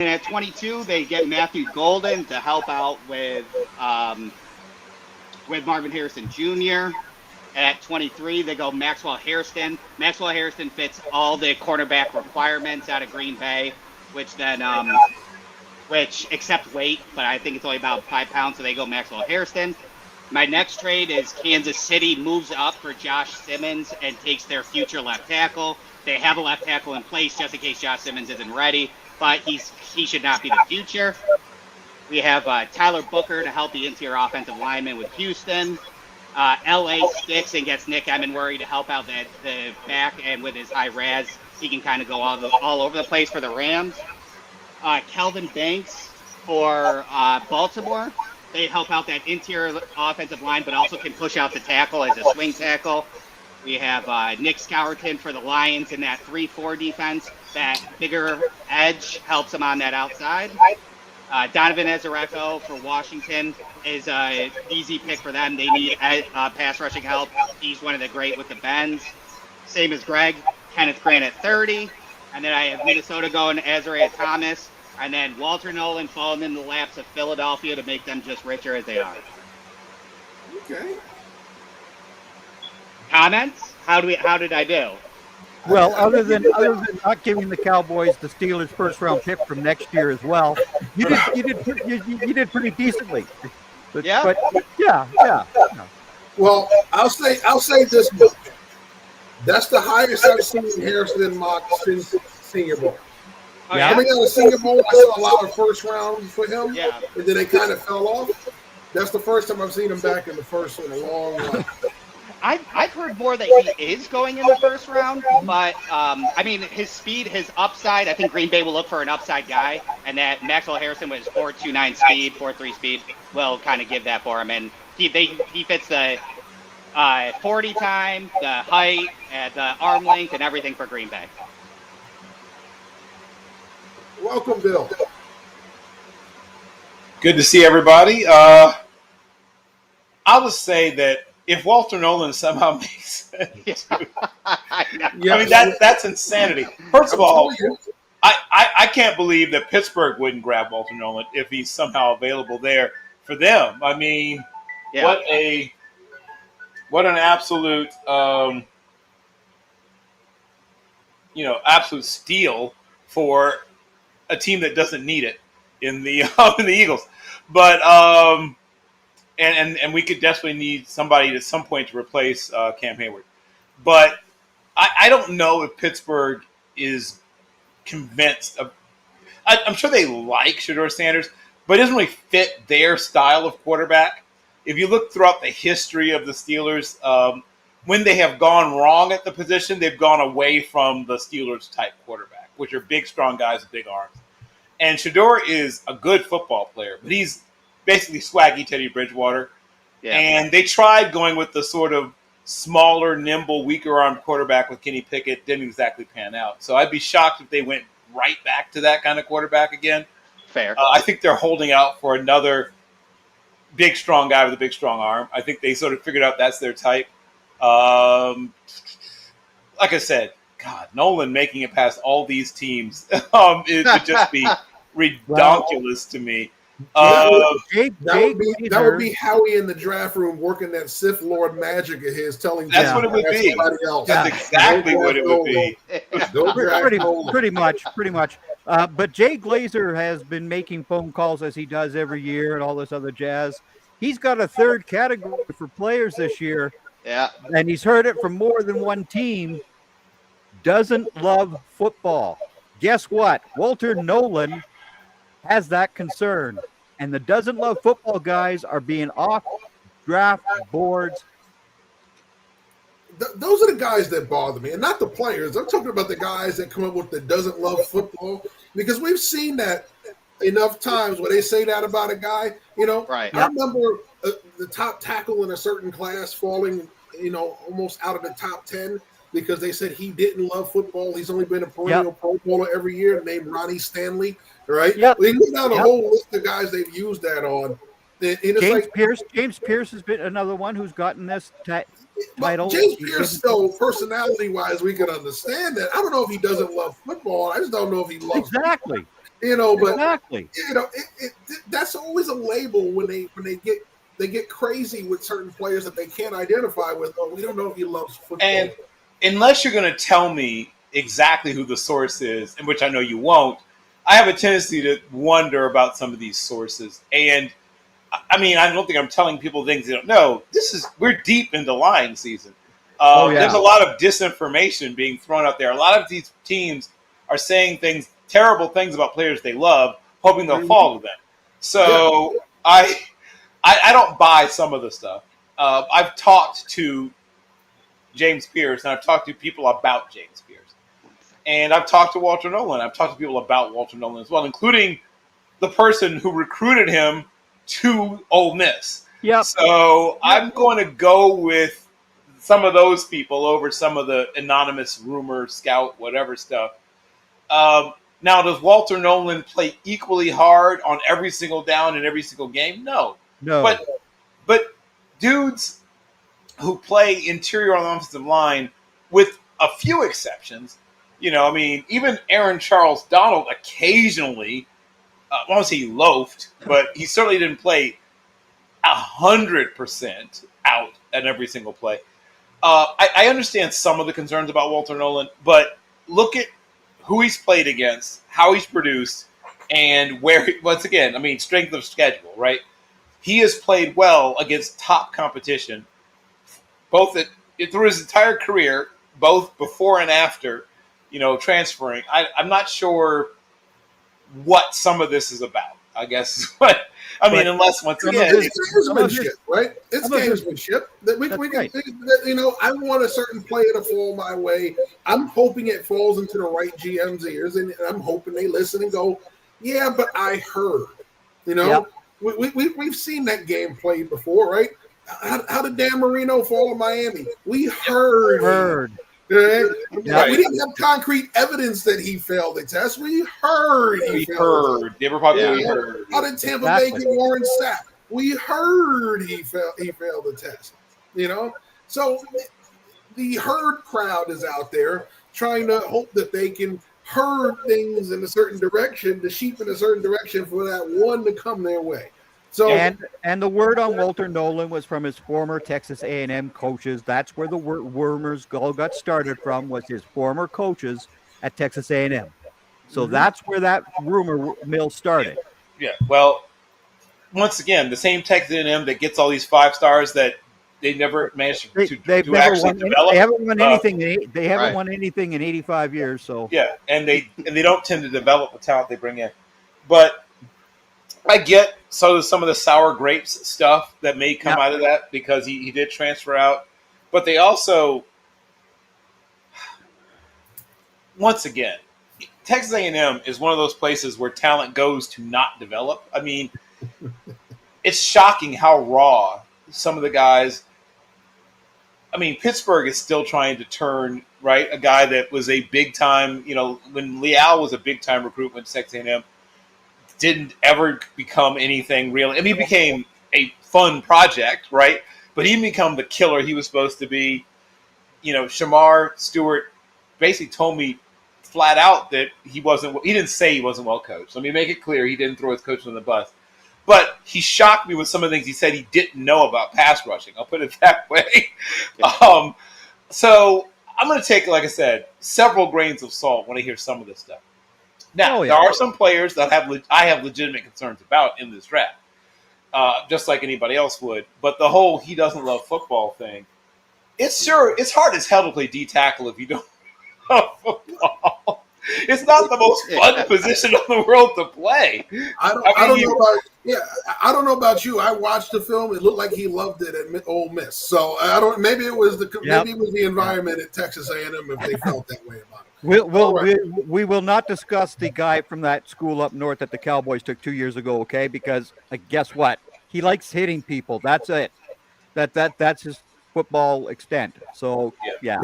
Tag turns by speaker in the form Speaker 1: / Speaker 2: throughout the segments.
Speaker 1: And at 22, they get Matthew Golden to help out with Marvin Harrison Jr. At 23, they go Maxwell Hairston. Maxwell Hairston fits all the cornerback requirements out of Green Bay, which except weight, but I think it's only about 5 pounds, so they go Maxwell Hairston. My next trade is Kansas City moves up for Josh Simmons and takes their future left tackle. They have a left tackle in place just in case Josh Simmons isn't ready, but he should not be the future. We have Tyler Booker to help the interior offensive lineman with Houston. LA sticks and gets Nick Emenworry to help out the back, and with his high raz, he can kind of go all over the place for the Rams. Kelvin Banks for Baltimore. They help out that interior offensive line, but also can push out the tackle as a swing tackle. We have Nick Scourton for the Lions in that 3-4 defense. That bigger edge helps them on that outside. Donovan Ezereko for Washington is an easy pick for them. They need pass rushing help. He's one of the great with the bends. Same as Greg. Kenneth Grant at 30. And then I have Minnesota going Azariah Thomas. And then Walter Nolan falling in the laps of Philadelphia to make them just richer as they are.
Speaker 2: Okay.
Speaker 1: Comments? How did I do?
Speaker 3: Well, other than not giving the Cowboys the Steelers' first-round pick from next year as well, you did pretty decently. But yeah.
Speaker 2: Well, I'll say this much. That's the highest I've seen Harrison mock since Senior Bowl.
Speaker 1: Oh, yeah?
Speaker 2: Coming out of Senior Bowl, I saw a lot of first rounds for him,
Speaker 1: Yeah.
Speaker 2: and then they kind of fell off. That's the first time I've seen him back in the first in a long while.
Speaker 1: I've heard more that he is going in the first round, but I mean his speed, his upside. I think Green Bay will look for an upside guy, and that Maxwell Harrison with his 4.29 speed, 4.3 speed will kind of give that for him, and he fits the 40 time, the height, the arm length, and everything for Green Bay.
Speaker 2: Welcome, Bill.
Speaker 4: Good to see everybody. I would say that if Walter Nolan somehow makes it, I mean that's insanity. First of all, I can't believe that Pittsburgh wouldn't grab Walter Nolan if he's somehow available there for them. I mean, what an absolute absolute steal for a team that doesn't need it in the Eagles. But and we could definitely need somebody at some point to replace Cam Hayward. But I don't know if Pittsburgh is convinced of. I'm sure they like Shedeur Sanders, but it doesn't really fit their style of quarterback. If you look throughout the history of the Steelers, when they have gone wrong at the position, they've gone away from the Steelers type quarterback, which are big, strong guys with big arms. And Shedeur is a good football player, but he's basically swaggy Teddy Bridgewater. Yeah. And they tried going with the sort of smaller, nimble, weaker-armed quarterback with Kenny Pickett. Didn't exactly pan out. So I'd be shocked if they went right back to that kind of quarterback again.
Speaker 1: Fair.
Speaker 4: I think they're holding out for another big, strong guy with a big, strong arm. I think they sort of figured out that's their type. Like I said, God, Nolan making it past all these teams it would just be ridiculous to me.
Speaker 2: That would be Howie in the draft room working that Sith Lord magic of his, telling
Speaker 4: that's what it would be. That's exactly what it would be.
Speaker 3: Pretty much. But Jay Glazer has been making phone calls as he does every year and all this other jazz. He's got a third category for players this year.
Speaker 1: Yeah.
Speaker 3: And he's heard it from more than one team. Doesn't love football. Guess what? Walter Nolan has that concern. And the doesn't love football guys are being off draft boards.
Speaker 2: Those are the guys that bother me, and not the players. I'm talking about the guys that come up with the doesn't love football, because we've seen that enough times where they say that about a guy.
Speaker 1: Right.
Speaker 2: I remember the top tackle in a certain class falling, almost out of the top 10 because they said he didn't love football. He's only been a perennial Pro Bowler every year, named Ronnie Stanley. Right?
Speaker 3: Yep.
Speaker 2: We look down a whole list of guys they've used that on.
Speaker 3: James Pierce has been another one who's gotten this title.
Speaker 2: James Pierce, though, personality-wise, we can understand that. I don't know if he doesn't love football. I just don't know if he loves
Speaker 3: exactly.
Speaker 2: But
Speaker 3: Exactly.
Speaker 2: that's always a label when they get crazy with certain players that they can't identify with. Oh, we don't know if he loves football.
Speaker 4: And unless you're going to tell me exactly who the source is, in which I know you won't, I have a tendency to wonder about some of these sources. And I mean, I don't think I'm telling people things they don't know. We're deep into lying season. There's a lot of disinformation being thrown out there. A lot of these teams are saying terrible things about players they love, hoping they'll fall to them. So I don't buy some of the stuff. I've talked to James Pierce, and I've talked to people about James Pierce. And I've talked to Walter Nolan. I've talked to people about Walter Nolan as well, including the person who recruited him to Ole Miss.
Speaker 3: Yep.
Speaker 4: So I'm going to go with some of those people over some of the anonymous rumor, scout, whatever stuff. Now, does Walter Nolan play equally hard on every single down in every single game? No. But dudes who play interior on the offensive line, with a few exceptions, I mean, even Aaron Charles Donald occasionally, I won't say he loafed, but he certainly didn't play 100% out at every single play. I understand some of the concerns about Walter Nolan, but look at who he's played against, how he's produced, and once again, I mean, strength of schedule, right? He has played well against top competition, both through his entire career, both before and after, transferring. I'm not sure what some of this is about, I guess. Unless once again,
Speaker 2: it's gamesmanship, right? It's gamesmanship. I want a certain player to fall my way. I'm hoping it falls into the right GM's ears, and I'm hoping they listen and go, "Yeah, but I heard." We've seen that game played before, right? How did Dan Marino fall in Miami? We heard. Right? We didn't have concrete evidence that he failed the test. We heard he failed.
Speaker 4: Heard.
Speaker 2: How did Tampa Bay get Warren Sapp? We heard he failed the test. So the herd crowd is out there trying to hope that they can herd things in a certain direction, the sheep in a certain direction, for that one to come their way. So
Speaker 3: and the word on Walter Nolan was from his former Texas A&M coaches. That's where the rumors all got started from, was his former coaches at Texas A&M. So that's where that rumor mill started.
Speaker 4: Yeah. Well, once again, the same Texas A&M that gets all these 5 stars that they never managed to actually develop.
Speaker 3: They haven't won anything. They haven't won anything in 85 years. So
Speaker 4: yeah, and they don't tend to develop the talent they bring in. But I get some of the sour grapes stuff that may come out of that, because he did transfer out. But they also, once again, Texas A&M is one of those places where talent goes to not develop. I mean, it's shocking how raw some of the guys. I mean, Pittsburgh is still trying to turn, right, a guy that was a big time, when Leal was a big time recruit with Texas A&M, didn't ever become anything real. I mean, he became a fun project, right? But he didn't become the killer he was supposed to be. Shamar Stewart basically told me flat out that he didn't say he wasn't well coached. Let me make it clear, he didn't throw his coach on the bus. But he shocked me with some of the things he said he didn't know about pass rushing. I'll put it that way. So I'm going to take, like I said, several grains of salt when I hear some of this stuff. Now, there are some players that I have legitimate concerns about in this draft, just like anybody else would. But the whole he doesn't love football thing, it's hard as hell to play D-tackle if you don't love football. It's not the most fun position in the world to play.
Speaker 2: I don't know about you. I watched the film. It looked like he loved it at Ole Miss. So maybe it was the environment at Texas A&M if they felt that way about it.
Speaker 3: We will not discuss the guy from that school up north that the Cowboys took 2 years ago, okay? Because guess what? He likes hitting people. That's it. That's his football extent. So yeah.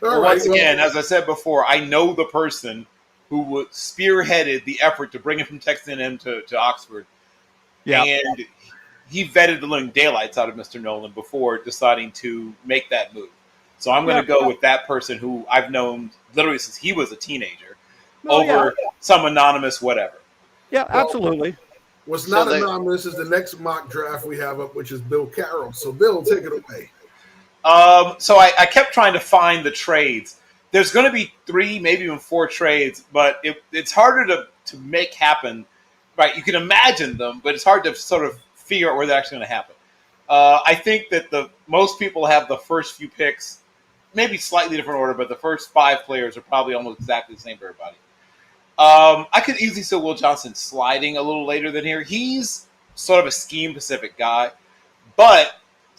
Speaker 4: Once again, as I said before, I know the person who spearheaded the effort to bring him from Texas A&M to Oxford. Yeah. And he vetted the living daylights out of Mr. Nolan before deciding to make that move. So I'm going to go with that person who I've known literally since he was a teenager, over some anonymous whatever.
Speaker 3: Yeah, absolutely.
Speaker 2: What's
Speaker 5: So
Speaker 2: not anonymous is the next mock draft we have up, which is Bill Carroll. So, Bill, take it away.
Speaker 4: So I kept trying to find the trades. There's going to be 3, maybe even 4 trades, but it's harder to make happen. Right? You can imagine them, but it's hard to sort of figure out where they're actually going to happen. I think that most people have the first few picks, maybe slightly different order, but the first 5 players are probably almost exactly the same for everybody. I could easily see Will Johnson sliding a little later than here. He's sort of a scheme-specific guy, but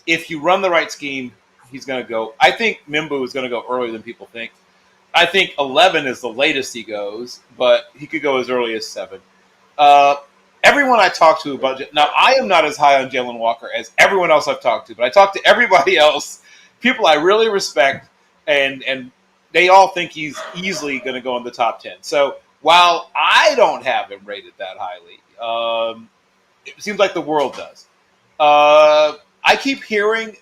Speaker 4: if you run the right scheme, he's going to go. I think Mimbu is going to go earlier than people think. I think 11 is the latest he goes, but he could go as early as 7. Everyone I talked to about now, I am not as high on Jalen Walker as everyone else I've talked to, but I talked to everybody else, people I really respect, and they all think he's easily going to go in the top 10. So while I don't have him rated that highly, it seems like the world does. I keep hearing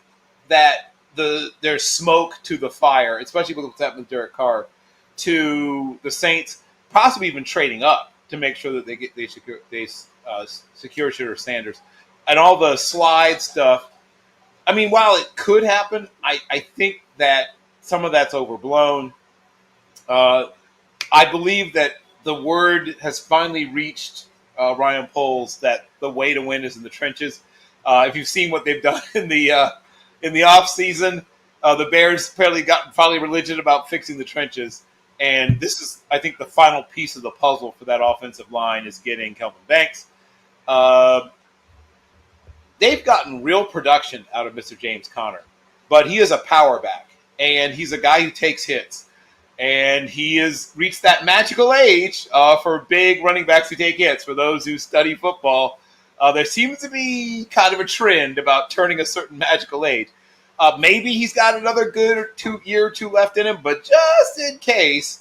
Speaker 4: that there's smoke to the fire, especially with what's happened with Derek Carr, to the Saints possibly even trading up to make sure that they secure Shooter Sanders and all the slide stuff. I mean, while it could happen, I think that some of that's overblown. I believe that the word has finally reached Ryan Poles that the way to win is in the trenches. If you've seen what they've done in the off season, the Bears finally religion about fixing the trenches, and this is, I think, the final piece of the puzzle for that offensive line is getting Kelvin Banks. They've gotten real production out of Mr. James Conner, but he is a power back, and he's a guy who takes hits. And he has reached that magical age for big running backs who take hits. For those who study football, there seems to be kind of a trend about turning a certain magical age. Maybe he's got another good year or two left in him, but just in case,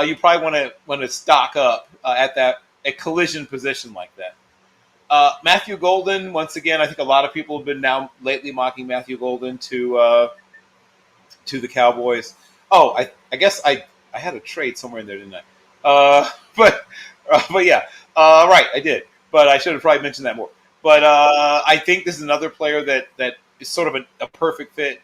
Speaker 4: you probably want to stock up at a collision position like that. Matthew Golden, once again, I think a lot of people have been now lately mocking Matthew Golden to the Cowboys. Oh, I guess I had a trade somewhere in there, didn't I? But yeah, right, I did. But I should have probably mentioned that more. But I think this is another player that is sort of a perfect fit.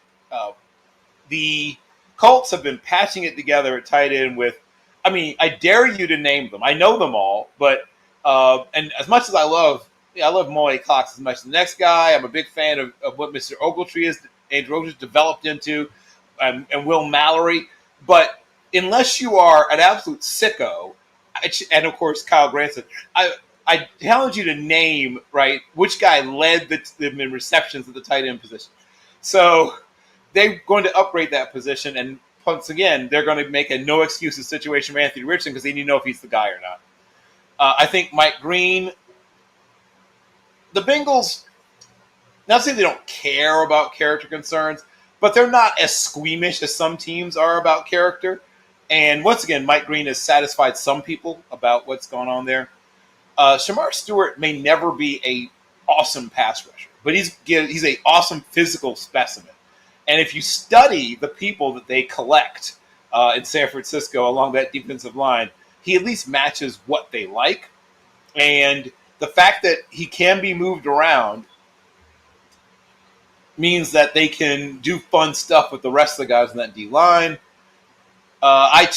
Speaker 4: The Colts have been patching it together at tight end with, I mean, I dare you to name them. I know them all, but and as much as I love Moe Cox as much as the next guy, I'm a big fan of what Mr. Ogletree is, Andrew Ogletree's developed into. And Will Mallory, but unless you are an absolute sicko, and of course Kyle Granson, I challenge you to name which guy led them in receptions at the tight end position. So they're going to upgrade that position, and once again, they're going to make a no excuses situation for Anthony Richardson because they need to know if he's the guy or not. I think Mike Green, the Bengals, not saying they don't care about character concerns, but they're not as squeamish as some teams are about character. And once again, Mike Green has satisfied some people about what's going on there. Shamar Stewart may never be a awesome pass rusher, but he's an awesome physical specimen. And if you study the people that they collect in San Francisco along that defensive line, he at least matches what they like. And the fact that he can be moved around means that they can do fun stuff with the rest of the guys in that D line. I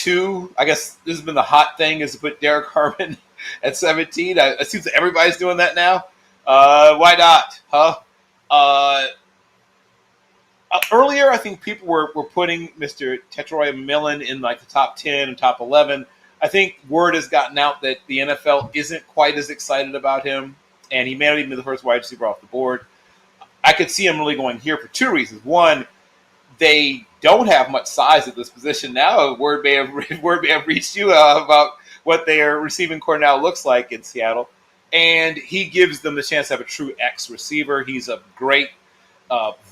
Speaker 4: guess this has been the hot thing, is to put Derek Harmon at 17. It seems that everybody's doing that now. Why not? Huh? Earlier, I think people were putting Mr. Tetroy Millen in like the top 10 and top 11. I think word has gotten out that the NFL isn't quite as excited about him, and he may not even be the first wide receiver off the board. I could see him really going here for 2 reasons. One, they don't have much size at this position now. Word may have reached you about what their receiving core now looks like in Seattle. And he gives them the chance to have a true X receiver. He's a great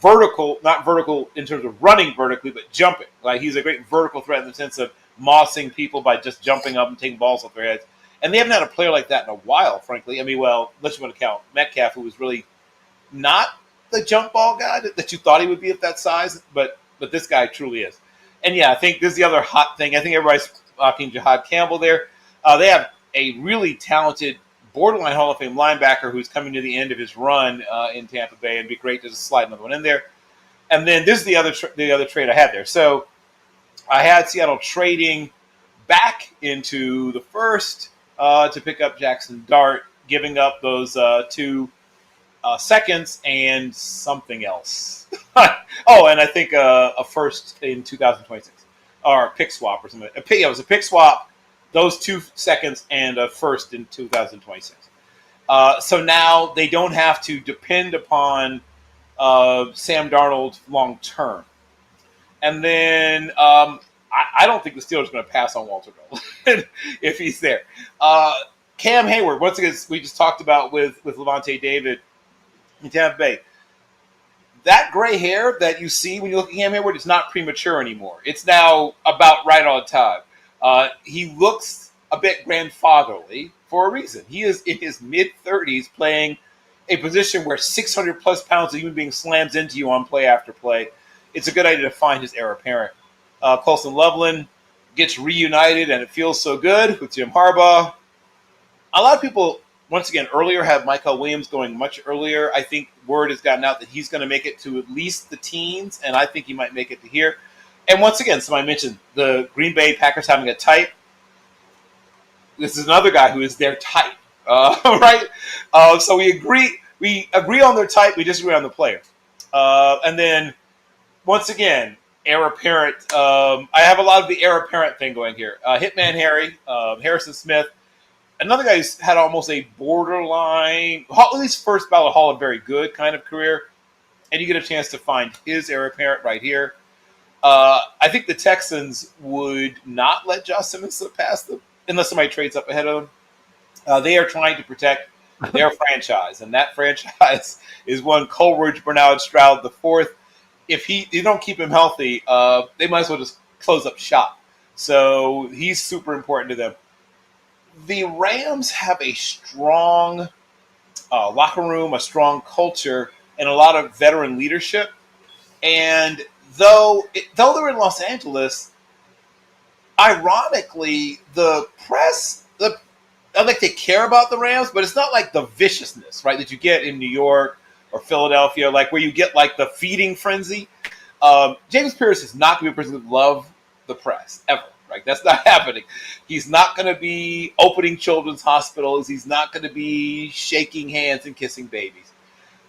Speaker 4: vertical, not vertical in terms of running vertically, but jumping. Like, he's a great vertical threat in the sense of mossing people by just jumping up and taking balls off their heads. And they haven't had a player like that in a while, frankly. I mean, well, unless you want to count Metcalf, who was really not the jump ball guy that you thought he would be at that size, but this guy truly is. And yeah, I think this is the other hot thing. I think everybody's mocking Jahad Campbell there. They have a really talented borderline Hall of Fame linebacker who's coming to the end of his run in Tampa Bay, and it'd be great to just slide another one in there. And then this is the other trade I had there. So I had Seattle trading back into the first to pick up Jackson Dart, giving up those 2 seconds and something else. Oh, and I think a first in 2026 or a pick swap or something. It was a pick swap, those 2 seconds and a first in 2026. So now they don't have to depend upon Sam Darnold long term. And then I don't think the Steelers are going to pass on Walter Nolan if he's there. Cam Hayward, once again, we just talked about with Levante David in Tampa Bay. That gray hair that you see when you look at Cam Hayward is not premature anymore. It's now about right on time. He looks a bit grandfatherly for a reason. He is in his mid-30s playing a position where 600-plus pounds of human being slams into you on play after play. It's a good idea to find his heir apparent. Colson Loveland gets reunited, and it feels so good with Jim Harbaugh. A lot of people, once again, earlier have Michael Williams going much earlier. I think word has gotten out that he's going to make it to at least the teens, and I think he might make it to here. And once again, somebody mentioned the Green Bay Packers having a type. This is another guy who is their type, right? So we agree on their type. We disagree on the player. And then, once again, heir apparent. I have a lot of the heir apparent thing going here. Hitman Harry, Harrison Smith, another guy who's had almost a borderline, at least first ballot Hall of very good kind of career, and you get a chance to find his heir apparent right here. I think the Texans would not let Josh Simmons slip past them unless somebody trades up ahead of them. They are trying to protect their franchise, and that franchise is one Coleridge Bernard Stroud IV. If you don't keep him healthy, they might as well just close up shop. So he's super important to them. The Rams have a strong locker room, a strong culture, and a lot of veteran leadership. And though they're in Los Angeles, ironically, the press, I think they care about the Rams, but it's not like the viciousness, right, that you get in New York or Philadelphia, like where you get like the feeding frenzy. James Pierce is not going to be a person who love the press ever. Right? That's not happening. He's not going to be opening children's hospitals. He's not going to be shaking hands and kissing babies.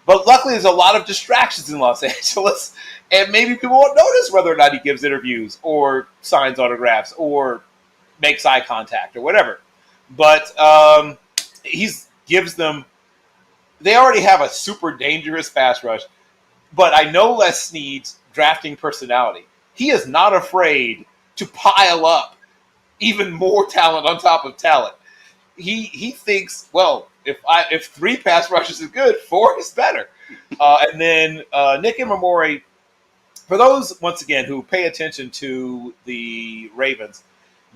Speaker 4: But luckily, there's a lot of distractions in Los Angeles, and maybe people won't notice whether or not he gives interviews or signs autographs or makes eye contact or whatever. But he gives them – they already have a super dangerous pass rush, but I know Les Snead's drafting personality. He is not afraid to pile up even more talent on top of talent. He thinks, well, if 3 pass rushes is good, 4 is better. And then Nick Imamori, for those once again who pay attention to the Ravens,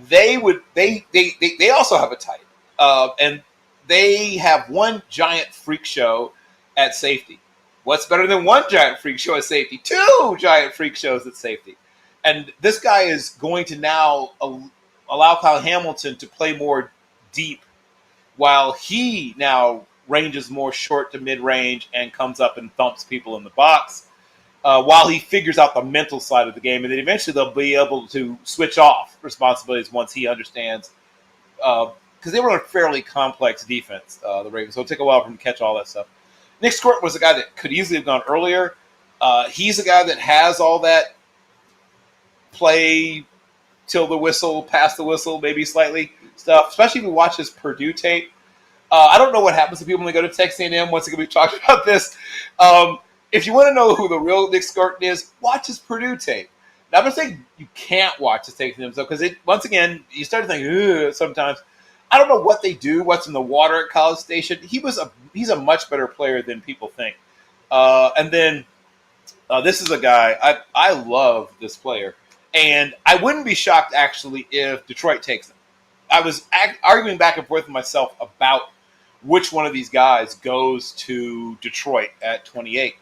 Speaker 4: they also have a type, and they have one giant freak show at safety. What's better than one giant freak show at safety? 2 giant freak shows at safety. And this guy is going to now allow Kyle Hamilton to play more deep while he now ranges more short to mid-range and comes up and thumps people in the box while he figures out the mental side of the game. And then eventually they'll be able to switch off responsibilities once he understands because they were a fairly complex defense, the Ravens. So it'll take a while for him to catch all that stuff. Nick Squirt was a guy that could easily have gone earlier. He's a guy that has all that play till the whistle, past the whistle, maybe slightly stuff, especially if you watch his Purdue tape. I don't know what happens to people when they go to Texas A&M. Once again, we've talked about this. If you want to know who the real Nick Scarton is, watch his Purdue tape. Now, I'm not saying you can't watch his tape because once again, you start to think, sometimes. I don't know what they do, what's in the water at College Station. He's a much better player than people think. And then this is a guy, I love this player. And I wouldn't be shocked, actually, if Detroit takes him. I was arguing back and forth with myself about which one of these guys goes to Detroit at 28.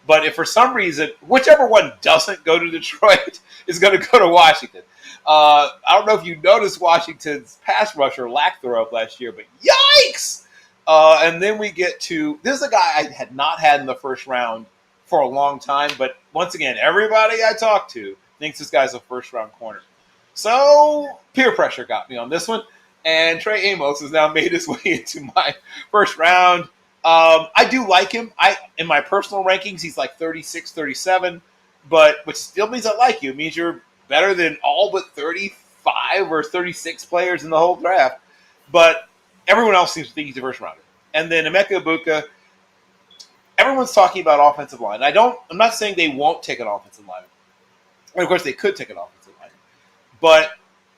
Speaker 4: But if for some reason, whichever one doesn't go to Detroit is going to go to Washington. I don't know if you noticed Washington's pass rusher lack thereof last year, but yikes! And then we get to this is a guy I had not had in the first round for a long time, but once again, everybody I talk to thinks this guy's a first round corner. So peer pressure got me on this one, and Trey Amos has now made his way into my first round. I do like him. In my personal rankings, he's like 36, 37, but which still means I like you. It means you're better than all but 35 or 36 players in the whole draft. But everyone else seems to think he's a first rounder. And then Emeka Ibuka, everyone's talking about offensive line. I'm not saying they won't take an offensive lineman. And of course, they could take an offensive lineman. But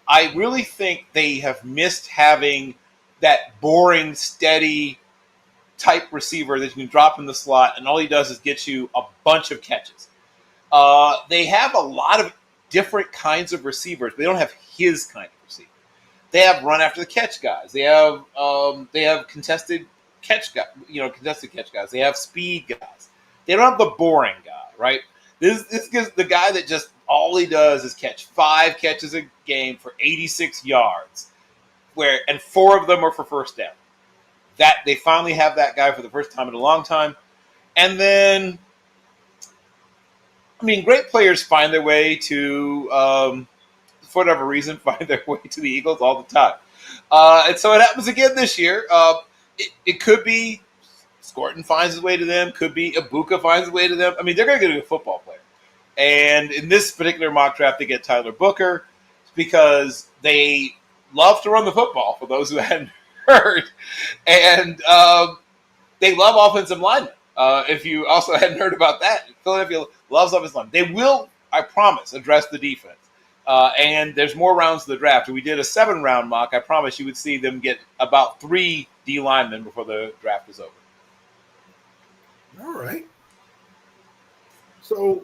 Speaker 4: I really think they have missed having that boring, steady type receiver that you can drop in the slot, and all he does is get you a bunch of catches. They have a lot of different kinds of receivers, but they don't have his kind of receiver. They have run after the catch guys. They have contested catch guys. Contested catch guys. They have speed guys. They don't have the boring guy, right? This gives the guy that just all he does is catch 5 catches a game for 86 yards, and 4 of them are for first down. That they finally have that guy for the first time in a long time. And then, great players find their way to, for whatever reason, find their way to the Eagles all the time. And so it happens again this year. It could be Scorton finds his way to them. Could be Ibuka finds his way to them. They're going to get a football player. And in this particular mock draft, they get Tyler Booker because they love to run the football, for those who hadn't heard. And they love offensive linemen. If you also hadn't heard about that, Philadelphia loves offensive linemen. They will, I promise, address the defense. And there's more rounds of the draft. We did a 7-round mock. I promise you would see them get about 3 D linemen before the draft is over.
Speaker 2: All right. So,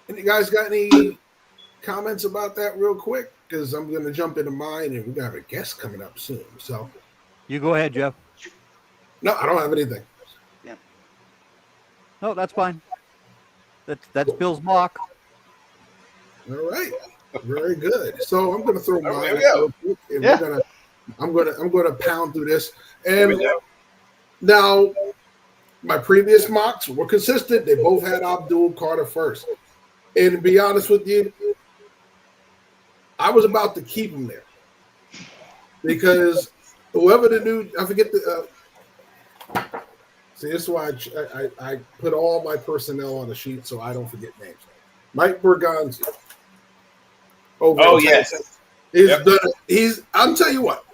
Speaker 2: any guys got any comments about that real quick? Because I'm going to jump into mine, and we got a guest coming up soon. So,
Speaker 3: You go ahead, Jeff.
Speaker 2: no, I don't have anything.
Speaker 1: Yeah.
Speaker 3: No, that's fine. That's Bill's mock.
Speaker 2: All right, very good. So I'm going to throw mine
Speaker 4: There we go.
Speaker 2: real quick, and
Speaker 3: Yeah.
Speaker 2: I'm going to pound through this. And now, my previous mocks were consistent. They both had Abdul Carter first. And to be honest with you, I was about to keep him there because whoever the new, I forget the. See, this is why I put all my personnel on a sheet so I don't forget names. Mike Berganzi.
Speaker 4: Oh, yes.
Speaker 2: I'm telling you what,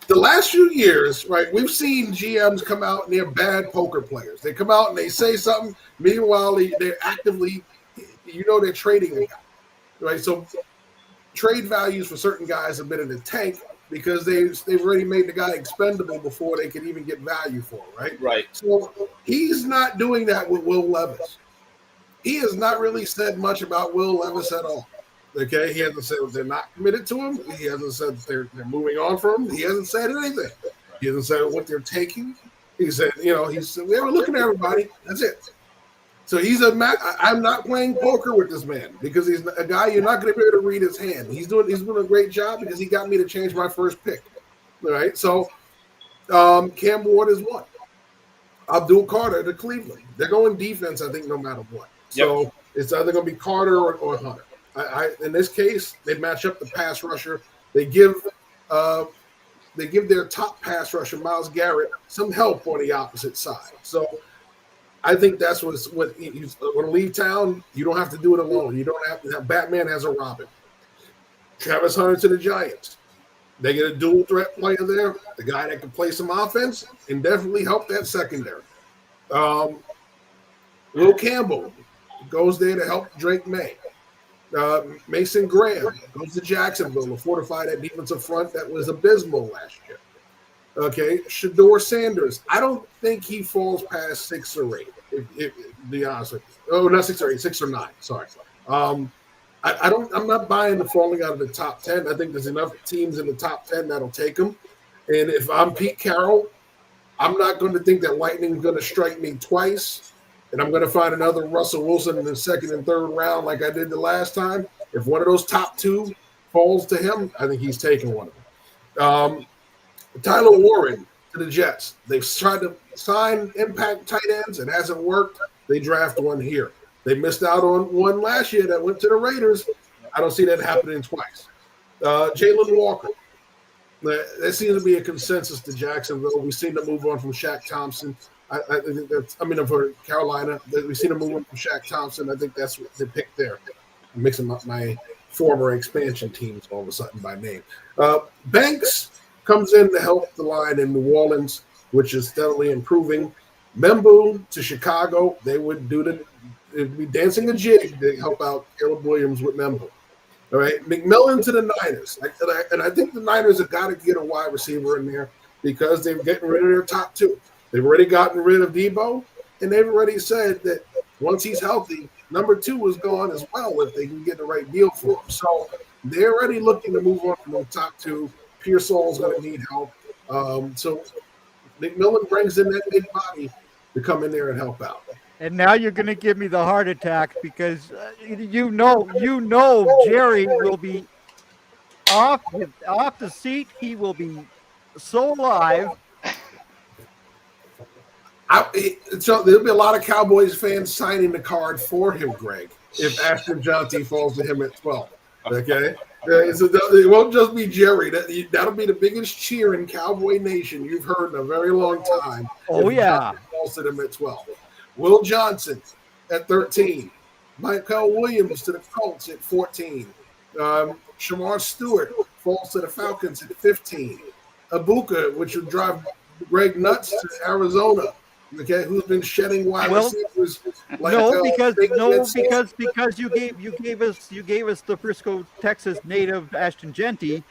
Speaker 2: the last few years, right, we've seen GMs come out and they're bad poker players. They come out and they say something. Meanwhile, they're actively, they're trading a guy, right? So trade values for certain guys have been in the tank because they've already made the guy expendable before they can even get value for him, right?
Speaker 4: Right.
Speaker 2: So he's not doing that with Will Levis. He has not really said much about Will Levis at all. Okay, he hasn't said they're not committed to him. He hasn't said they're moving on from him. He hasn't said anything. He hasn't said what they're taking. He said, they were looking at everybody. That's it. So I'm not playing poker with this man because he's a guy you're not going to be able to read his hand. He's doing a great job because he got me to change my first pick. All right, so Cam Ward is one. Abdul Carter to Cleveland. They're going defense, I think, no matter what. So it's either going to be Carter or Hunter. In this case, they match up the pass rusher. They give their top pass rusher, Myles Garrett, some help on the opposite side. So I think that's when you want to leave town, you don't have to do it alone. You don't have to have Batman has a Robin. Travis Hunter to the Giants. They get a dual threat player there, the guy that can play some offense and definitely help that secondary. Will Campbell goes there to help Drake May. Mason Graham goes to Jacksonville to fortify that defensive front that was abysmal last year. Okay, Shador Sanders. I don't think he falls past 6 or 8. If be honest with you. Oh, not 6 or 8, 6 or 9. Sorry. I'm not buying the falling out of the top 10. I think there's enough teams in the top 10 that'll take him. And if I'm Pete Carroll, I'm not going to think that lightning's going to strike me twice. And I'm going to find another Russell Wilson in the second and third round like I did the last time. If one of those top 2 falls to him, I think he's taking one of them. Tyler Warren to the Jets. They've tried to sign impact tight ends. It hasn't worked. They draft one here. They missed out on one last year that went to the Raiders. I don't see that happening twice. Jalen Walker. There seems to be a consensus to Jacksonville. We've seen them move on from Shaq Thompson. For Carolina. We've seen them move on from Shaq Thompson. I think that's what they picked there. I'm mixing up my former expansion teams all of a sudden by name. Banks comes in to help the line in New Orleans, which is steadily improving. Membu to Chicago. It'd be dancing a jig to help out Caleb Williams with Membu. All right, McMillan to the Niners. And I think the Niners have got to get a wide receiver in there because they're getting rid of their top two. They've already gotten rid of Debo, and they've already said that once he's healthy, number 2 is gone as well if they can get the right deal for him. So they're already looking to move on from the top 2. Pearsall's going to need help. So McMillan brings in that big body to come in there and help out.
Speaker 3: And now you're going to give me the heart attack because you know Jerry will be off the seat. He will be so live.
Speaker 2: So there'll be a lot of Cowboys fans signing the card for him, Greg, if Ashton Johnson falls to him at 12. Okay? So it won't just be Jerry. That'll be the biggest cheer in Cowboy Nation you've heard in a very long time.
Speaker 3: Oh, yeah.
Speaker 2: Falls to him at 12. Will Johnson at 13. Michael Williams to the Colts at 14. Shamar Stewart falls to the Falcons at 15. Abuka, which would drive Greg nuts, to Arizona. Okay, who's been shedding wide receivers?
Speaker 3: Because you gave us the Frisco, Texas native Ashton Genty,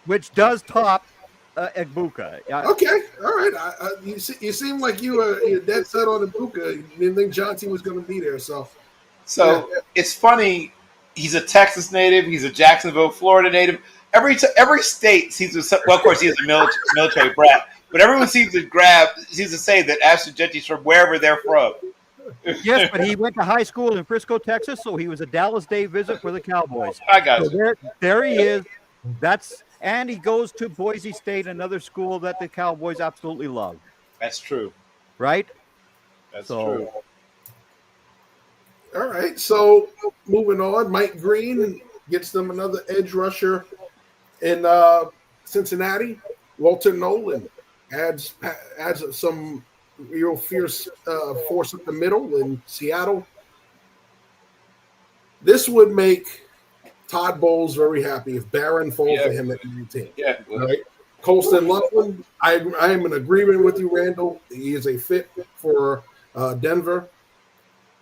Speaker 3: which does top Abuka.
Speaker 2: Okay, all right. You seem like you're dead set on Abuka. You didn't think Johnson was going to be there, so
Speaker 4: It's funny. He's a Texas native. He's a Jacksonville, Florida native. Every state seems to. Well, of course, he is a military brat. But everyone seems to say that Ashton Genty's from wherever they're from.
Speaker 3: Yes, but he went to high school in Frisco, Texas, so he was a Dallas Day visit for the Cowboys.
Speaker 4: I got you.
Speaker 3: So there he is. And he goes to Boise State, another school that the Cowboys absolutely love.
Speaker 4: That's true.
Speaker 3: Right?
Speaker 4: That's true.
Speaker 2: All right, so moving on, Mike Green gets them another edge rusher in Cincinnati. Walter Nolan adds some real fierce force up the middle in Seattle. This would make Todd Bowles very happy if Barron falls to him at 19.
Speaker 4: Yeah.
Speaker 2: All right. Colston Loveland, I am in agreement with you, Randall. He is a fit for Denver.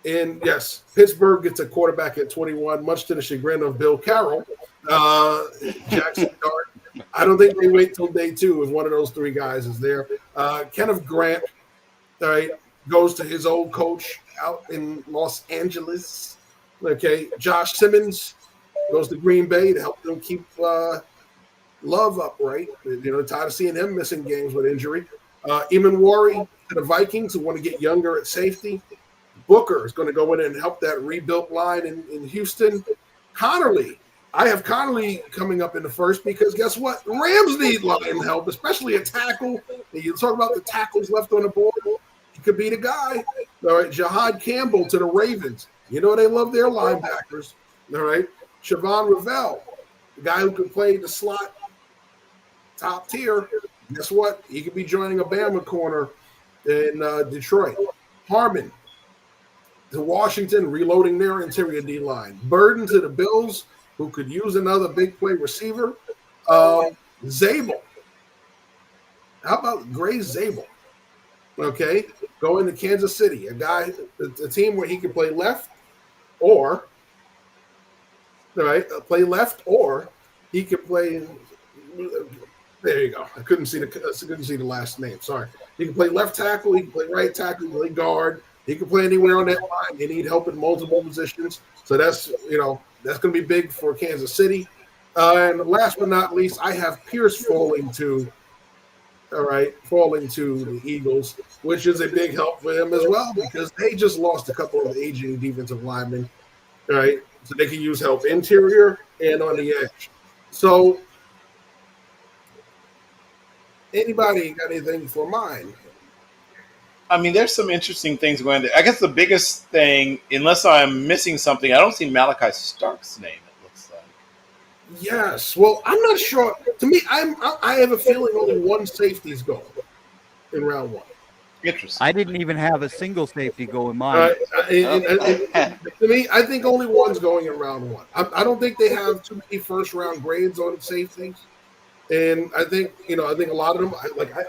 Speaker 2: And yes, Pittsburgh gets a quarterback at 21, much to the chagrin of Bill Carroll. Jackson Dart. I don't think they wait till day 2 if one of those 3 guys is there. Kenneth Grant, all right, goes to his old coach out in Los Angeles. Okay, Josh Simmons goes to Green Bay to help them keep Love upright. Tired of seeing him missing games with injury. Eamon Wari to the Vikings who want to get younger at safety. Booker is going to go in and help that rebuilt line in Houston. Connerly. I have Connerly coming up in the first because guess what? The Rams need line help, especially a tackle. And you talk about the tackles left on the board. He could be the guy. All right, Jahad Campbell to the Ravens. They love their linebackers. All right, Siobhan Ravel, the guy who could play the slot top tier. Guess what? He could be joining a Bama corner in Detroit. Harmon to Washington, reloading their interior D line. Burden to the Bills, who could use another big play receiver. Zabel. How about Gray Zabel? Okay, going to Kansas City, a team where he could play left or he could play. There you go. I couldn't see the last name. Sorry. He can play left tackle. He can play right tackle. He can play guard. He can play anywhere on that line. They need help in multiple positions. So that's going to be big for Kansas City. And last but not least, I have Pierce falling to the Eagles, which is a big help for them as well because they just lost a couple of aging defensive linemen. right? So they can use help interior and on the edge. So anybody got anything for mine?
Speaker 4: I mean, there's some interesting things going there. I guess the biggest thing, unless I'm missing something, I don't see Malachi Stark's name. It looks like.
Speaker 2: Yes. Well, I'm not sure. To me, I have a feeling only one safety's going in round one.
Speaker 4: Interesting.
Speaker 3: I didn't even have a single safety go in
Speaker 2: Uh,
Speaker 3: mine.
Speaker 2: to me, I think only one's going in round one. I don't think they have too many first round grades on safeties, and I think I think a lot of them.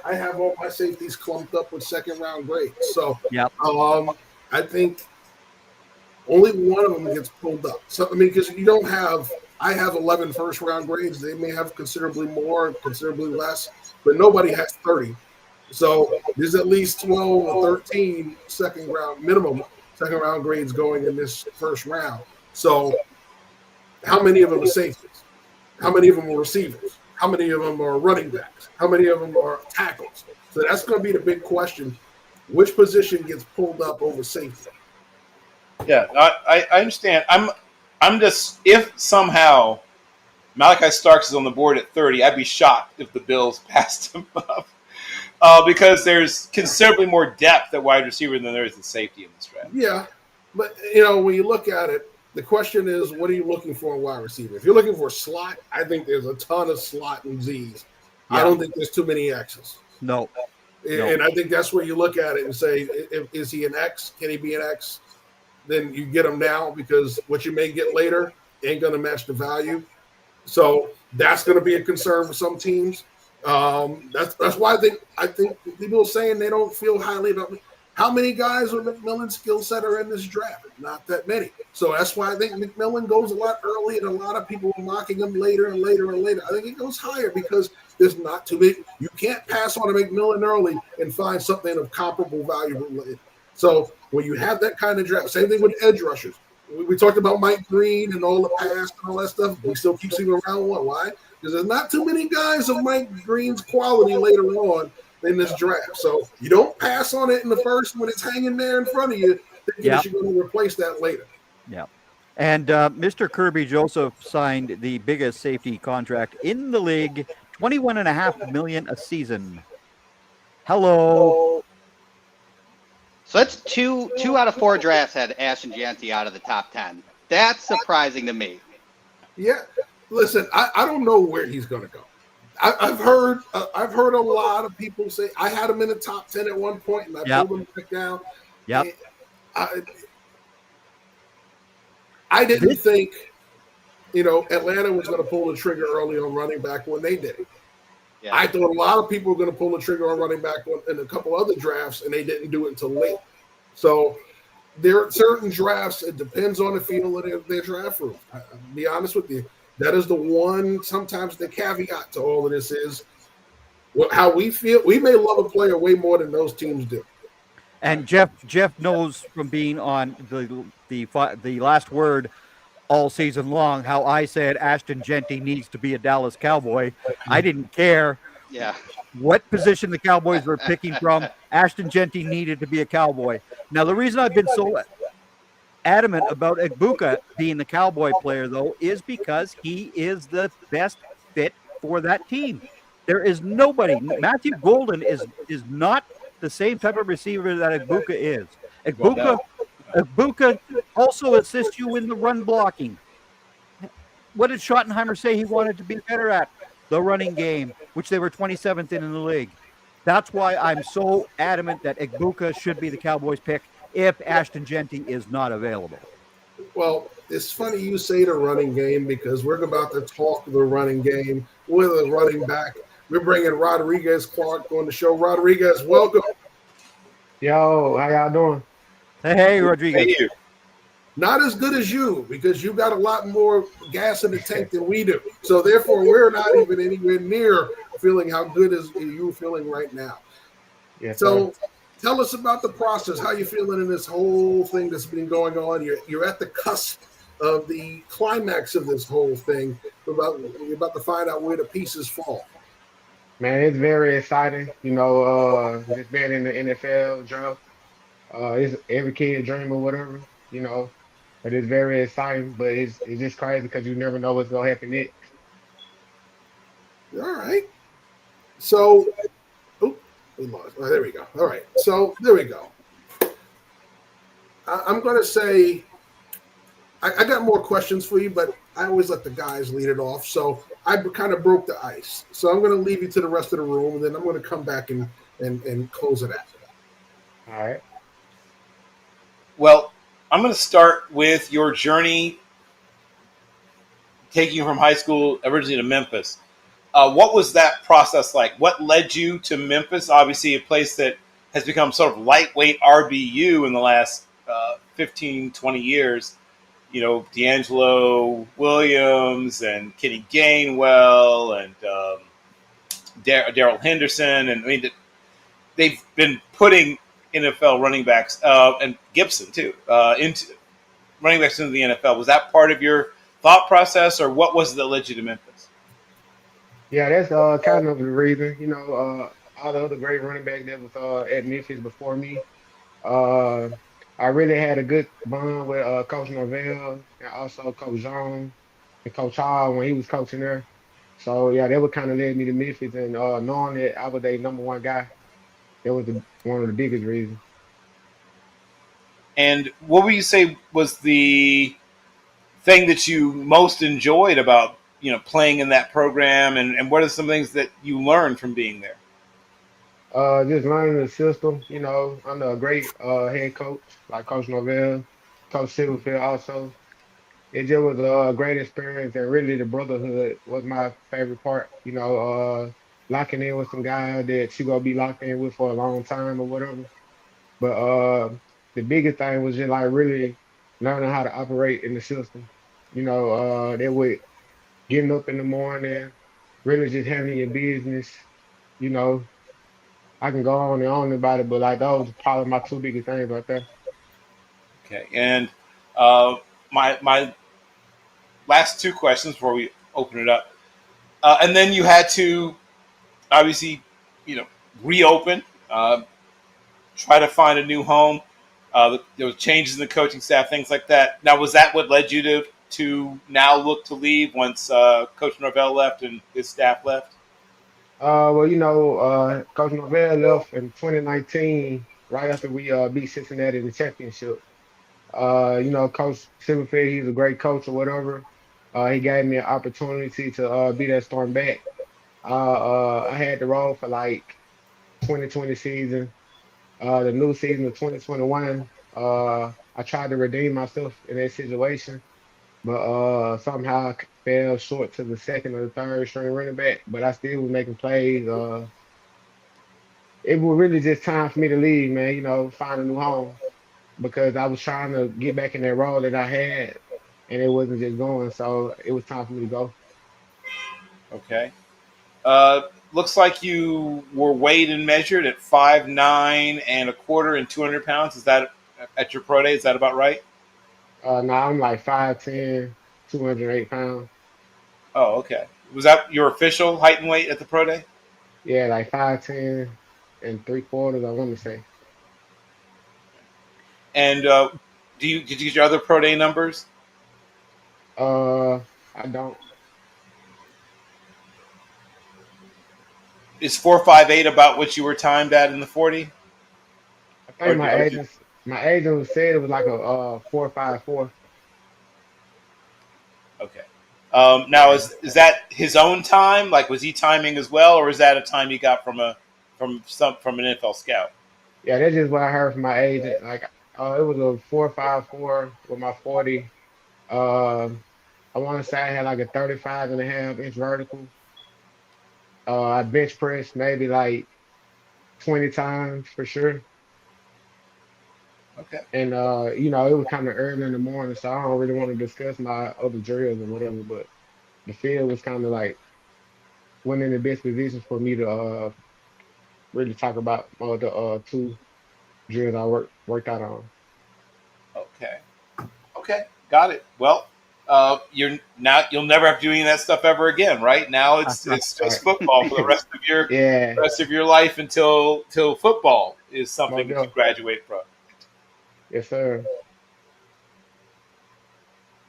Speaker 2: I have all my safeties clumped up with second round grades. So
Speaker 3: Yep.
Speaker 2: I think only one of them gets pulled up. So I mean, because you don't have. I have 11 first round grades. They may have considerably more, considerably less, but nobody has 30. So there's at least 12 or 13 second round minimum second round grades going in this first round. So how many of them are safeties? How many of them are receivers? How many of them are running backs? How many of them are tackles? So that's going to be the big question. Which position gets pulled up over safety?
Speaker 4: Yeah, I understand. I'm just, if somehow Malachi Starks is on the board at 30, I'd be shocked if the Bills passed him up. Because there's considerably more depth at wide receiver than there is at safety in this draft.
Speaker 2: Yeah, but when you look at it, the question is, what are you looking for in wide receiver? If you're looking for slot, I think there's a ton of slot and Z's. Yeah. I don't think there's too many X's.
Speaker 3: No.
Speaker 2: And I think that's where you look at it and say, is he an X? Can he be an X? Then you get him now, because what you may get later ain't going to match the value. So that's going to be a concern for some teams. That's why I think people are saying they don't feel highly about me. How many guys with McMillan's skill set are in this draft? Not that many. So that's why I think McMillan goes a lot early, and a lot of people are mocking him later and later and later. I think it goes higher because there's not too many. You can't pass on a McMillan early and find something of comparable value later. So when you have that kind of draft, same thing with edge rushers. We talked about Mike Green and all the past and all that stuff. We still keep seeing around one. Why? Because there's not too many guys of Mike Green's quality later on in this draft. So you don't pass on it in the first when it's hanging there in front of you, thinking that you're going to replace that later.
Speaker 3: Yeah. And Mr. Kirby Joseph signed the biggest safety contract in the league, $21.5 million a season. Hello.
Speaker 1: So that's two out of 4 drafts had Ashton Jeanty out of the top 10. That's surprising to me.
Speaker 2: Yeah. Listen, I don't know where he's going to go. I've heard a lot of people say I had him in the top 10 at one point, and I pulled him back down.
Speaker 3: Yep.
Speaker 2: I didn't think, Atlanta was going to pull the trigger early on running back when they did it. Yeah. I thought a lot of people were going to pull the trigger on running back in a couple other drafts, and they didn't do it until late. So there are certain drafts, it depends on the feel of their draft room. I'll be honest with you. That is the one, sometimes the caveat to all of this is how we feel. We may love a player way more than those teams do.
Speaker 3: And Jeff knows from being on the last word all season long how I said Ashton Jeanty needs to be a Dallas Cowboy. I didn't care what position the Cowboys were picking from. Ashton Jeanty needed to be a Cowboy. Now, the reason I've been so adamant about Egbuka being the Cowboy player, though, is because he is the best fit for that team. There is nobody. Matthew Golden is not the same type of receiver that Egbuka is. Egbuka also assists you in the run blocking. What did Schottenheimer say he wanted to be better at? The running game, which they were 27th in the league. That's why I'm so adamant that Egbuka should be the Cowboys' pick if Ashton Jeanty is not available.
Speaker 2: Well, it's funny you say the running game because we're about to talk the running game with a running back. We're bringing Rodriguez Clark on the show. Rodriguez, welcome.
Speaker 5: Yo, how y'all doing?
Speaker 3: Hey, Rodriguez.
Speaker 4: Hey,
Speaker 2: Not as good as you because you got a lot more gas in the tank than we do. So therefore, we're not even anywhere near feeling how good as you're feeling right now.
Speaker 5: Yes,
Speaker 2: so tell us about the process. How you feeling in this whole thing that's been going on? You're at the cusp of the climax of this whole thing. You're about to find out where the pieces fall.
Speaker 5: Man, it's very exciting. Just being in the NFL draft. It's every kid's dream or whatever. but it's very exciting. But it's just crazy because you never know what's gonna happen next.
Speaker 2: All right. So, oh, we lost. Oh, there we go. All right. So there we go. I'm going to say I got more questions for you, but I always let the guys lead it off. So I kind of broke the ice. So I'm going to leave you to the rest of the room, and then I'm going to come back and close it out.
Speaker 5: All right.
Speaker 4: Well, I'm going to start with your journey taking you from high school originally to Memphis. What was that process like? What led you to Memphis? Obviously, a place that has become sort of lightweight RBU in the last 15, 20 years. You know, D'Angelo Williams and Kenny Gainwell and Daryl Henderson. And I mean, they've been putting NFL running backs and Gibson, too, into running backs into the NFL. Was that part of your thought process, or what was it that led you to Memphis?
Speaker 5: Yeah, that's kind of the reason. You know, all the other great running backs that was at Memphis before me. Uh, I really had a good bond with Coach Norvell and also Coach Jones and Coach Hall when he was coaching there. So yeah, that would kind of led me to Memphis, and knowing that I was their number one guy, that was one of the biggest reasons.
Speaker 4: And what would you say was the thing that you most enjoyed about playing in that program, and what are some things that you learned from being there?
Speaker 5: Just learning the system, you know, under a great head coach like Coach Norvell, Coach Silverfield also. It just was a great experience, and really the brotherhood was my favorite part. You know, locking in with some guys that you gonna be locked in with for a long time or whatever. But the biggest thing was just like really learning how to operate in the system. You know, that with getting up in the morning, really just handling your business. You know, I can go on and on about it, but like those are probably my two biggest things right there.
Speaker 4: Okay, and uh, my last two questions before we open it up, and then you had to obviously, you know, reopen, uh, try to find a new home. There was changes in the coaching staff, things like that. Now, was that what led you to now look to leave once Coach Norvell left and his staff left?
Speaker 5: Well, you know, Coach Norvell left in 2019, right after we beat Cincinnati in the championship. You know, Coach Silverfield, he's a great coach or whatever. He gave me an opportunity to be that starting back. I had the role for like 2020 season, the new season of 2021. I tried to redeem myself in that situation, but somehow I fell short to the second or the third string running back. But I still was making plays. It was really just time for me to leave, man. You know, find a new home because I was trying to get back in that role that I had, and it wasn't just going. So it was time for me to go.
Speaker 4: Okay. Uh, Looks like you were weighed and measured at 5'9" and a quarter and 200 pounds. Is that at your pro day? Is that about right?
Speaker 5: Now I'm like 5'10", 208 pounds.
Speaker 4: Oh, okay. Was that your official height and weight at the pro day?
Speaker 5: Yeah, like 5'10" and 3/4, I want to say.
Speaker 4: And did you get your other pro day numbers?
Speaker 5: Uh, I don't.
Speaker 4: Is 4.58 about what you were timed at in the 40?
Speaker 5: I
Speaker 4: Or
Speaker 5: think my agent said it was like a 4.54.
Speaker 4: okay. Now is that his own time? Like, was he timing as well, or is that a time he got from an NFL scout?
Speaker 5: Yeah, that's just what I heard from my agent. Like, it was a 4.54 with my 40. Um, I want to say I had like a 35.5 inch vertical. I bench pressed maybe like 20 times for sure.
Speaker 4: Okay.
Speaker 5: And you know, it was kind of early in the morning, so I don't really want to discuss my other drills or whatever, but the field was kind of like one in the best position for me to really talk about the two drills I worked out on.
Speaker 4: Okay. Okay. Got it. Well, you'll never have to do any of that stuff ever again, right? Now it's
Speaker 5: All
Speaker 4: just
Speaker 5: right.
Speaker 4: football for the
Speaker 5: Yeah,
Speaker 4: rest of your life until football is something
Speaker 5: most
Speaker 4: that you
Speaker 5: definitely.
Speaker 4: graduate from.
Speaker 5: Yes, sir.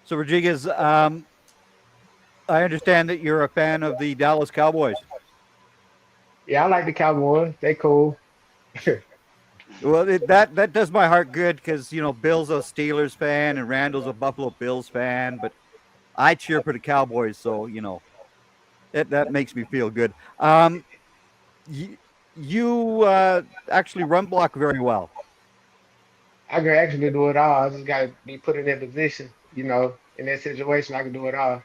Speaker 3: So, Rodriguez, I understand that you're a fan of the Dallas Cowboys.
Speaker 5: Yeah, I like the Cowboys. They cool.
Speaker 3: Well, that does my heart good because Bill's a Steelers fan and Randall's a Buffalo Bills fan, but I cheer for the Cowboys, so that makes me feel good. You actually run block very well.
Speaker 5: I can actually do it all. I just gotta be put in that position, in that situation. I can do it all.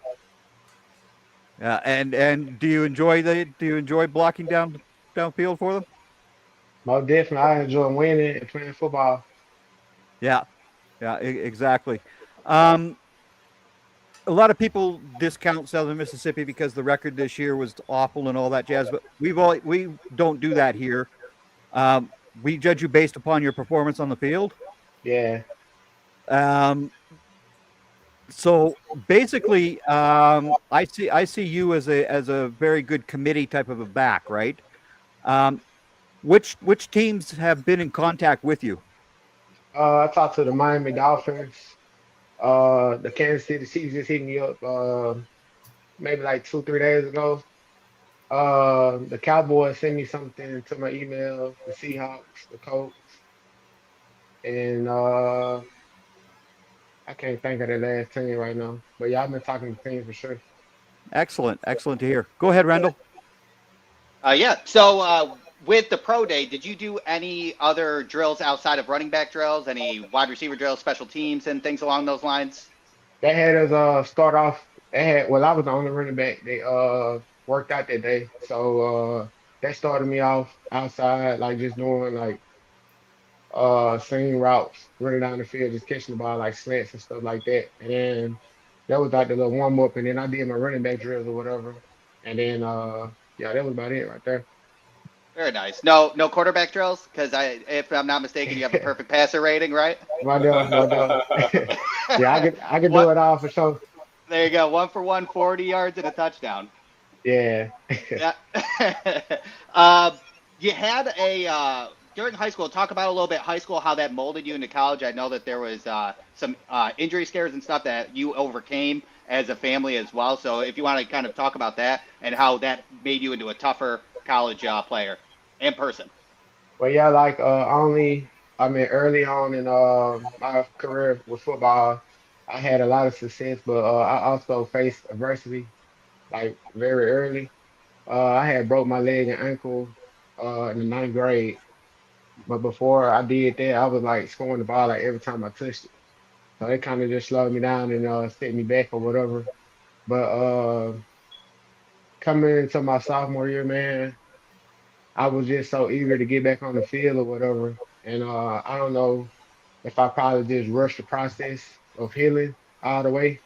Speaker 3: And do you enjoy blocking downfield for them?
Speaker 5: Most definitely, I enjoy winning and playing football.
Speaker 3: Yeah, yeah, exactly. Um, a lot of people discount Southern Mississippi because the record this year was awful and all that jazz, but we don't do that here. Um, we judge you based upon your performance on the field.
Speaker 5: Yeah.
Speaker 3: Um, so basically, I see you as a very good committee type of a back, right? Um, which teams have been in contact with you?
Speaker 5: I talked to the Miami Dolphins. The Kansas City Chiefs just hit me up maybe like 2, 3 days ago. The Cowboys sent me something to my email. The Seahawks, the Colts, and I can't think of the last team right now. But yeah, I've been talking to teams for sure.
Speaker 3: Excellent, excellent to hear. Go ahead, Randall.
Speaker 1: Yeah. So with the pro day, did you do any other drills outside of running back drills? Any wide receiver drills, special teams, and things along those lines?
Speaker 5: They had us start off. I was the only running back. They worked out that day, so they started me off outside, like just doing like seam routes, running down the field, just catching the ball like slants and stuff like that. And then that was like the little warm up, and then I did my running back drills or whatever. And then yeah, that was about it right there.
Speaker 1: Very nice. No quarterback drills, because if I'm not mistaken, you have a perfect passer rating, right?
Speaker 5: My dog. Yeah, I can do
Speaker 1: What?
Speaker 5: it all for sure.
Speaker 1: There you go. 1 for 1, 40 yards and a touchdown.
Speaker 5: Yeah.
Speaker 1: Yeah. uh, you had during high school. Talk about a little bit high school, how that molded you into college. I know that there was some injury scares and stuff that you overcame as a family as well. So if you want to kind of talk about that and how that made you into a tougher college player and person.
Speaker 5: Well, yeah, like I mean, early on in my career with football, I had a lot of success, but I also faced adversity like very early. I had broke my leg and ankle in the ninth grade, but before I did that, I was like scoring the ball like every time I touched it. So it kind of just slowed me down and set me back or whatever. But coming into my sophomore year, man, I was just so eager to get back on the field or whatever. And I don't know if I probably just rushed the process of healing all the way.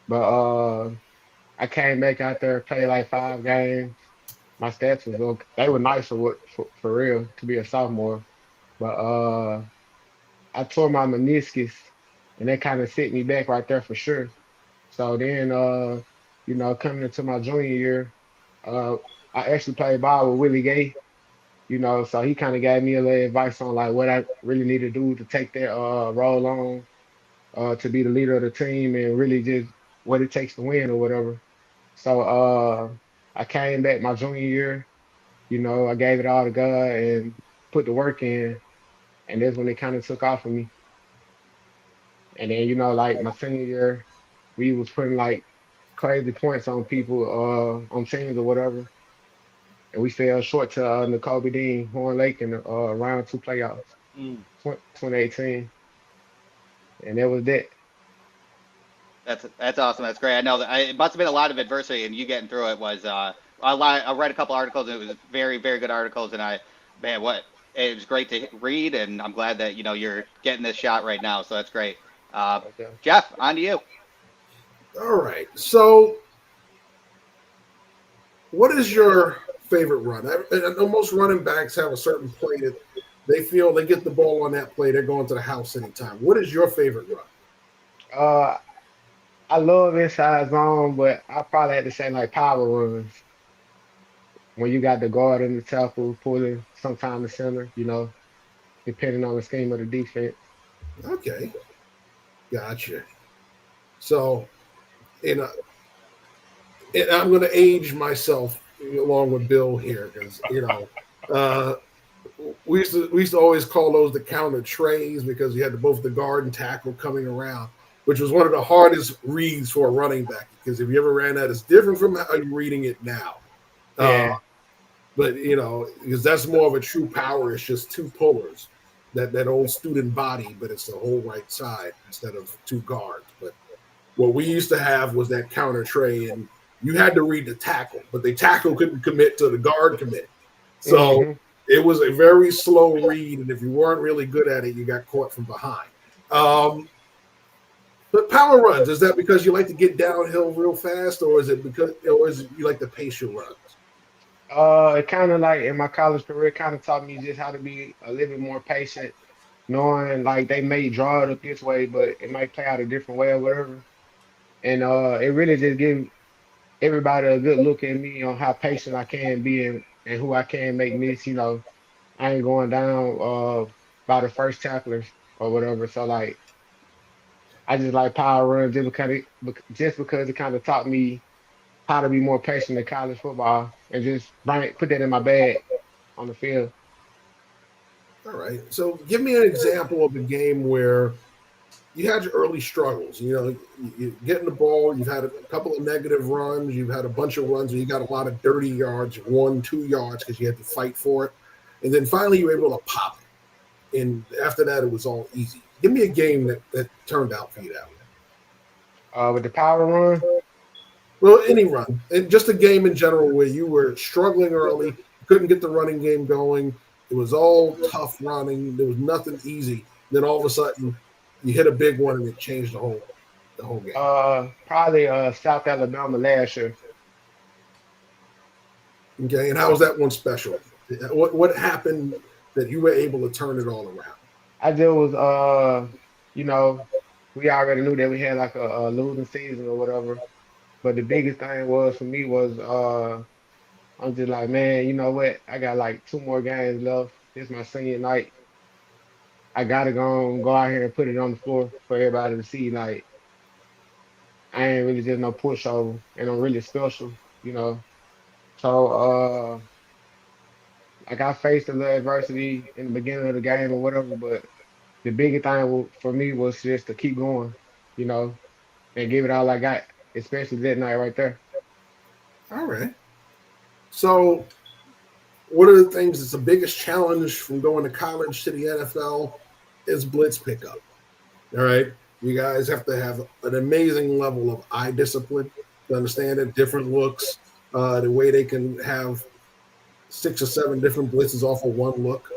Speaker 5: But I came back out there, played like 5 games. My stats was okay. They were nice for real to be a sophomore. But I tore my meniscus and that kind of set me back right there for sure. So then coming into my junior year, uh I actually played ball with Willie Gay, so he kind of gave me a little advice on like what I really need to do to take that role on to be the leader of the team and really just what it takes to win or whatever. So I came back my junior year, I gave it all to God and put the work in, and that's when it kind of took off for me. And then like my senior year, we was putting like crazy points on people on teams or whatever, and we fell short to Nicole Dean, Horn Lake in the round two playoffs, 2018, and that was that.
Speaker 1: That's awesome. That's great. I know that it must have been a lot of adversity, and you getting through it was a lot. I read a couple articles, and it was very, very good articles. And man, what it was great to read, and I'm glad that you're getting this shot right now. So that's great. Uh,
Speaker 5: Okay.
Speaker 1: Jeff, on to you.
Speaker 2: All right. So, what is your favorite run? I know most running backs have a certain play that they feel they get the ball on that play, they're going to the house anytime. What is your favorite run?
Speaker 5: Uh, I love inside zone, but I probably had to say like power runs when you got the guard and the tackle pulling sometime the center, depending on the scheme of the defense.
Speaker 2: Okay, gotcha. So, you know, and I'm going to age myself along with Bill here because uh, we used to always call those the counter trays because you had both the guard and tackle coming around, which was one of the hardest reads for a running back because if you ever ran that, it's different from how you're reading it now. Uh,
Speaker 5: Yeah.
Speaker 2: but because that's more of a true power. It's just two pullers, that old student body, but it's the whole right side instead of two guards. But what we used to have was that counter tray, and you had to read the tackle, but the tackle couldn't commit to the guard commit. So
Speaker 5: Hmm.
Speaker 2: it was a very slow read, and if you weren't really good at it, you got caught from behind. Um, but power runs, is that because you like to get downhill real fast, or is it you like to pace your runs?
Speaker 5: It kind of like in my college career, kind of taught me just how to be a little bit more patient, knowing like they may draw it up this way, but it might play out a different way or whatever. And it really just give everybody a good look at me on how patient I can be and who I can make miss. I ain't going down by the first tacklers or whatever. So like I just like power runs just because it kind of taught me how to be more patient in college football and just put that in my bag on the field.
Speaker 2: All right. So give me an example of a game where you had your early struggles. You getting the ball, you've had a couple of negative runs, you've had a bunch of runs where you got a lot of dirty yards, 1, 2 yards because you had to fight for it. And then finally you were able to pop it. And after that, it was all easy. Give me a game that turned out for you that way.
Speaker 5: With the power run,
Speaker 2: Well, any run, and just a game in general where you were struggling early, couldn't get the running game going. It was all tough running. There was nothing easy. Then all of a sudden, you hit a big one and it changed the whole game.
Speaker 5: probably South Alabama last year.
Speaker 2: Okay, and how was that one special? What happened that you were able to turn it all around?
Speaker 5: I just was you know, we already knew that we had like a losing season or whatever. But the biggest thing was for me was I'm just like, man, you know what? I got like two more games left. This is my senior night. I gotta go out here and put it on the floor for everybody to see. Like I ain't really just no pushover, and I'm really special. So like I faced a little adversity in the beginning of the game or whatever, but the biggest thing for me was just to keep going, you know, and give it all I got, especially that night right there.
Speaker 2: All right. So, one of the things that's the biggest challenge from going to college to the NFL is blitz pickup. All right. You guys have to have an amazing level of eye discipline to understand it, different looks, the way they can have 6 or 7 different blitzes off of one look.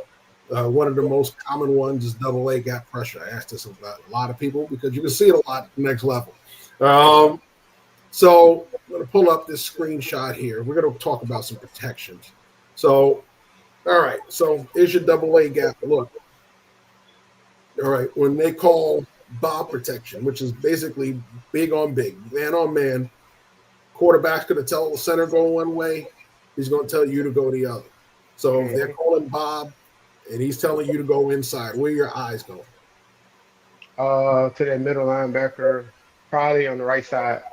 Speaker 2: One of the most common ones is double A gap pressure. I asked this about a lot of people because you can see it a lot at the next level. So I'm going to pull up this screenshot here. We're going to talk about some protections. So, all right. So here's your double A gap look. All right. When they call Bob protection, which is basically big on big, man on man, quarterback's going to tell the center go one way. He's going to tell you to go the other. So if they're
Speaker 5: Mhm.
Speaker 2: calling Bob and he's telling you to go inside, where are your eyes going?
Speaker 5: To that middle linebacker, probably on the right side.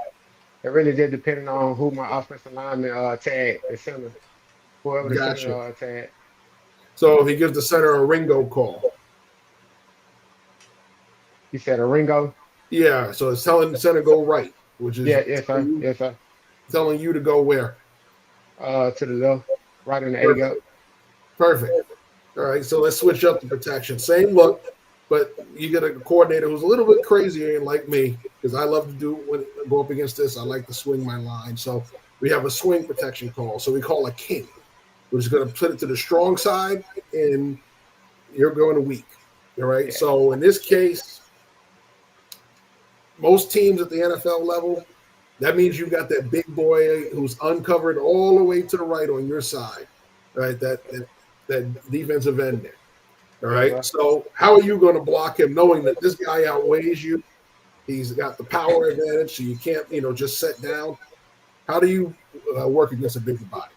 Speaker 5: It really just depending on who my offensive lineman tag, the center, whoever the
Speaker 2: Gotcha.
Speaker 5: center tag.
Speaker 2: So if he gives the center a Ringo call,
Speaker 5: You said a Ringo?
Speaker 2: yeah. So it's telling the center go right, which is
Speaker 5: Yeah, yes, sir. Yes, sir.
Speaker 2: telling you to go where?
Speaker 5: To the left, right in the A gap.
Speaker 2: Perfect. Perfect. All right. So let's switch up the protection. Same look, but you get a coordinator who's a little bit crazier and like me because I love to do when I go up against this. I like to swing my line. So we have a swing protection call. So we call a king, which is going to put it to the strong side, and you're going to weak. All right.
Speaker 5: Yeah,
Speaker 2: So in this case, most teams at the NFL level, that means you got that big boy who's uncovered all the way to the right on your side, right? That defensive end there. All
Speaker 5: yes,
Speaker 2: right.
Speaker 5: sir.
Speaker 2: So how are you going to block him, knowing that this guy outweighs you? He's got the power advantage, so you can't, just sit down. How do you work against a bigger body?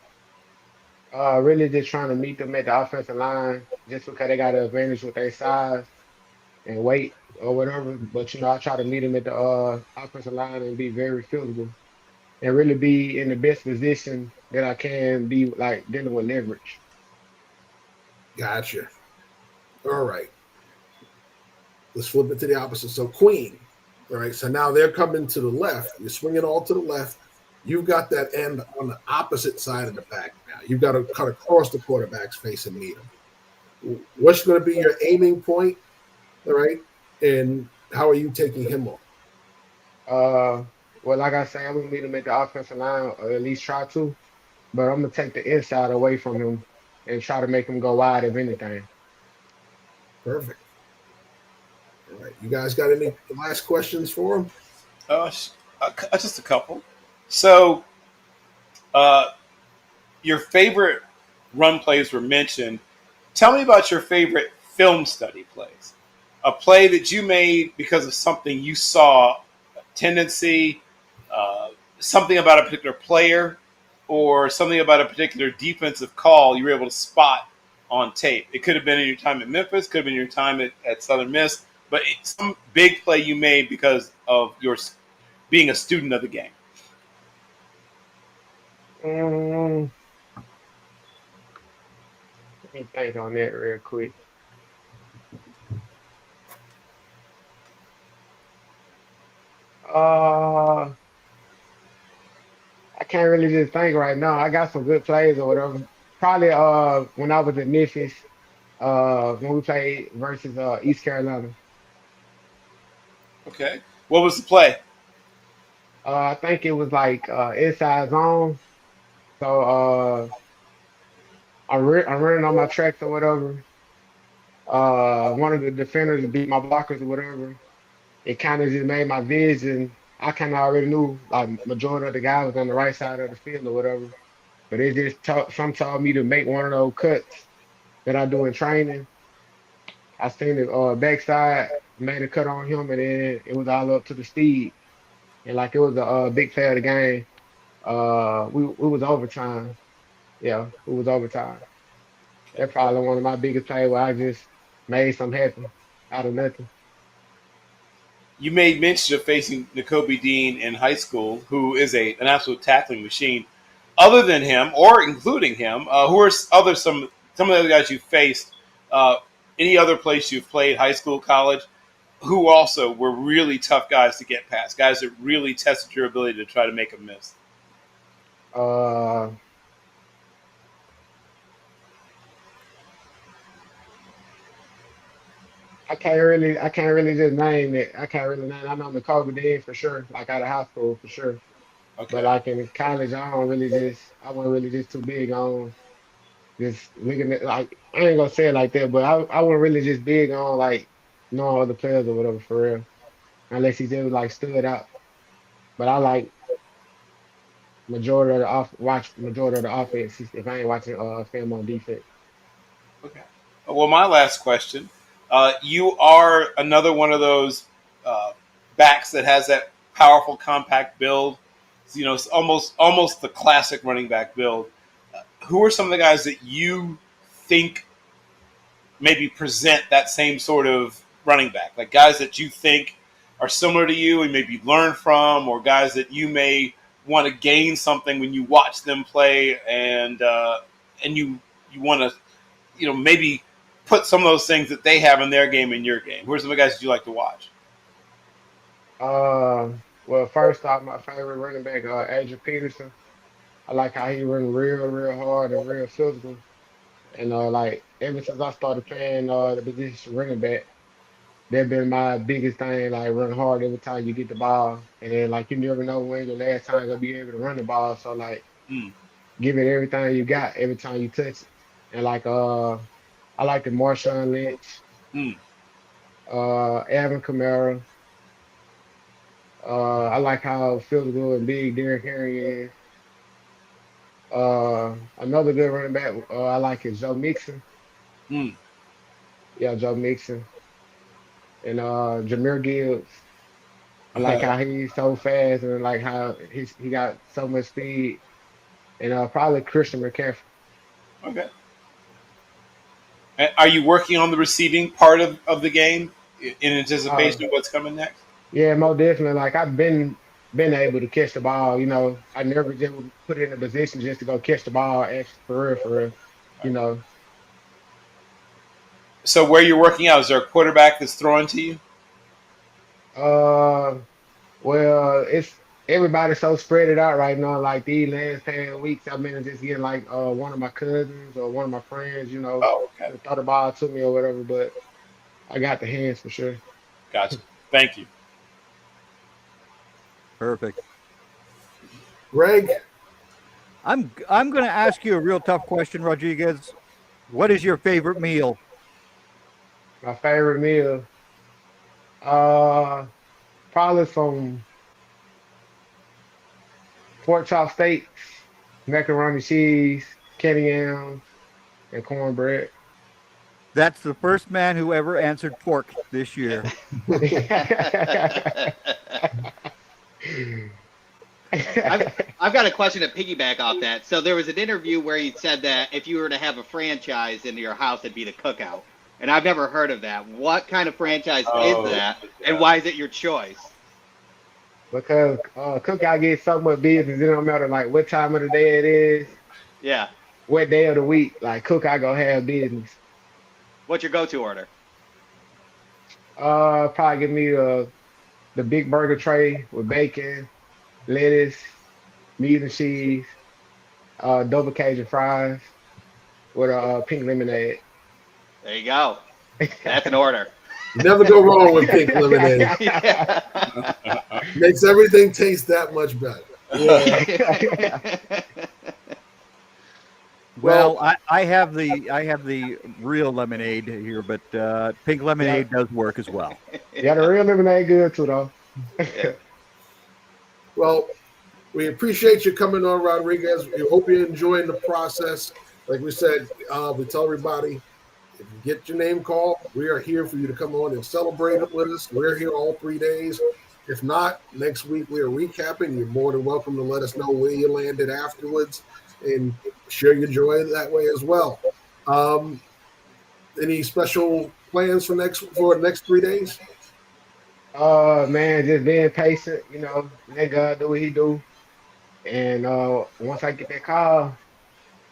Speaker 5: Really just trying to meet them at the offensive line, just because they got an advantage with their size, and wait or whatever. But I try to meet him at the offensive line and be very physical and really be in the best position that I can be, like dealing with leverage.
Speaker 2: Gotcha. All right. Let's flip it to the opposite. So Queen. All right. So now they're coming to the left. You're swinging all to the left. You've got that end on the opposite side of the back now. You've got to cut across the quarterback's face and meet him. What's going to be your aiming point? All right. And how are you taking him on?
Speaker 5: Uh, well, like I say, I'm gonna meet him at the offensive line, or at least try to. But I'm gonna take the inside away from him and try to make him go wide if anything.
Speaker 2: Perfect. All right. You guys got any last questions for him?
Speaker 4: Just a couple. So, uh, your favorite run plays were mentioned. Tell me about your favorite film study plays. A play that you made because of something you saw, a tendency, uh, something about a particular player, or something about a particular defensive call you were able to spot on tape. It could have been in your time at Memphis, could have been your time at Southern Miss, but it's some big play you made because of your being a student of the game.
Speaker 5: Mm, Let me think on that real quick. Uh, I can't really just think right now. I got some good plays or whatever. Probably when I was at Memphis, when we played versus East Carolina.
Speaker 4: Okay. What was the play?
Speaker 5: I think it was like inside zone. So I'm running on my tracks or whatever. One of the defenders beat my blockers or whatever. It kind of just made my vision. I kind of already knew like majority of the guys was on the right side of the field or whatever. But it just some told me to make one of those cuts that I do in training. I seen the backside, made a cut on him, and then it was all up to the speed. And like it was a big play of the game. We was overtime. Yeah, it was overtime.
Speaker 4: Okay.
Speaker 5: That's probably one of my biggest plays where I just made something happen out of nothing.
Speaker 4: You made mention of facing N'Kobe Dean in high school, who is an absolute tackling machine. Other than him, or including him, who are some of the other guys you faced? Uh, any other place you've played, high school, college, who also were really tough guys to get past, guys that really tested your ability to try to make a miss.
Speaker 5: Uh, I can't really just name it. I can't really name. I know Nicole Dean for sure, like out of high school for sure. But
Speaker 4: Okay.
Speaker 5: like in college, I wasn't really just too big on just looking at like I ain't gonna say it like that, but I wasn't really just big on like knowing other players or whatever for real, unless he just like stood out. But I like watch majority of the offense if I ain't watching film on defense.
Speaker 4: Okay. Well, my last question. You are another one of those uh, backs that has that powerful, compact build. You know, it's almost the classic running back build. Who are some of the guys that you think maybe present that same sort of running back? Like guys that you think are similar to you and maybe learn from, or guys that you may want to gain something when you watch them play, and you want to maybe put some of those things that they have in their game in your game. Who are some of the guys that you like to watch?
Speaker 5: Uh, well, first off, my favorite running back, Adrian Peterson. I like how he run real hard and real physical. And like ever since I started playing the position running back, that been my biggest thing. Like run hard every time you get the ball, and then like you never know when your last time gonna be able to run the ball. So like
Speaker 4: Mm,
Speaker 5: give it everything you got every time you touch it. And like I like the Marshawn Lynch,
Speaker 4: mm.
Speaker 5: Alvin Kamara. I like how physical and big Derrick Henry is. Another good running back I like is Joe Mixon.
Speaker 4: Mm.
Speaker 5: Yeah, Joe Mixon and Jameer Gibbs. I like how he's so fast and like how he got so much speed. And probably Christian McCaffrey.
Speaker 4: Okay. Are you working on the receiving part of the game? in anticipation of what's coming next?
Speaker 5: Yeah, most definitely. Like I've been able to catch the ball. I never just would put in a position just to go catch the ball. Actually, for real, for real. You know,
Speaker 4: So where you're working out, is there a quarterback that's throwing to you?
Speaker 5: uh, well, it's everybody's so spread it out right now. Like these last 10 weeks, I've been just getting like one of my cousins or one of my friends.
Speaker 4: Oh, okay.
Speaker 5: Throw the ball to me or whatever. But I got the hands for sure.
Speaker 4: Gotcha. Thank you.
Speaker 3: Perfect.
Speaker 2: Greg,
Speaker 3: I'm going to ask you a real tough question, Rodriguez. What is your favorite meal?
Speaker 5: My favorite meal, uh, probably some pork chop steaks, macaroni cheese, candy yams, and cornbread.
Speaker 3: That's the first man who ever answered pork this year.
Speaker 1: I've got a question to piggyback off that. So there was an interview where he said that if you were to have a franchise in your house, it'd be the Cookout. And I've never heard of that. What kind of franchise is that, and why is it your choice?
Speaker 5: Because cookout gets so much business, it don't matter like what time of the day it is,
Speaker 1: Yeah.
Speaker 5: what day of the week. Like cookout gonna have business.
Speaker 1: What's your go-to order?
Speaker 5: Probably give me the big burger tray with bacon, lettuce, meat and cheese, double Cajun fries with a pink lemonade.
Speaker 1: There you go. That's an order.
Speaker 2: never go wrong with pink lemonade.
Speaker 1: Yeah.
Speaker 2: Makes everything taste that much better.
Speaker 5: Yeah.
Speaker 3: Well, I have the real lemonade here, but pink lemonade does work as well.
Speaker 5: Yeah, the real lemonade good too though.
Speaker 2: Well, we appreciate you coming on, Rodriguez. We hope you're enjoying the process. Like we said, we tell everybody, if you get your name called, we are here for you to come on and celebrate it with us. We're here all 3 days. If not, next week we are recapping. You're more than welcome to let us know where you landed afterwards and share your joy that way as well. Any special plans for the next 3 days?
Speaker 5: Man, just being patient, let God do what he do. And once I get that call,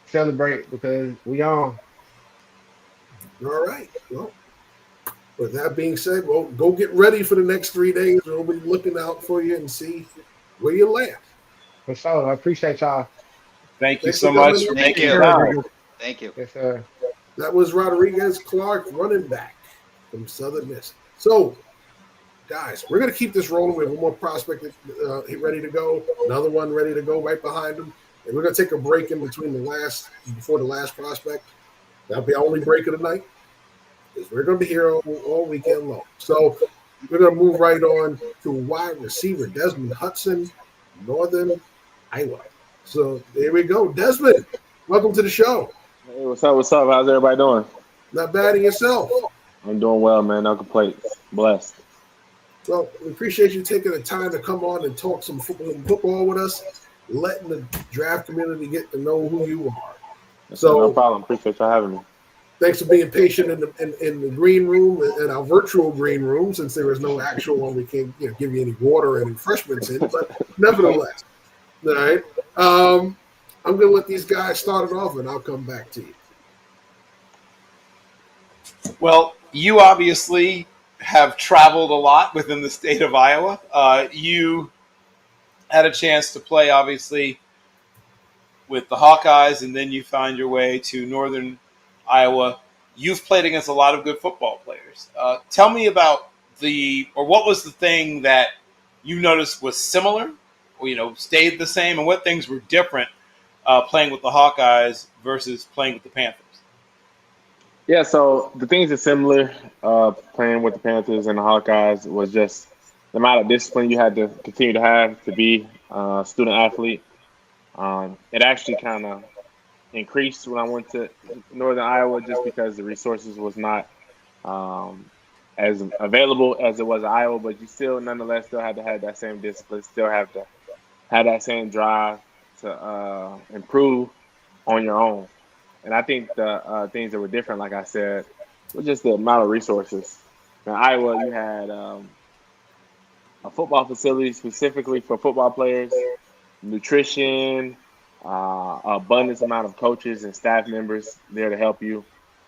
Speaker 5: celebrate because we on.
Speaker 2: All right. Well, with that being said, well, go get ready for the next 3 days. We'll be looking out for you and see where you land.
Speaker 5: For sure. I appreciate y'all.
Speaker 4: Thank you
Speaker 2: Thanks
Speaker 4: so
Speaker 2: for coming
Speaker 4: much
Speaker 2: in.
Speaker 4: for
Speaker 1: Thank
Speaker 4: making
Speaker 1: you.
Speaker 4: time.
Speaker 1: Thank you.
Speaker 5: Yes, sir.
Speaker 2: That was Rodriguez Clark, running back from Southern Miss. So, guys, we're going to keep this rolling. We have one more prospect ready to go, another one ready to go right behind him. And we're going to take a break in between before the last prospect. That'll be our only break of the night because we're going to be here all weekend long. So we're going to move right on to wide receiver Desmond Hudson, Northern Iowa. So there we go. Desmond, welcome to the show.
Speaker 6: Hey, what's up? What's up? How's everybody doing?
Speaker 2: Not bad in yourself.
Speaker 6: I'm doing well, man. No complaints. Blessed.
Speaker 2: Well, we appreciate you taking the time to come on and talk some football with us, letting the draft community get to know who you are. So
Speaker 6: no problem. Appreciate y'all having me.
Speaker 2: Thanks for being patient in the green room and our virtual green room, since there is no actual one. We can't give you any water and refreshments in, but nevertheless, all right. I'm going to let these guys start it off, and I'll come back to you.
Speaker 4: Well, you obviously have traveled a lot within the state of Iowa. You had a chance to play, obviously, with the Hawkeyes, and then you found your way to Northern Iowa. You've played against a lot of good football players. Tell me about what was the thing that you noticed was similar, or, stayed the same, and what things were different playing with the Hawkeyes versus playing with the Panthers?
Speaker 6: Yeah, so the things that similar playing with the Panthers and the Hawkeyes was just the amount of discipline you had to continue to have to be a student athlete. It actually kind of increased when I went to Northern Iowa just because the resources was not as available as it was in Iowa, but you still nonetheless still had to have that same discipline, still have to have that same drive to improve on your own. And I think the things that were different, like I said, was just the amount of resources. In Iowa, you had a football facility specifically for football players, nutrition, abundance amount of coaches and staff members there to help you.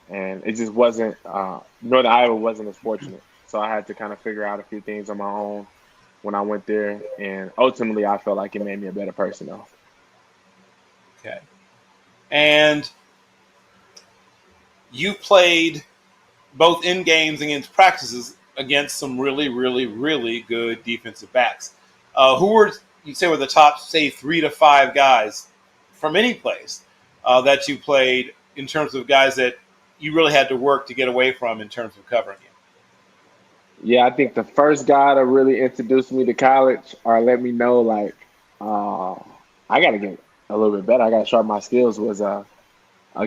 Speaker 6: And it just wasn't, Northern Iowa wasn't as fortunate. So I had to kind of figure out a few things on my own when I went there. And ultimately, I felt like it made me a better person, though.
Speaker 4: Okay. And you played both in games and in practices against some really, really, really good defensive backs. Who were, you say, were the top, say, 3 to 5 guys from any place that you played in terms of guys that you really had to work to get away from in terms of covering you?
Speaker 6: Yeah, I think the first guy to really introduce me to college or let me know, like, I got to get a little bit better. I got to sharpen my skills was a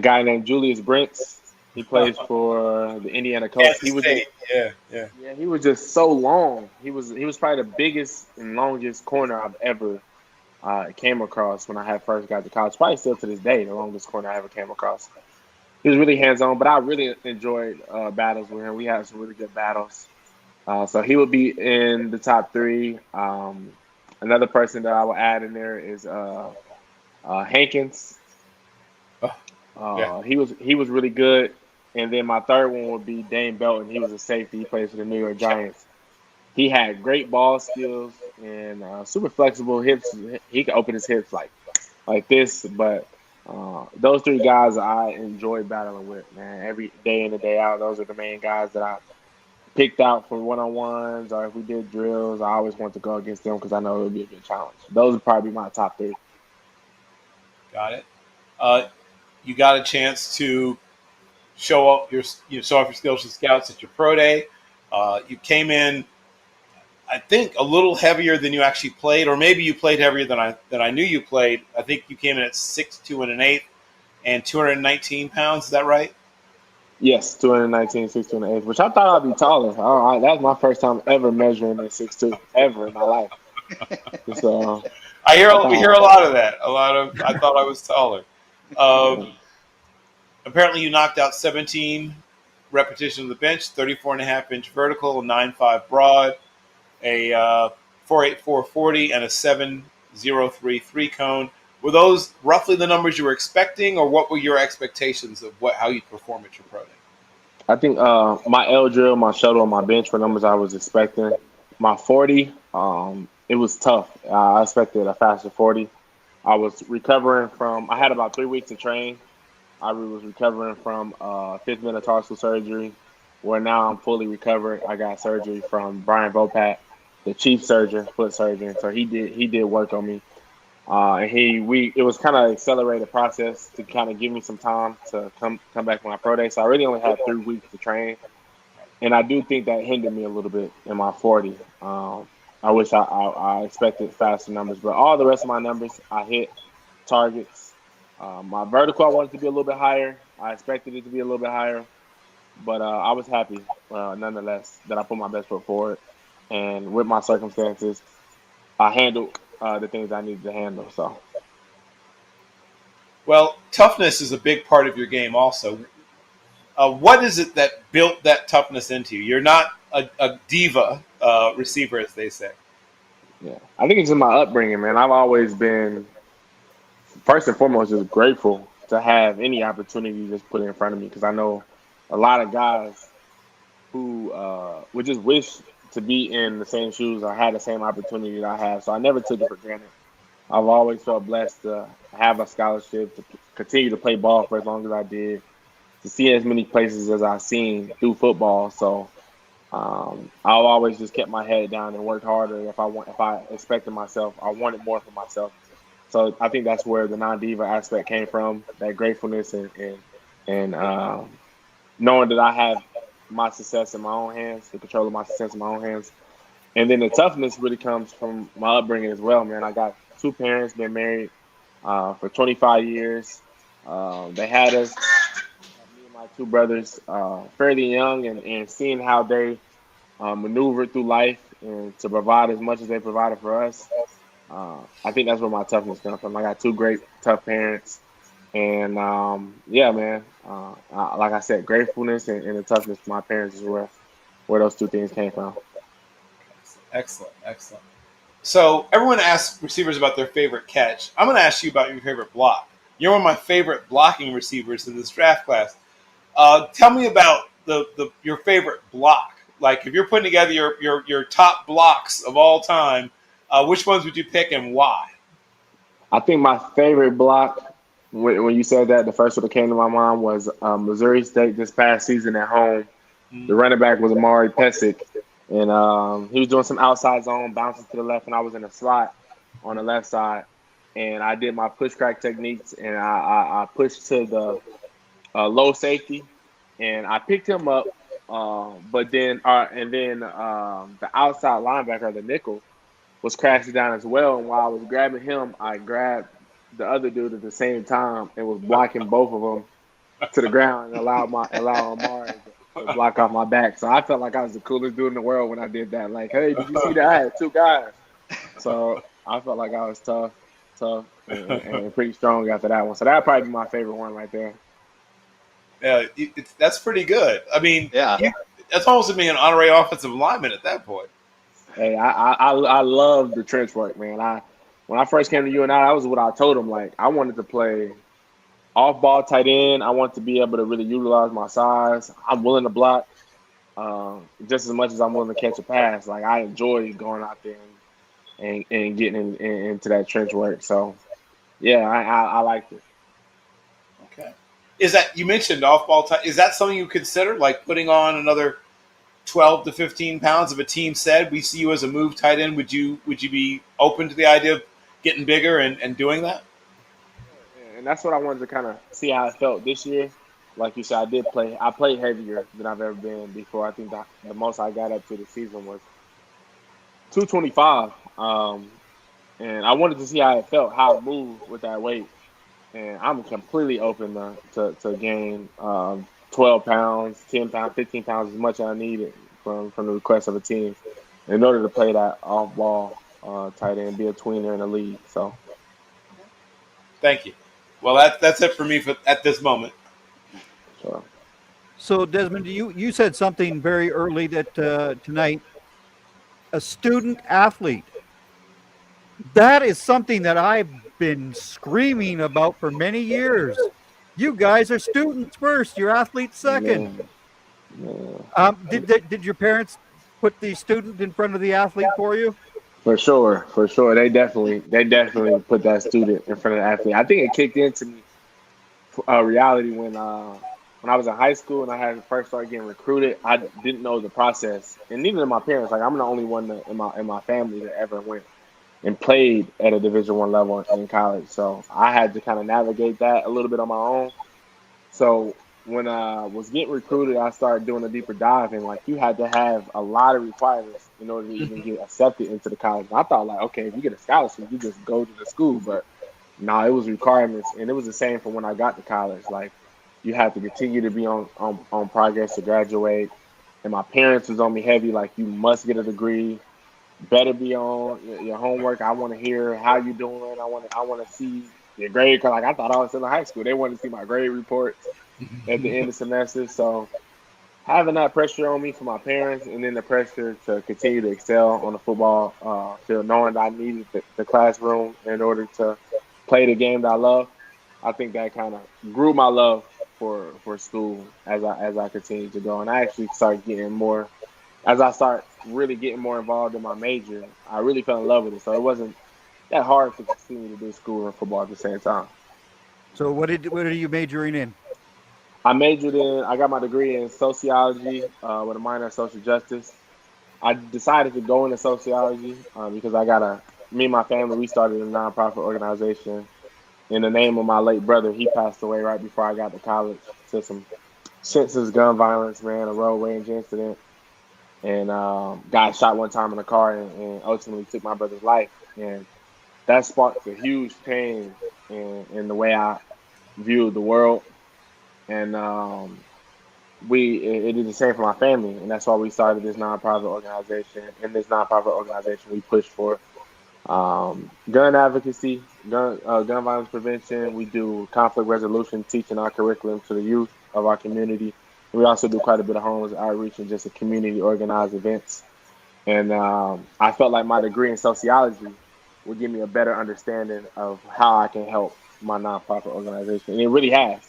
Speaker 6: guy named Julius Brents. He plays for the Indiana Colts.
Speaker 4: Kansas State. Yeah, yeah.
Speaker 6: Yeah, he was just so long. He was probably the biggest and longest corner I've ever came across when I had first got to college. Probably still to this day, the longest corner I ever came across. He was really hands on, but I really enjoyed battles with him. We had some really good battles. So he would be in the top 3. Another person that I will add in there is Hankins.
Speaker 4: Oh, yeah.
Speaker 6: He was really good. And then my third one would be Dane Belton. He was a safety. He plays for the New York Giants. He had great ball skills and super flexible hips. He could open his hips like this. But those 3 guys I enjoy battling with, man. Every day in and day out, those are the main guys that I picked out for one-on-ones, or if we did drills, I always want to go against them because I know it would be a good challenge. Those would probably be my top 3.
Speaker 4: Got it. You got a chance to show off your skills to scouts at your pro day. You came in, I think, a little heavier than you actually played, or maybe you played heavier than I knew you played. I think you came in at 6'2" and 1/8 and 219 pounds. Is that right?
Speaker 6: Yes, 219, 16 and 8, which I thought I'd be taller. That was my first time ever measuring at 6'2", ever in my life. So
Speaker 4: We hear a lot of that. I thought I was taller. Apparently, you knocked out 17 repetitions of the bench, 34.5-inch vertical, 9.5 broad, a 4.84 40, and a 7.03 3-cone. Were those roughly the numbers you were expecting, or what were your expectations of how you perform at your pro day?
Speaker 6: I think my L drill, my shuttle, and my bench were numbers I was expecting. My 40, it was tough. I expected a faster 40. I was recovering from. I had about 3 weeks to train. I was recovering from 5th metatarsal surgery, where now I'm fully recovered. I got surgery from Brian Vopat, the chief surgeon, foot surgeon. So he did work on me. It was kind of accelerated process to kind of give me some time to come back from my pro day. So I really only had 3 weeks to train, and I do think that hindered me a little bit in my 40. I wish I expected faster numbers, but all the rest of my numbers I hit targets. My vertical I wanted to be a little bit higher. I expected it to be a little bit higher, but I was happy nonetheless that I put my best foot forward, and with my circumstances, I handled the things I needed to handle. So,
Speaker 4: well, toughness is a big part of your game also. What is it that built that toughness into you? You're not a diva receiver, as they say.
Speaker 6: yeah, I think it's in my upbringing, man. I've always been, first and foremost, just grateful to have any opportunity just put in front of me, because I know a lot of guys who would just wish to be in the same shoes or had the same opportunity that I have. So I never took it for granted. I've always felt blessed to have a scholarship, to continue to play ball for as long as I did, to see as many places as I've seen through football. So I've always just kept my head down and worked harder. If I expected myself, I wanted more for myself. So I think that's where the non-diva aspect came from, that gratefulness and knowing that I have my success in my own hands, the control of my success in my own hands. And then the toughness really comes from my upbringing as well, man. I got 2 parents, been married for 25 years. They had us, me and my 2 brothers, fairly young, and seeing how they maneuvered through life and to provide as much as they provided for us. I think that's where my toughness comes from. I got 2 great, tough parents. And yeah, man, like I said, gratefulness and the toughness for my parents as well. where those two things came from.
Speaker 4: Excellent. So everyone asks receivers about their favorite catch. I'm going to ask you about your favorite block. You're one of my favorite blocking receivers in this draft class. Tell me about your favorite block. Like if you're putting together your top blocks of all time, which ones would you pick and why?
Speaker 6: I think my favorite block, when you said that, the first one that came to my mind was Missouri State this past season at home. The running back was Amari Pesic, and he was doing some outside zone, bouncing to the left, and I was in a slot on the left side. And I did my push crack techniques, and I pushed to the low safety, and I picked him up. But then the outside linebacker, the nickel, was crashing down as well. And while I was grabbing him, I grabbed the other dude at the same time and was blocking both of them to the ground and allowed Amari to block off my back. So I felt like I was the coolest dude in the world when I did that. Like, hey, did you see that? I had two guys. So I felt like I was tough, and pretty strong after that one. So that would probably be my favorite one right there.
Speaker 4: Yeah, that's pretty good. I mean, that's almost to be an honorary offensive lineman at that point.
Speaker 6: Hey, I love the trench work, man. When I first came to UNI, that was what I told them. Like, I wanted to play off ball tight end. I wanted to be able to really utilize my size. I'm willing to block just as much as I'm willing to catch a pass. Like, I enjoy going out there and getting into that trench work. So, yeah, I liked it.
Speaker 4: Okay. Is that, you mentioned off ball tight? Is that something you consider, like putting on another 12 to 15 pounds? If a team said, we see you as a move tight end, would you be open to the idea of getting bigger and doing that?
Speaker 6: And that's what I wanted to kind of see how it felt this year. Like you said, I played heavier than I've ever been before. I think the most I got up to the season was 225. And I wanted to see how it felt, how it moved with that weight. And I'm completely open to gain 12 pounds, 10 pounds, 15 pounds, as much as I need from the request of a team in order to play that off-ball tight end, be a tweener in the league. So,
Speaker 4: thank you. Well, that's it for me at this moment.
Speaker 6: Sure.
Speaker 3: So Desmond, you said something very early that tonight, a student athlete. That is something that I've been screaming about for many years. You guys are students first, you're athletes second.
Speaker 6: Yeah.
Speaker 3: Did your parents put the student in front of the athlete for you?
Speaker 6: For sure. They definitely put that student in front of the athlete. I think it kicked into me reality when I was in high school and I had first started getting recruited. I didn't know the process, and neither did my parents. Like, I'm the only one in my family that ever went and played at a Division I level in college. So I had to kind of navigate that a little bit on my own. So when I was getting recruited, I started doing a deeper dive, and like, you had to have a lot of requirements in order to even get accepted into the college. And I thought, like, okay, if you get a scholarship, you just go to the school. But no, it was requirements, and it was the same for when I got to college. Like, you have to continue to be on progress to graduate. And my parents was on me heavy, like, you must get a degree. Better be on your homework. I want to hear how you doing. I want to see your grade. Cause like, I thought I was still in high school. They wanted to see my grade reports at the end of the semester. So having that pressure on me from my parents, and then the pressure to continue to excel on the football field, knowing that I needed the classroom in order to play the game that I love, I think that kind of grew my love for school as I continued to go. And I actually started getting more. As I start really getting more involved in my major, I really fell in love with it. So it wasn't that hard to continue to do school and football at the same time.
Speaker 3: So what are you majoring in?
Speaker 6: I got my degree in sociology with a minor in social justice. I decided to go into sociology because me and my family, we started a nonprofit organization in the name of my late brother. He passed away right before I got to college to some senseless gun violence, man, a road rage incident. And got shot one time in a car and ultimately took my brother's life. And that sparked a huge change in the way I viewed the world. And it did the same for my family. And that's why we started this nonprofit organization. In this nonprofit organization, we push for gun advocacy, gun violence prevention. We do conflict resolution, teaching our curriculum to the youth of our community. We also do quite a bit of homeless outreach and just a community organized events. And I felt like my degree in sociology would give me a better understanding of how I can help my nonprofit organization, and it really has.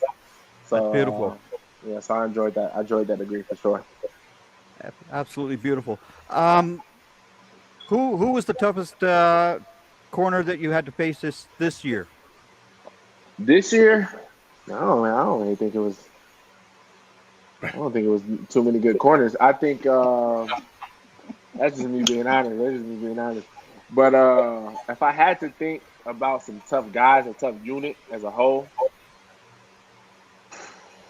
Speaker 3: That's
Speaker 6: So
Speaker 3: beautiful.
Speaker 6: yeah, so I enjoyed that. I enjoyed that degree for sure.
Speaker 3: Absolutely beautiful. Who was the toughest corner that you had to face this year?
Speaker 6: This year, I don't really think it was. I don't think it was too many good corners. I think that's just me being honest. That's just me being honest. But if I had to think about some tough guys, a tough unit as a whole,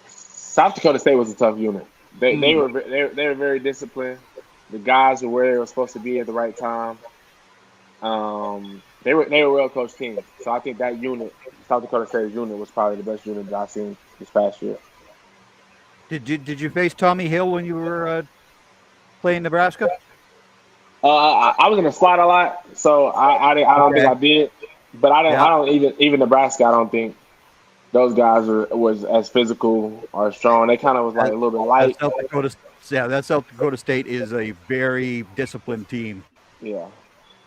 Speaker 6: South Dakota State was a tough unit. They were very disciplined. The guys were where they were supposed to be at the right time. They were a well coached team. So I think that unit, South Dakota State's unit, was probably the best unit that I've seen this past year.
Speaker 3: Did you face Tommy Hill when you were playing Nebraska?
Speaker 6: I was in the slot a lot, so I don't think
Speaker 3: Okay.
Speaker 6: I did. But I
Speaker 3: Yeah.
Speaker 6: don't even Nebraska. I don't think those guys was as physical or strong. They kind of was like
Speaker 3: That,
Speaker 6: a little bit
Speaker 3: that
Speaker 6: light.
Speaker 3: South Dakota, yeah, that South Dakota State is a very disciplined team.
Speaker 6: Yeah,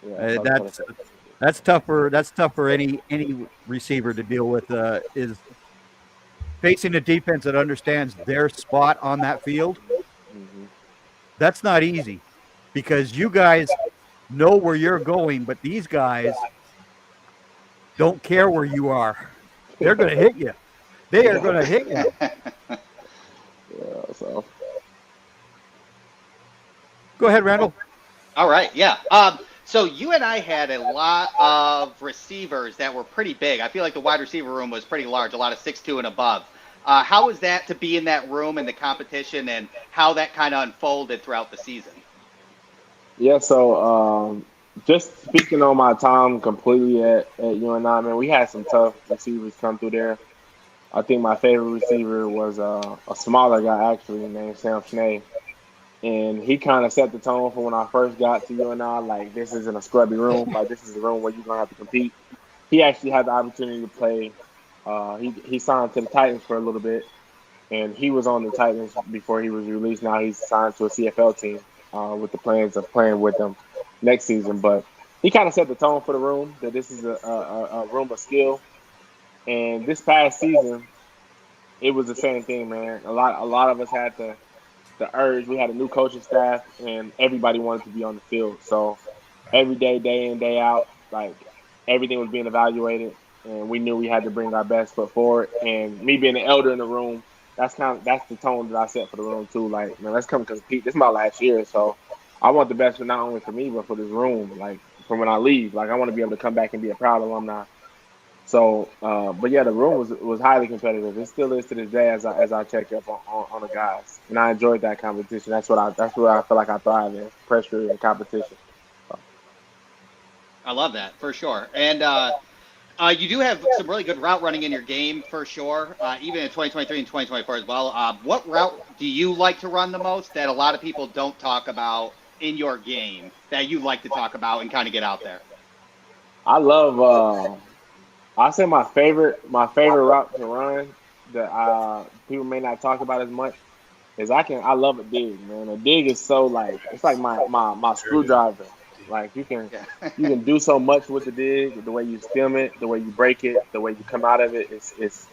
Speaker 6: yeah.
Speaker 3: Uh,
Speaker 6: South Dakota
Speaker 3: that's
Speaker 6: State.
Speaker 3: that's tougher. That's tough for any receiver to deal with. Is facing a defense that understands their spot on that field.
Speaker 6: Hmm.
Speaker 3: That's not easy because you guys know where you're going, but these guys don't care where you are. They're going to hit you. They are
Speaker 6: Yeah,
Speaker 3: going to hit you.
Speaker 6: yeah. So
Speaker 3: Go ahead, Randall.
Speaker 1: All right, yeah. So you and I had a lot of receivers that were pretty big. I feel like the wide receiver room was pretty large, a lot of 6'2" and above. How was that to be in that room and the competition, and how that kind of unfolded throughout the season?
Speaker 6: yeah. So just speaking on my time completely at UNI, man, we had some tough receivers come through there. I think my favorite receiver was a smaller guy actually named Sam Schnee. And he kind of set the tone for when I first got to UNI. Like, this isn't a scrubby room. Like, this is a room where you're gonna have to compete. He actually had the opportunity to play. He signed to the Titans for a little bit, and he was on the Titans before he was released. Now he's signed to a CFL team with the plans of playing with them next season. But he kind of set the tone for the room that this is a room of skill. And this past season, it was the same thing, man. A lot of us had the urge. We had a new coaching staff, and everybody wanted to be on the field. So every day, day in, day out, like everything was being evaluated, and we knew we had to bring our best foot forward. And me being the elder in the room, that's the tone that I set for the room too. Like, man, let's come compete. This is my last year, so I want the best for not only for me but for this room. Like, from when I leave, like I want to be able to come back and be a proud alumni. So, but yeah, the room was highly competitive. It still is to this day as I check up on the guys, and I enjoyed that competition. That's where I feel like I thrive in pressure and competition. So,
Speaker 1: I love that for sure. And you do have some really good route running in your game for sure, even in 2023 and 2024 as well. What route do you like to run the most that a lot of people don't talk about in your game that you like to talk about and kind of get out there?
Speaker 6: I love. I say my favorite route to run that people may not talk about as much is I love a dig, man. A dig is so like it's like my screwdriver. Like
Speaker 1: Yeah.
Speaker 6: you can do so much with the dig, the way you stem it, the way you break it, the way you come out of it. It's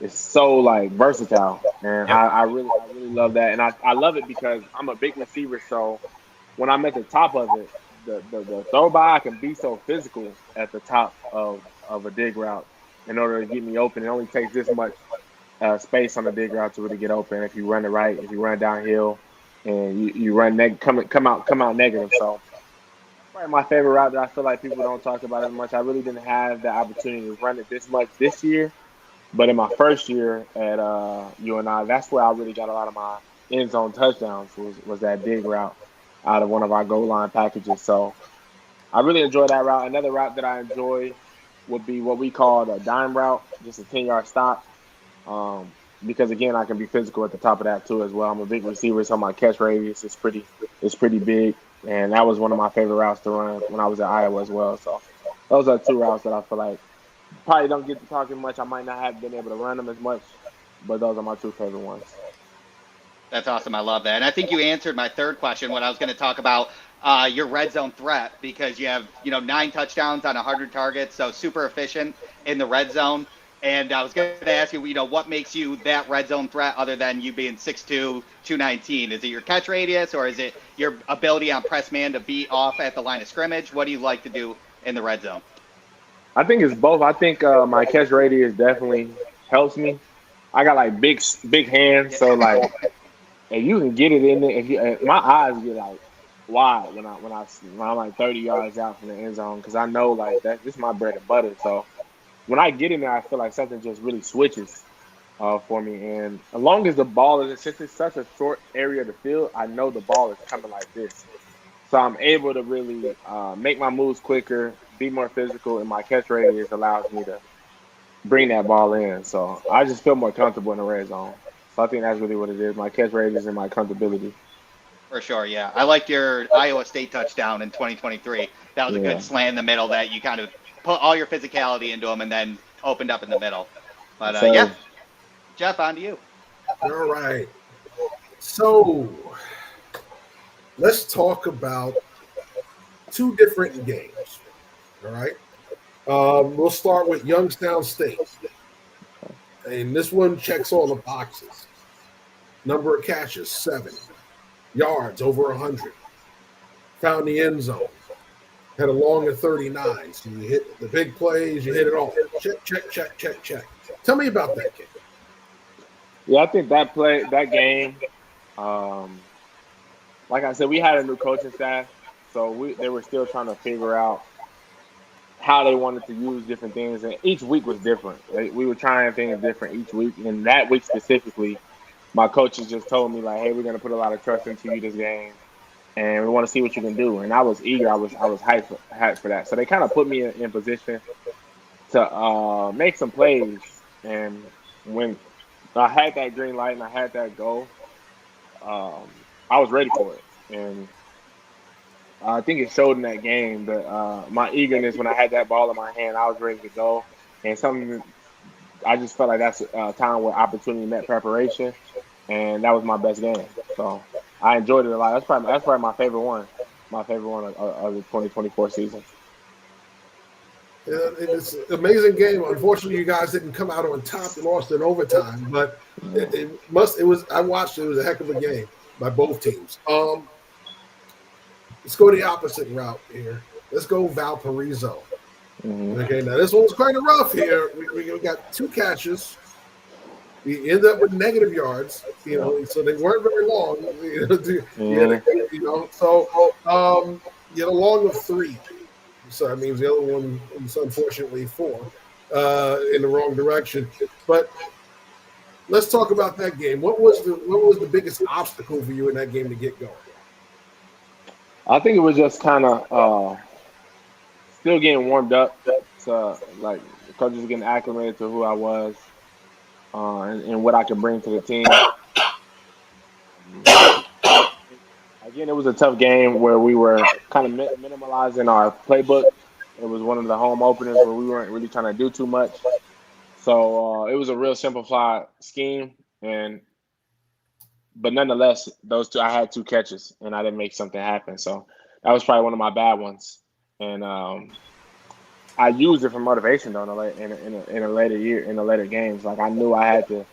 Speaker 6: so like versatile, and I really love that, and I love it because I'm a big receiver. So when I'm at the top of it, the throw by I can be so physical at the top of a dig route in order to get me open. It only takes this much space on the dig route to really get open if you run it right, if you run downhill, and you run come out negative. So that's probably my favorite route that I feel like people don't talk about as much. I really didn't have the opportunity to run it this much this year, but in my first year at UNI, that's where I really got a lot of my end zone touchdowns was that dig route out of one of our goal line packages. So I really enjoy that route. Another route that I enjoy would be what we call a dime route, just a 10-yard stop. Because again, I can be physical at the top of that too as well. I'm a big receiver, so my catch radius is pretty big, and that was one of my favorite routes to run when I was at Iowa as well. So those are two routes that I feel like probably don't get to talking much. I might not have been able to run them as much, but those are my two favorite ones.
Speaker 1: That's awesome. I love that. And I think you answered my third question when I was going to talk about your red zone threat, because you have, 9 touchdowns on 100 targets, so super efficient in the red zone. And I was going to ask you, what makes you that red zone threat other than you being 6'2", 219? Is it your catch radius, or is it your ability on press man to beat off at the line of scrimmage? What do you like to do in the red zone?
Speaker 6: I think it's both. I think my catch radius definitely helps me. I got like big hands, so like if you can get it in there, if you, my eyes get like wide when I'm like 30 yards out from the end zone, because I know like that this is my bread and butter. So when I get in there, I feel like something just really switches for me. And as long as the ball is, since it's such a short area of the field, I know the ball is coming like this. So I'm able to really make my moves quicker, be more physical, and my catch radius allows me to bring that ball in. So I just feel more comfortable in the red zone. So I think that's really what it is, my catch radius and my comfortability.
Speaker 1: For sure, yeah. I liked your Iowa State touchdown in 2023. That was a
Speaker 6: Yeah.
Speaker 1: good slant in the middle that you kind of put all your physicality into them and then opened up in the middle. But,
Speaker 6: So
Speaker 1: yeah, Jeff, on to you.
Speaker 2: All right. So let's talk about 2 different games. All right. We'll start with Youngstown State. And this one checks all the boxes. Number of catches, 7. Yards, over 100. Found the end zone. Had a long of 39. So you hit the big plays, you hit it all. Check, check, check, check, check. Tell me about that game.
Speaker 6: yeah, I think that game, like I said, we had a new coaching staff, so they were still trying to figure out how they wanted to use different things, and each week was different. We were trying things different each week, and that week specifically, my coaches just told me like, "Hey, we're going to put a lot of trust into you this game, and we want to see what you can do." And I was eager. I was hyped for that. So they kind of put me in position to make some plays. And when I had that green light and I had that goal, I was ready for it. And I think it showed in that game that my eagerness when I had that ball in my hand, I was ready to go. And something I just felt like that's a time where opportunity met preparation, and that was my best game. So I enjoyed it a lot. That's probably my favorite one. My favorite one of the 2024 season.
Speaker 2: It's an amazing game. Unfortunately, you guys didn't come out on top. You lost in overtime, but I watched it. It was a heck of a game by both teams. Let's go the opposite route here. Let's go Valparaiso.
Speaker 6: Mm-hmm.
Speaker 2: Okay, now this one's kind of rough here. We got 2 catches. We ended up with negative yards, so they weren't very long. So you had a long of 3. So that means the other one was unfortunately 4 in the wrong direction. But let's talk about that game. What was the biggest obstacle for you in that game to get going?
Speaker 6: I think it was just kind of still getting warmed up. So, like, the coach was getting acclimated to who I was and what I could bring to the team. Again, it was a tough game where we were kind of minimalizing our playbook. It was one of the home openers where we weren't really trying to do too much. So it was a real simplified scheme. But nonetheless, I had 2 catches, and I didn't make something happen. So that was probably one of my bad ones. And I used it for motivation though in a later games. Like I knew I had to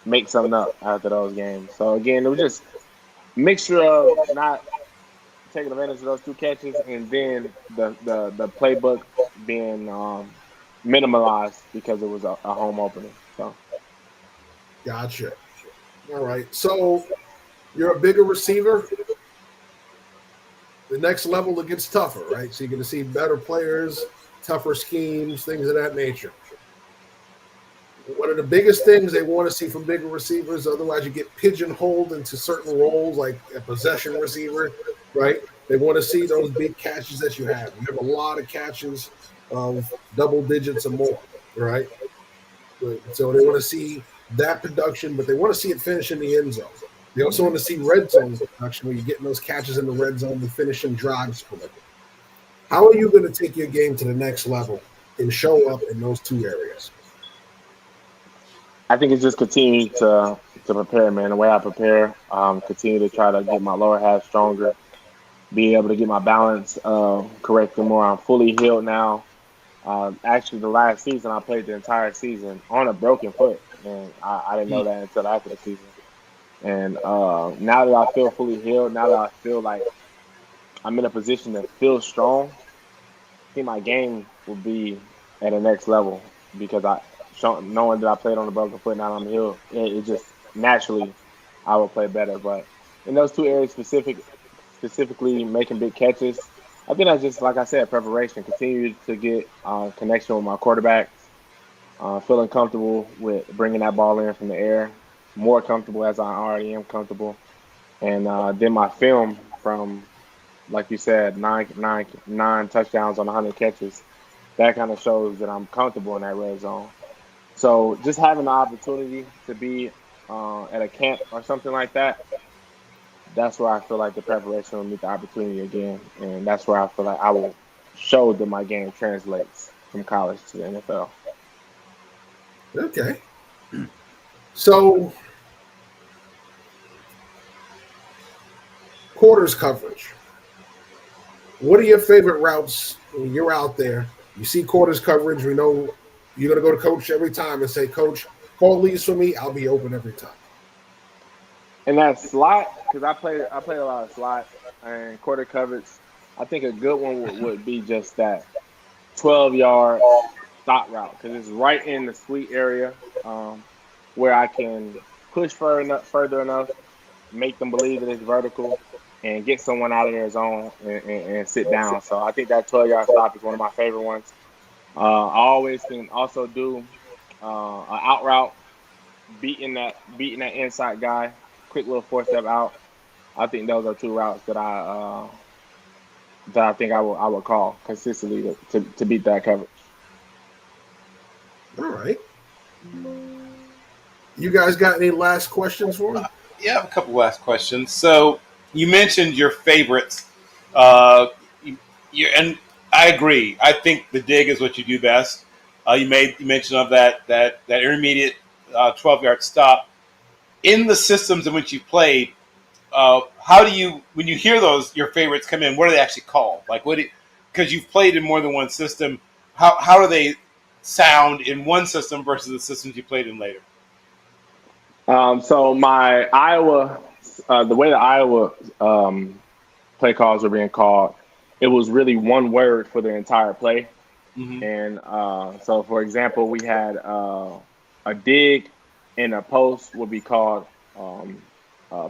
Speaker 6: make something up after those games. So again, it was just a mixture of not taking advantage of those 2 catches, and then the playbook being minimalized because it was a home opener. So
Speaker 2: Gotcha. All right. So you're a bigger receiver. The next level, it gets tougher, right? So you're going to see better players, tougher schemes, things of that nature. One of the biggest things they want to see from bigger receivers, otherwise you get pigeonholed into certain roles like a possession receiver, right? They want to see those big catches that you have. You have a lot of catches of double digits or more, right? So they want to see that production, but they want to see it finish in the end zone. They also want to see red zone production where you're getting those catches in the red zone and finishing drives for them. How are you going to take your game to the next level and show up in those 2 areas?
Speaker 6: I think it's just continue to to prepare, man. The way I prepare, continue to try to get my lower half stronger, be able to get my balance correctly more. I'm fully healed now. Actually, the last season I played the entire season on a broken foot, and I didn't know that until after the season. And now that I feel fully healed, now that I feel like I'm in a position to feel strong, I think my game will be at the next level because knowing that I played on a broken foot, now I'm healed. It just naturally I will play better. But in those two areas specifically making big catches, I think that's just like I said, preparation. Continue to get connection with my quarterbacks, feeling comfortable with bringing that ball in from the air, more comfortable as I already am comfortable, and then my film from, like you said, nine touchdowns on 100 catches. That kind of shows that I'm comfortable in that red zone. So just having the opportunity to be at a camp or something like that, that's where I feel like the preparation will meet the opportunity again, and that's where I feel like I will show that my game translates from college to the NFL.
Speaker 2: Okay. So, quarters coverage. What are your favorite routes when you're out there? You see quarters coverage. We know you're going to go to coach every time and say, Coach, call leads for me. I'll be open every time.
Speaker 6: And that slot, because I played a lot of slot and quarter coverage. I think a good one would be just that 12-yard stop route because it's right in the sweet area where I can push further enough, make them believe that it's vertical, and get someone out of their zone and sit down. So I think that 12-yard stop is one of my favorite ones. I always can also do an out route, beating that inside guy, quick little 4-step out. I think those are two routes that I think I would call consistently to beat that coverage.
Speaker 2: All right. You guys got any last questions for me?
Speaker 4: Yeah, I have a couple last questions. So you mentioned your favorites. And I agree. I think the dig is what you do best. You mention of that intermediate 12-yard stop. In the systems in which you played, how do you, when you hear those, your favorites come in, what are they actually called? Like, because you've played in more than one system, how do they sound in one system versus the systems you played in later?
Speaker 6: So my Iowa, the way the Iowa play calls were being called, it was really one word for the entire play.
Speaker 4: Mm-hmm.
Speaker 6: And so, for example, we had a dig and a post would be called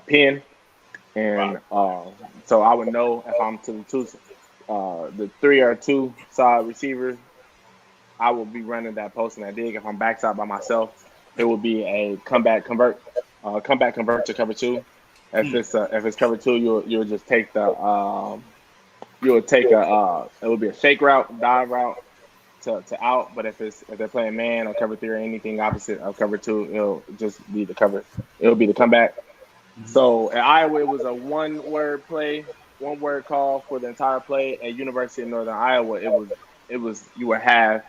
Speaker 6: pin. And so I would know if I'm to the 3 or 2 side receiver, I will be running that post and that dig. If I'm backside by myself, it will be a comeback convert to cover 2. If it's cover 2, you'll just take it would be a shake route, dive route to out. But if they're playing man or cover 3 or anything opposite of cover 2, it'll just be the cover. It'll be the comeback. Mm-hmm. So at Iowa, it was a one-word play, one-word call for the entire play. At University of Northern Iowa, it was you would have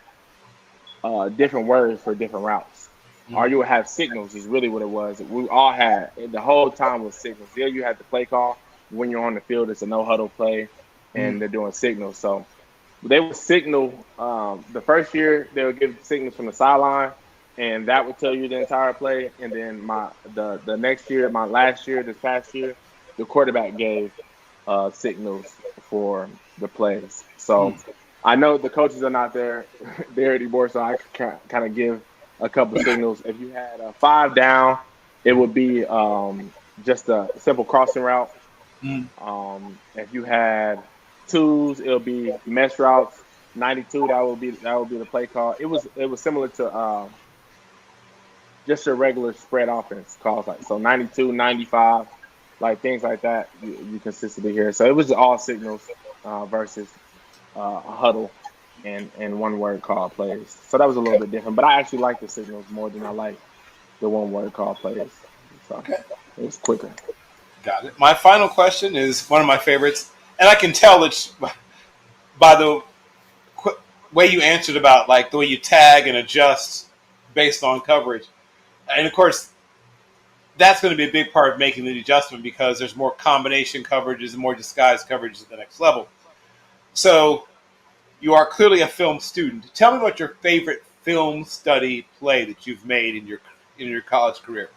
Speaker 6: different words for different routes. Mm-hmm. Or you would have signals is really what it was. We all had, the whole time was signals. There you had the play call. When you're on the field, it's a no-huddle play, and they're doing signals. So they would signal the first year, they would give signals from the sideline, and that would tell you the entire play. And then the next year, this past year, the quarterback gave signals for the plays. So I know the coaches are not there anymore, so I can kind of give a couple of signals. If you had a 5 down, it would be just a simple crossing route. If you had 2s, it'll be mesh routes. 92, that would be the play call. It was similar to just your regular spread offense calls, like so 92, 95, like things like that. You consistently hear. So it was all signals versus a huddle and one word call plays. So that was a little bit different. But I actually like the signals more than I like the one word call plays. So it was quicker.
Speaker 4: Got it. My final question is one of my favorites, and I can tell it's by the way you answered about like the way you tag and adjust based on coverage. And of course, that's going to be a big part of making the adjustment because there's more combination coverages and more disguised coverages at the next level. So you are clearly a film student. Tell me about your favorite film study play that you've made in your college career.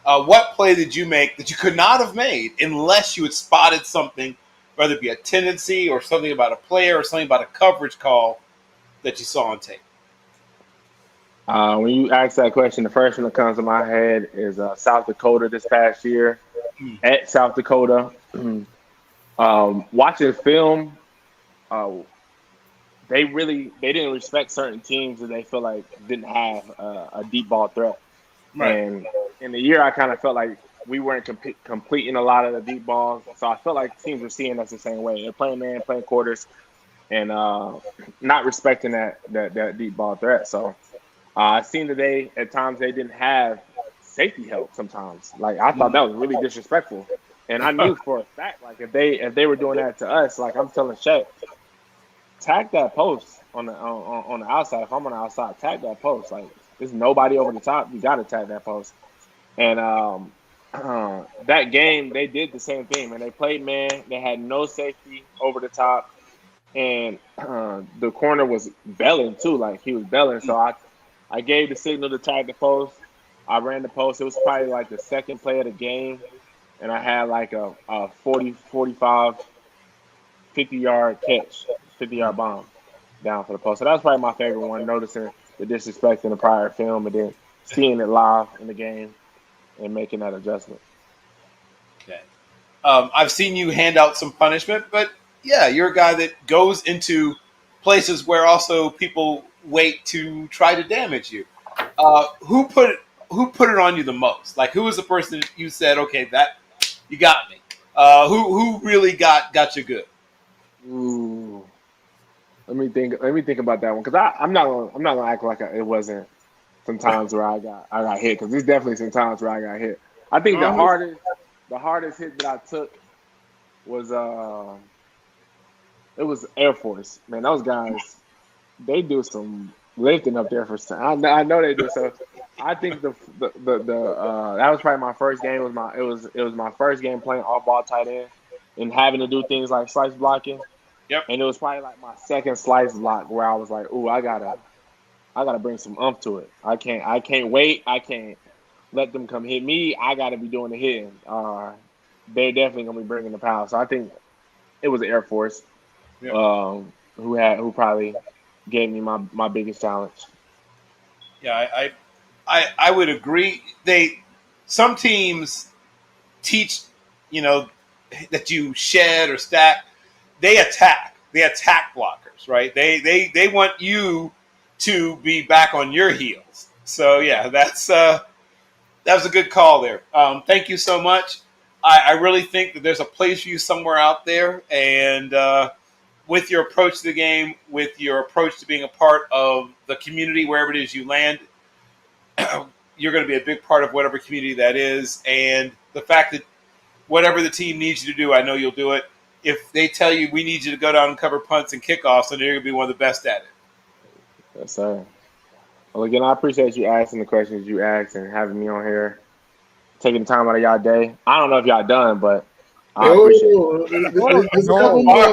Speaker 4: What play did you make that you could not have made unless you had spotted something, whether it be a tendency or something about a player or something about a coverage call that you saw on tape?
Speaker 6: When you ask that question, the first one that comes to my head is South Dakota this past year at South Dakota. Watching film, they didn't respect certain teams that they feel like didn't have a deep ball threat.
Speaker 4: Right.
Speaker 6: And in the year, I kind of felt like we weren't completing a lot of the deep balls. So I felt like teams were seeing us the same way. They're playing man, playing quarters, and not respecting that deep ball threat. So I seen today at times they didn't have safety help sometimes. Like I thought that was really disrespectful. And I knew for a fact, like if they were doing that to us, like I'm telling Shaq, tag that post on the outside. If I'm on the outside, tag that post. Like there's nobody over the top. You got to tag that post. And that game, they did the same thing, man. They played man. They had no safety over the top, and the corner was belling too. Like he was belling. So I gave the signal to tag the post. I ran the post. It was probably like the second play of the game, and I had like a 40, 45, 50-yard catch, 50-yard bomb down for the post. So that was probably my favorite one, noticing the disrespect in the prior film and then seeing it live in the game and making that adjustment.
Speaker 4: Okay. I've seen you hand out some punishment, but yeah, you're a guy that goes into places where also people wait to try to damage you. Who put it on you the most? Like, who was the person that you said, okay, that you got me? Who really got you good?
Speaker 6: Ooh, let me think about that one because I'm not gonna act like it wasn't some times where I got hit because there's definitely some times where I got hit. I think the hardest hit that I took was it was Air Force. Man, those guys, they do some lifting up there for some. I know they do. So I think the that was probably my first game. It was my first game playing off ball tight end and having to do things like slice blocking.
Speaker 4: Yep.
Speaker 6: And it was probably like my second slice block where I was like, ooh, I gotta bring some umph to it. I can't wait. I can't let them come hit me. I gotta be doing the hitting. They're definitely gonna be bringing the power. So I think it was Air Force,
Speaker 4: Yep.
Speaker 6: who probably gave me my biggest challenge.
Speaker 4: Yeah, I would agree. Some teams teach, that you shed or stack. They attack. They attack blockers, right? They want you to be back on your heels. So yeah, that was a good call there. Thank you so much. I really think that there's a place for you somewhere out there, and with your approach to the game, with your approach to being a part of the community, wherever it is you land, you're going to be a big part of whatever community that is. And the fact that whatever the team needs you to do, I know you'll do it. If they tell you we need you to go down and cover punts and kickoffs, then you're going to be one of the best at it.
Speaker 6: Yes, sir. Well, again, I appreciate you asking the questions you asked and having me on here, taking the time out of y'all day. I don't know if y'all done, but I appreciate it.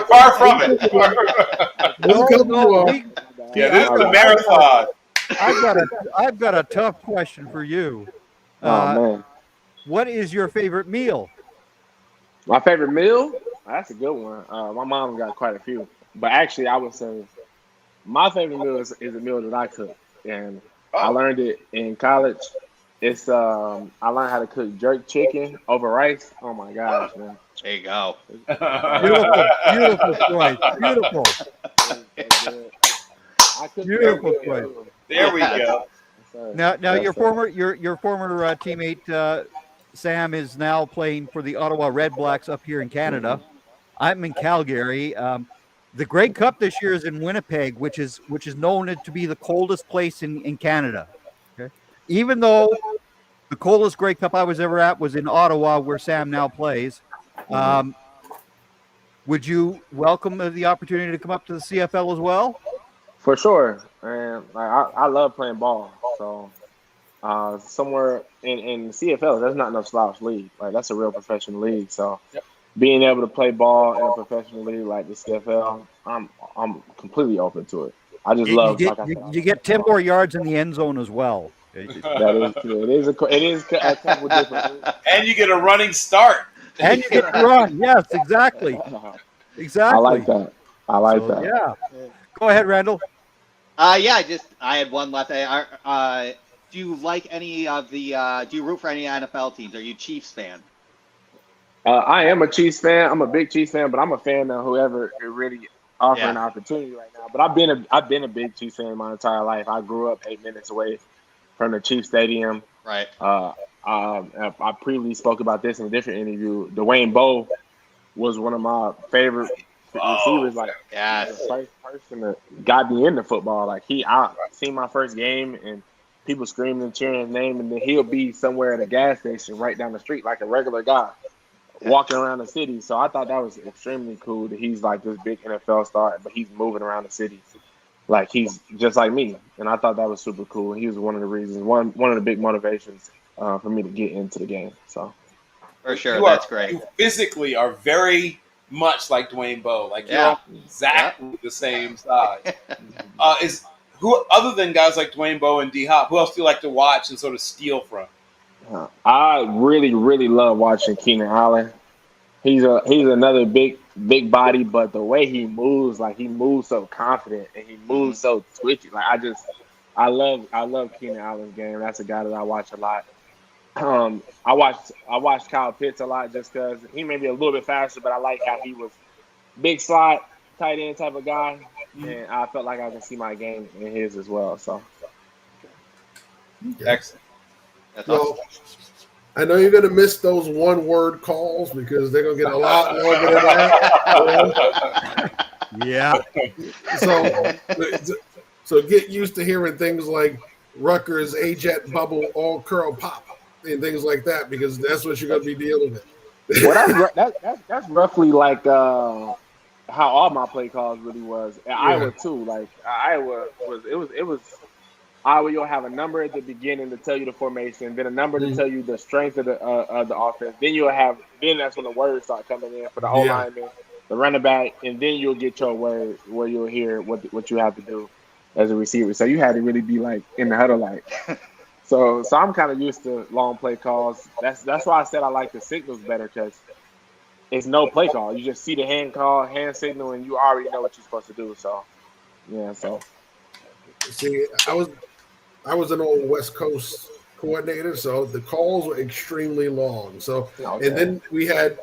Speaker 4: Far from it. This is a marathon.
Speaker 3: I've got a tough question for you.
Speaker 6: Oh man,
Speaker 3: what is your favorite meal?
Speaker 6: My favorite meal? That's a good one. My mom got quite a few, but actually, I would say my favorite meal is a meal that I cook, and I learned it in college. It's I learned how to cook jerk chicken over rice. Oh my gosh, man!
Speaker 1: There you go.
Speaker 3: Beautiful choice. Beautiful. Beautiful choice.
Speaker 4: There we go.
Speaker 3: Now your former teammate Sam is now playing for the Ottawa Red Blacks up here in Canada. I'm in Calgary. The Grey Cup this year is in Winnipeg, which is known to be the coldest place in Canada. Okay, even though the coldest Grey Cup I was ever at was in Ottawa, where Sam now plays. Would you welcome the opportunity to come up to the CFL as well?
Speaker 6: For sure, and I love playing ball. So somewhere in the CFL, there's not enough slouch league. Like that's a real professional league. So
Speaker 4: Yep.
Speaker 6: being able to play ball in a professional league like the CFL, I'm completely open to it. I just
Speaker 3: You
Speaker 6: love,
Speaker 3: get
Speaker 6: like I said, I
Speaker 3: you
Speaker 6: love
Speaker 3: get 10
Speaker 6: football.
Speaker 3: more yards in the end zone as well.
Speaker 6: That is true. It is a couple different things.
Speaker 4: And you get a running start.
Speaker 3: And you get to run. Yes, exactly.
Speaker 6: I
Speaker 3: Exactly.
Speaker 6: like that. I like
Speaker 3: So,
Speaker 6: that.
Speaker 3: yeah. Go ahead, Randall.
Speaker 1: Yeah, I had one left. Do you like any of the? Do you root for any NFL teams? Are you Chiefs fan?
Speaker 6: I am a Chiefs fan. I'm a big Chiefs fan, but I'm a fan of whoever is really offering an
Speaker 1: Yeah.
Speaker 6: opportunity right now. But I've been a big Chiefs fan my entire life. I grew up 8 minutes away from the Chiefs Stadium.
Speaker 1: Right.
Speaker 6: I previously spoke about this in a different interview. Dwayne Bowe was one of my favorite receivers. Like
Speaker 1: Yes.
Speaker 6: the first person that got me into football. Like I seen my first game and people screaming and cheering his name, and then he'll be somewhere at a gas station right down the street like a regular guy walking around the city. So I thought that was extremely cool that he's like this big NFL star, but he's moving around the city like he's just like me. And I thought that was super cool. He was one of the reasons, one of the big motivations for me to get into the game. So
Speaker 1: For sure,
Speaker 4: You
Speaker 1: that's great.
Speaker 4: You physically are very much like Dwayne Bowe. Like
Speaker 1: Yeah.
Speaker 4: you're exactly the same size. Is who other than guys like Dwayne Bowe and D Hop? Who else do you like to watch and sort of steal from?
Speaker 6: I really, really love watching Keenan Allen. He's another big body, but the way he moves, like he moves so confident and he moves so twitchy. Like I love Keenan Allen's game. That's a guy that I watch a lot. I watched Kyle Pitts a lot just because he may be a little bit faster, but I like how he was big slot, tight end type of guy, and I felt like I can see my game in his as well. So
Speaker 4: Excellent.
Speaker 1: That's
Speaker 2: Well,
Speaker 1: awesome.
Speaker 2: I know you're going to miss those one-word calls because they're going to get a lot longer than that.
Speaker 3: Yeah.
Speaker 2: So get used to hearing things like Rutgers, A-Jet, Bubble, All Curl Pop, and things like that because that's what you're going to be dealing with.
Speaker 6: well, that's roughly like how all my play calls really was. And Iowa too. Like Iowa was Iowa. You'll have a number at the beginning to tell you the formation, then a number to tell you the strength of the offense. Then that's when the words start coming in for the O lineman, the running back, and then you'll get your word where you'll hear what you have to do as a receiver. So you had to really be like in the huddle, like. So I'm kind of used to long play calls. That's why I said I like the signals better because it's no play call. You just see the hand signal, and you already know what you're supposed to do. So yeah. So
Speaker 2: see, I was an old West Coast coordinator, so the calls were extremely long. So and then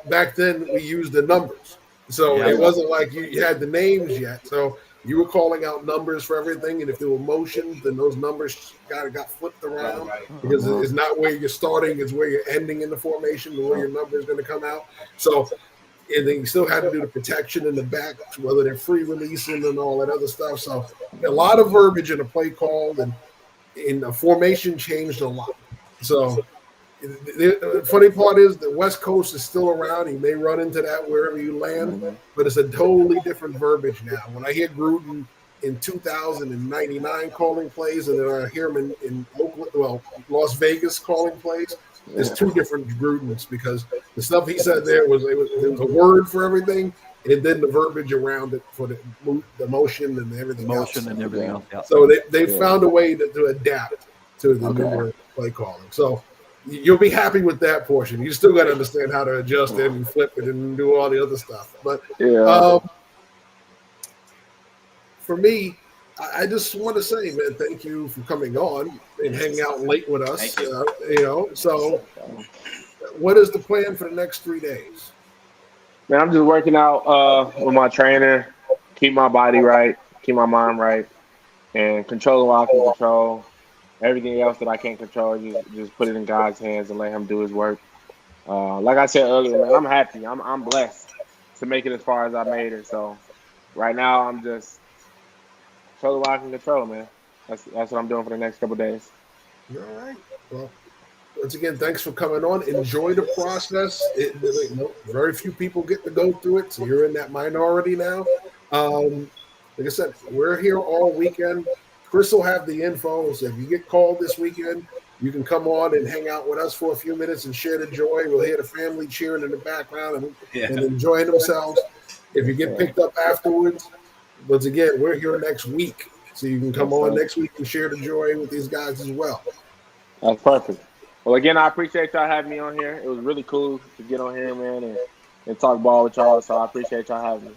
Speaker 2: back then we used the numbers. So it wasn't like you had the names yet. So you were calling out numbers for everything, and if there were motions, then those numbers got flipped around because it's not where you're starting; it's where you're ending in the formation, where your number is going to come out. So, and then you still had to do the protection in the back, whether they're free releasing and all that other stuff. So, a lot of verbiage in a play call, and in the formation changed a lot. So. The funny part is the West Coast is still around. You may run into that wherever you land, but it's a totally different verbiage now. When I hear Gruden in 2099 calling plays, and then I hear him in Las Vegas calling plays, there's two different Grudens because the stuff he said there was a word for everything, and then the verbiage around it for the motion and everything else.
Speaker 3: And everything else. Yeah.
Speaker 2: So they found a way to adapt to the newer play calling. So. You'll be happy with that portion. You still got to understand how to adjust it and flip it and do all the other stuff. But for me, I just want to say, man, thank you for coming on and hanging out late with us.
Speaker 1: Thank you.
Speaker 2: So what is the plan for the next 3 days?
Speaker 6: Man, I'm just working out with my trainer, keep my body right, keep my mind right, and control what I can control. Everything else that I can't control, just put it in God's hands and let Him do His work. Like I said earlier, man, I'm happy. I'm blessed to make it as far as I made it. So right now, I'm just controlling what I can control, man. That's what I'm doing for the next couple of days.
Speaker 2: All right. Well, once again, thanks for coming on. Enjoy the process. Very few people get to go through it, so you're in that minority now. Like I said, we're here all weekend. Chris will have the info. So if you get called this weekend, You can come on and hang out with us for a few minutes and share the joy. We'll hear the family cheering in the background and enjoying themselves. If you get picked up afterwards, once again, we're here next week. So you can come on next week and share the joy with these guys as well.
Speaker 6: That's perfect. Well, again, I appreciate y'all having me on here. It was really cool to get on here, man, and talk ball with y'all. So I appreciate y'all having me.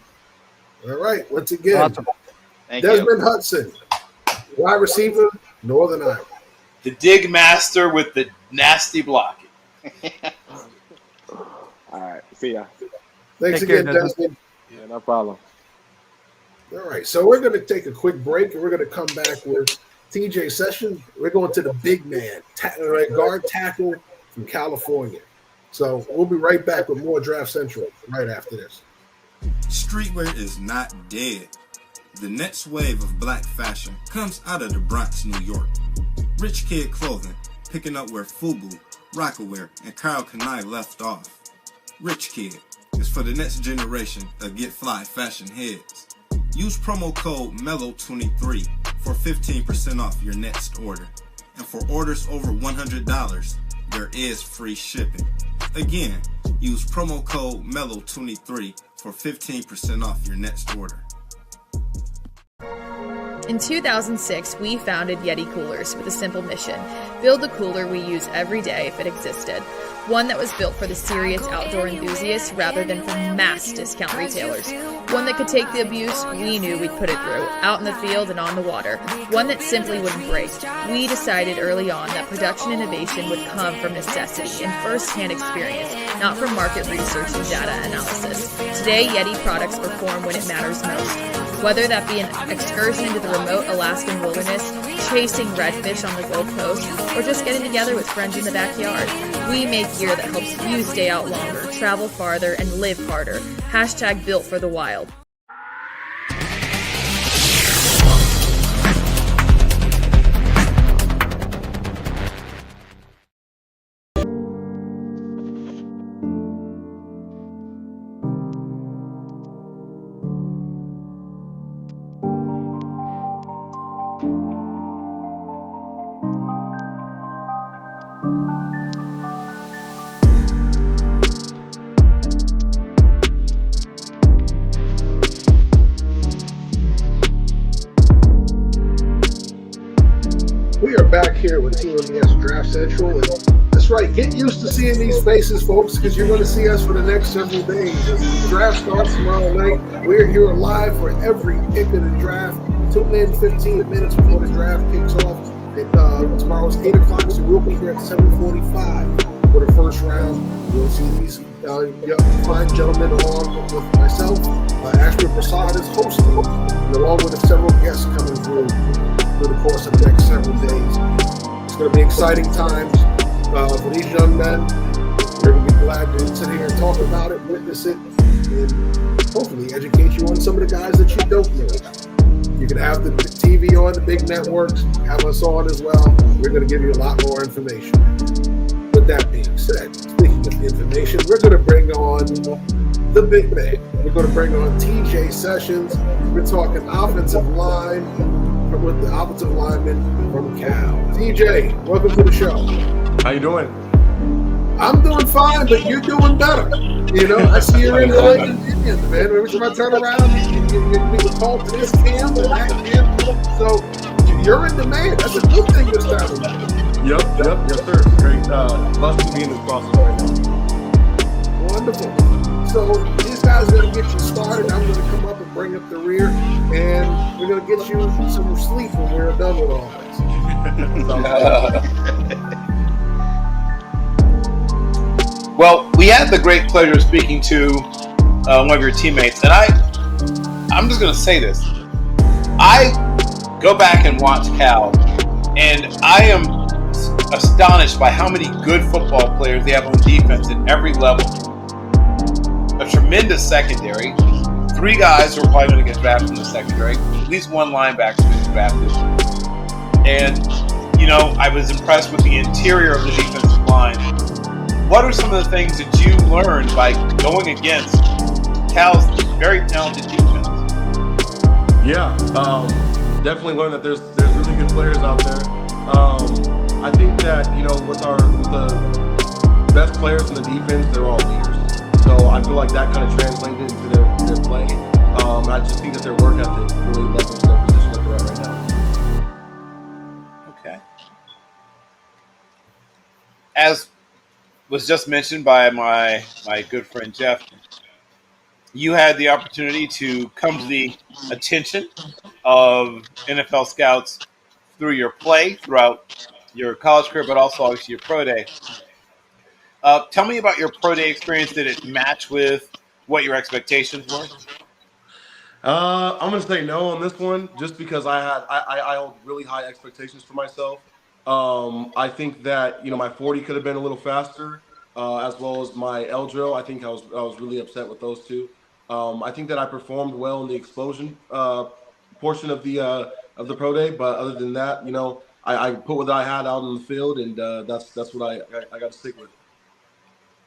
Speaker 2: All right. Once again,
Speaker 3: Awesome.
Speaker 2: Desmond Hudson, wide receiver, Northern Iowa.
Speaker 4: The dig master with the nasty blocking.
Speaker 6: All right. See ya.
Speaker 2: Thanks
Speaker 3: Take care,
Speaker 2: again, Desmond.
Speaker 6: Yeah, no problem.
Speaker 2: All right. So we're going to take a quick break, and we're going to come back with TJ Sessions. We're going to the big man, guard tackle from California. So we'll be right back with more Draft Central right after this.
Speaker 7: Streetwear is not dead. The next wave of black fashion comes out of the Bronx, New York. Rich Kid Clothing, picking up where FUBU, Rockaware, and Kyle Kanai left off. Rich Kid is for the next generation of Get Fly fashion heads. Use promo code MELLOW23 for 15% off your next order. And for orders over $100, there is free shipping. Again, use promo code MELLOW23 for 15% off your next order.
Speaker 8: In 2006, we founded Yeti Coolers with a simple mission: build the cooler we use every day if it existed. One that was built for the serious outdoor enthusiasts rather than for mass discount retailers. One that could take the abuse we knew we'd put it through, out in the field and on the water. One that simply wouldn't break. We decided early on that production innovation would come from necessity and first-hand experience, not from market research and data analysis. Today, Yeti products perform when it matters most. Whether that be an excursion into the remote Alaskan wilderness, chasing redfish on the Gold Coast, or just getting together with friends in the backyard, we make gear that helps you stay out longer, travel farther, and live harder. Hashtag built for the wild.
Speaker 2: We are back here with Team NBS Draft Central. And that's right, get used to seeing these faces, folks, because you're going to see us for the next several days. As the draft starts tomorrow night, we're here live for every pick of the draft. Tune in 15 minutes before the draft kicks off. Tomorrow's 8 o'clock, so we'll be here at 7:45 for the first round. You'll see these young, fine gentlemen along with myself. Ashton Prasad is hosting, and along with several guests coming through the course of the next several days. It's going to be exciting times for these young men. We're going to be glad to sit here and talk about it, witness it, and hopefully educate you on some of the guys that you don't know. You can have the TV on, the big networks, have us on as well. We're going to give you a lot more information. With that being said, speaking of information, we're going to bring on the big man. We're going to bring on TJ Sessions. We're talking offensive line with the offensive lineman from Cal. TJ, welcome to the show.
Speaker 9: How you doing?
Speaker 2: I'm doing fine, but you're doing better. You know, I see you're in the lane, man. Every time I turn around, you talk to this cam and that cam. So you're in demand. That's a good thing this time of year.
Speaker 9: Yep, yes sir. Great. Blessed to be in this process right now.
Speaker 2: Wonderful. So these guys are going to get you started. I'm going to come up and bring up the rear, and we're going to get you some sleep when we're done with all this.
Speaker 4: Well, we had the great pleasure of speaking to one of your teammates, and I'm just going to say this. I go back and watch Cal, and I am astonished by how many good football players they have on defense at every level. A tremendous secondary. 3 guys who are probably going to get drafted in the secondary. At least 1 linebacker who's drafted. And, you know, I was impressed with the interior of the defensive line. What are some of the things that you learned by going against Cal's very talented defense?
Speaker 9: Yeah, definitely learned that there's really good players out there. I think that with the best players in the defense, they're all leaders. So I feel like that kind of translated into their play. I just think that their work ethic really led them to their position that they're at right now.
Speaker 4: Okay. As was just mentioned by my good friend Jeff, you had the opportunity to come to the attention of NFL scouts through your play throughout your college career, but also obviously your pro day. Tell me about your pro day experience. Did it match with what your expectations were?
Speaker 9: I'm gonna say no on this one, just because I hold really high expectations for myself. I think that my 40 could have been a little faster, as well as my L drill. I think I was really upset with those two. I think that I performed well in the explosion portion of the pro day, but other than that, I put what I had out in the field, and that's what I got to stick with.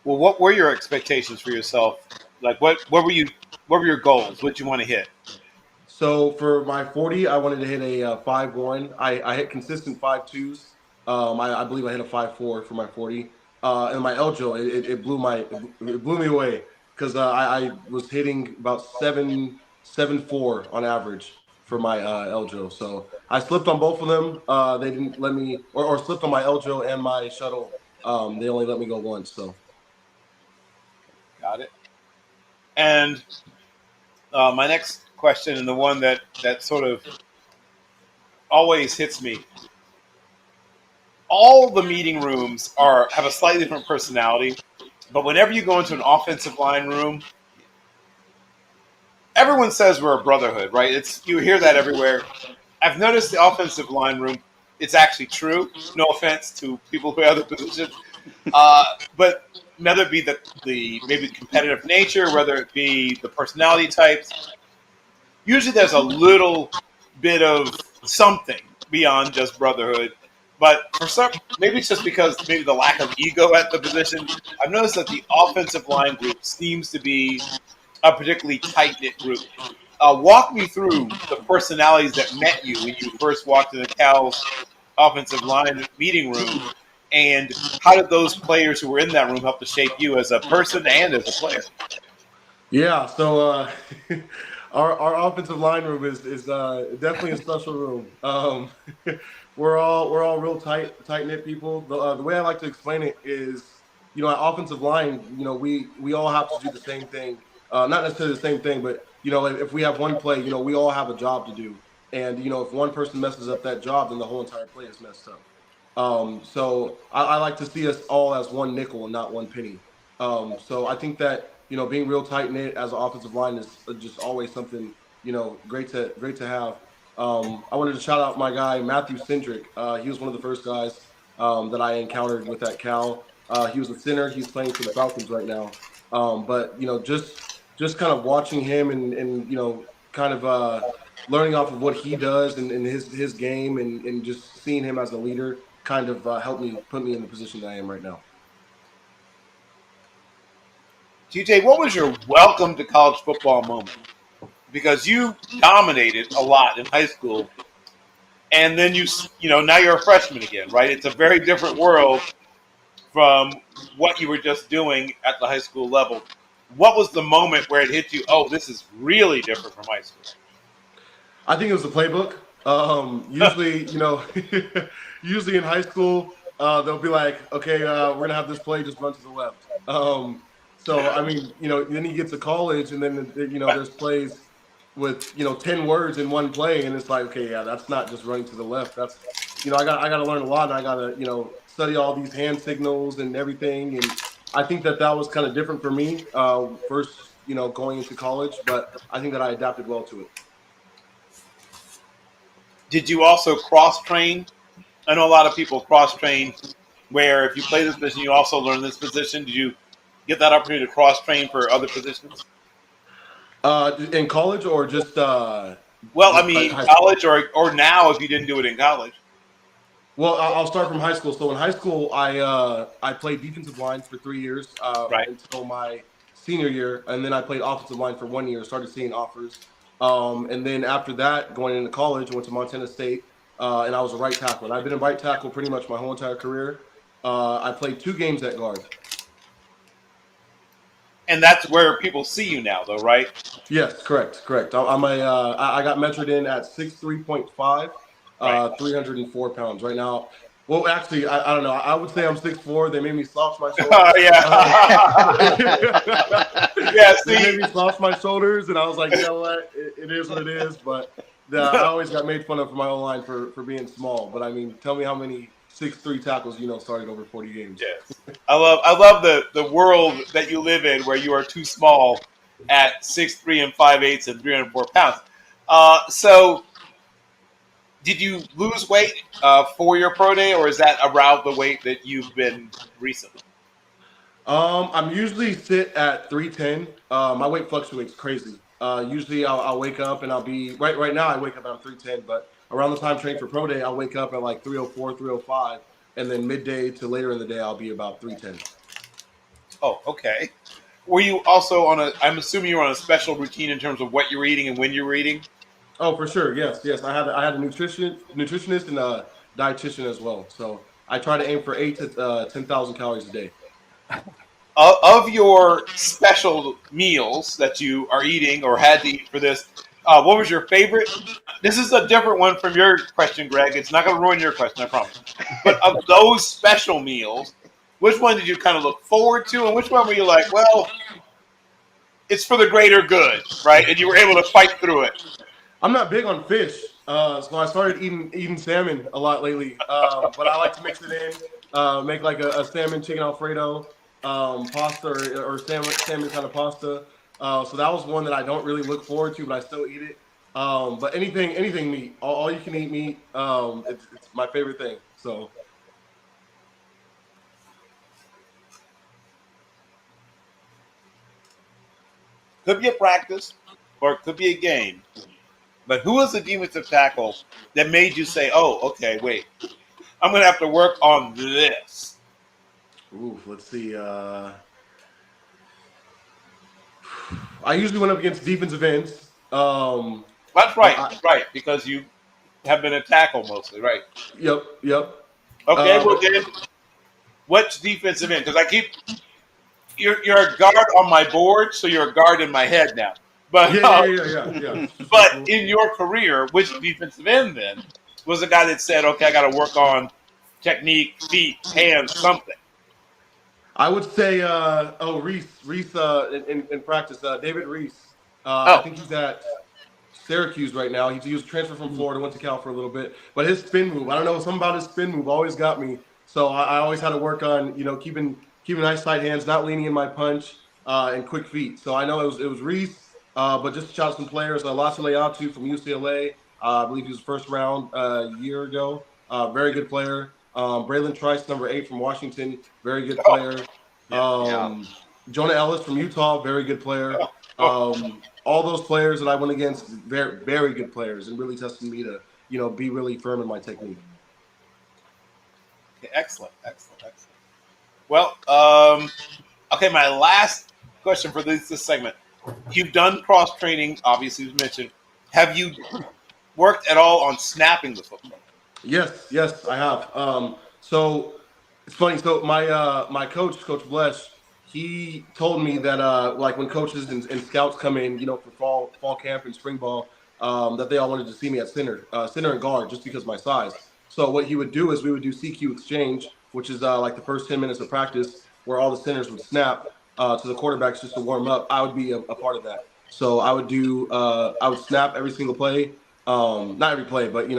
Speaker 4: Well, what were your expectations for yourself? Like, what were your goals? What you want to hit?
Speaker 9: So for my 40, I wanted to hit a 5.1. I hit consistent 5.2s. I believe I hit a 5.4 for my 40. And my Eljo, it blew me away because I was hitting about 7.4 on average for my Eljo. So I slipped on both of them. They didn't let me, or slipped on my Eljo and my shuttle. They only let me go once. So.
Speaker 4: Got it. And my next question, and the one that sort of always hits me, all the meeting rooms have a slightly different personality, but whenever you go into an offensive line room, everyone says we're a brotherhood, right? You hear that everywhere. I've noticed the offensive line room. It's actually true. No offense to people who have other positions, but whether it be the maybe competitive nature, whether it be the personality types, usually there's a little bit of something beyond just brotherhood. But for some, maybe it's just because maybe the lack of ego at the position. I've noticed that the offensive line group seems to be a particularly tight knit group. Walk me through the personalities that met you when you first walked in the Cal's offensive line meeting room, and how did those players who were in that room help to shape you as a person and as a player?
Speaker 9: Yeah, so our offensive line room is definitely a special room. We're all real tight knit people. The way I like to explain it is, at offensive line, we all have to do the same thing. Not necessarily the same thing, but if we have one play, we all have a job to do. And if one person messes up that job, then the whole entire play is messed up. So I like to see us all as one nickel and not one penny. So I think that being real tight knit as an offensive line is just always something great to have. I wanted to shout out my guy Matthew Cindric. He was one of the first guys that I encountered with that Cal. He was a center. He's playing for the Falcons right now. But just kind of watching him and kind of learning off of what he does and his game and just seeing him as a leader kind of helped me put me in the position that I am right now.
Speaker 4: TJ, what was your welcome to college football moment? Because you dominated a lot in high school, and then now you're a freshman again, right? It's a very different world from what you were just doing at the high school level. What was the moment where it hit you? Oh, this is really different from high school.
Speaker 9: I think it was the playbook. Usually, usually in high school, they'll be like, okay, we're gonna have this play, just run to the left. So I mean, then you get to college, and then there's plays with 10 words in one play, and it's like, okay, yeah, that's not just running to the left. That's I got to learn a lot, and I got to study all these hand signals and everything, and I think that was kind of different for me first, going into college, but I think that I adapted well to it.
Speaker 4: Did you also cross train? I know a lot of people cross train where if you play this position, you also learn this position. Did you get that opportunity to cross train for other positions?
Speaker 9: In college or just
Speaker 4: well, I mean, college or now if you didn't do it in college.
Speaker 9: Well, I'll start from high school. So in high school, I played defensive line for 3 years
Speaker 4: right.
Speaker 9: until my senior year, and then I played offensive line for 1 year. Started seeing offers, and then after that, going into college, I went to Montana State. and I was a right tackle. And I've been a right tackle pretty much my whole entire career. I played 2 games at guard.
Speaker 4: And that's where people see you now, though, right?
Speaker 9: Yes, correct. I got measured in at 6'3.5",
Speaker 4: Right.
Speaker 9: 304 pounds right now. Well, actually, I don't know. I would say I'm 6'4". They made me slouch my
Speaker 4: Oh,
Speaker 9: shoulders.
Speaker 4: Yeah,
Speaker 9: They made
Speaker 4: see,
Speaker 9: me slouch my shoulders, and I was like, you know what? It is what it is. But I always got made fun of for my O-line for being small. But I mean, tell me how many 6'3" tackles started over 40 games.
Speaker 4: yes. I love the world that you live in where you are too small at 6'3" and 5/8 and 304 pounds. So did you lose weight for your pro day, or is that around the weight that you've been recently?
Speaker 9: I'm usually sit at 310. My weight fluctuates crazy. Usually I'll wake up and I'll be right now. I wake up and I'm 310, but around the time training for pro day, I'll wake up at like 304, 305, and then midday to later in the day, I'll be about 310.
Speaker 4: Oh, okay. Were you also on a? I'm assuming you were on a special routine in terms of what you were eating and when you were eating.
Speaker 9: Oh, for sure. Yes. I had a nutritionist and a dietitian as well. So I try to aim for 8 to 10,000 calories a day.
Speaker 4: Of your special meals that you are eating or had to eat for this, what was your favorite? This is a different one from your question, Greg. It's not going to ruin your question, I promise. But of those special meals, which one did you kind of look forward to, and which one were you like, well, it's for the greater good, right? And you were able to fight through it.
Speaker 9: I'm not big on fish, so I started eating salmon a lot lately. But I like to mix it in, make like a salmon chicken Alfredo pasta or salmon kind of pasta. So that was one that I don't really look forward to, but I still eat it. But anything meat, all you can eat meat. It's my favorite thing. So
Speaker 4: Could be a practice, or it could be a game. But who was the defensive tackle that made you say, "Oh, okay, wait, I'm going to have to work on this"?
Speaker 9: let's see. I usually went up against defensive ends.
Speaker 4: That's right, right, because you have been a tackle mostly, right?
Speaker 9: Yep.
Speaker 4: Okay, well
Speaker 9: But
Speaker 4: then, which defensive end? Because I keep you're a guard on my board, so you're a guard in my head now. But
Speaker 9: yeah.
Speaker 4: but in your career, which defensive end then was the guy that said, "Okay, I got to work on technique, feet, hands, something"?
Speaker 9: I would say, Reese, in practice, David Reese. I
Speaker 4: Oh,
Speaker 9: think he's at Syracuse right now. He was transferred from Florida, went to Cal for a little bit. But his spin move, I don't know, something about his spin move always got me. So I always had to work on, keeping nice tight hands, not leaning in my punch, and quick feet. So I know it was Reese, but just to shout out some players, Lasso Leatu from UCLA. I believe he was first round a year ago. Very good player. Braylon Trice, number 8 from Washington, very good player.
Speaker 4: yeah.
Speaker 9: Jonah Ellis from Utah, very good player. All those players that I went against, very, very good players, and really tested me to, be really firm in my technique.
Speaker 4: Okay, excellent. Well, okay, my last question for this segment. You've done cross training, obviously, as mentioned. Have you worked at all on snapping the football?
Speaker 9: Yes, I have. So it's funny. So my coach, Coach Blesh, he told me that like when coaches and scouts come in, for fall camp and spring ball, that they all wanted to see me at center and guard just because of my size. So what he would do is we would do CQ exchange, which is like the first 10 minutes of practice where all the centers would snap to the quarterbacks just to warm up. I would be a part of that. So I would snap every single play, not every play, but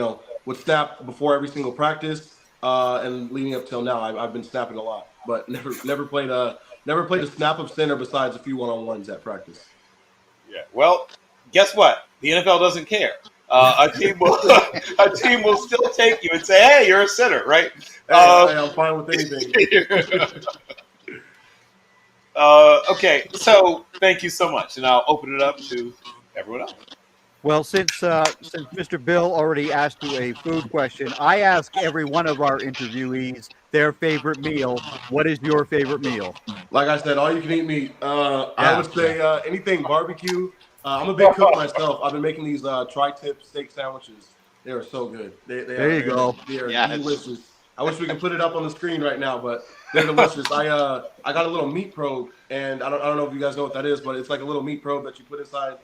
Speaker 9: would snap before every single practice, and leading up till now, I've been snapping a lot, but never played a snap of center besides a few one-on-ones at practice.
Speaker 4: Yeah. Well, guess what? The NFL doesn't care. A team will still take you and say, "Hey, you're a center, right?"
Speaker 9: I'm fine with anything.
Speaker 4: Okay, so thank you so much, and I'll open it up to everyone else.
Speaker 3: Well, since Mr. Bill already asked you a food question, I ask every one of our interviewees their favorite meal. What is your favorite meal?
Speaker 9: Like I said, all you can eat meat. I would say anything barbecue. I'm a big cook myself. I've been making these tri-tip steak sandwiches. They are so good. They
Speaker 3: There you go.
Speaker 9: They are
Speaker 1: Yes.
Speaker 9: delicious. I wish we could put it up on the screen right now, but they're delicious. I got a little meat probe, and I don't know if you guys know what that is, but it's like a little meat probe that you put inside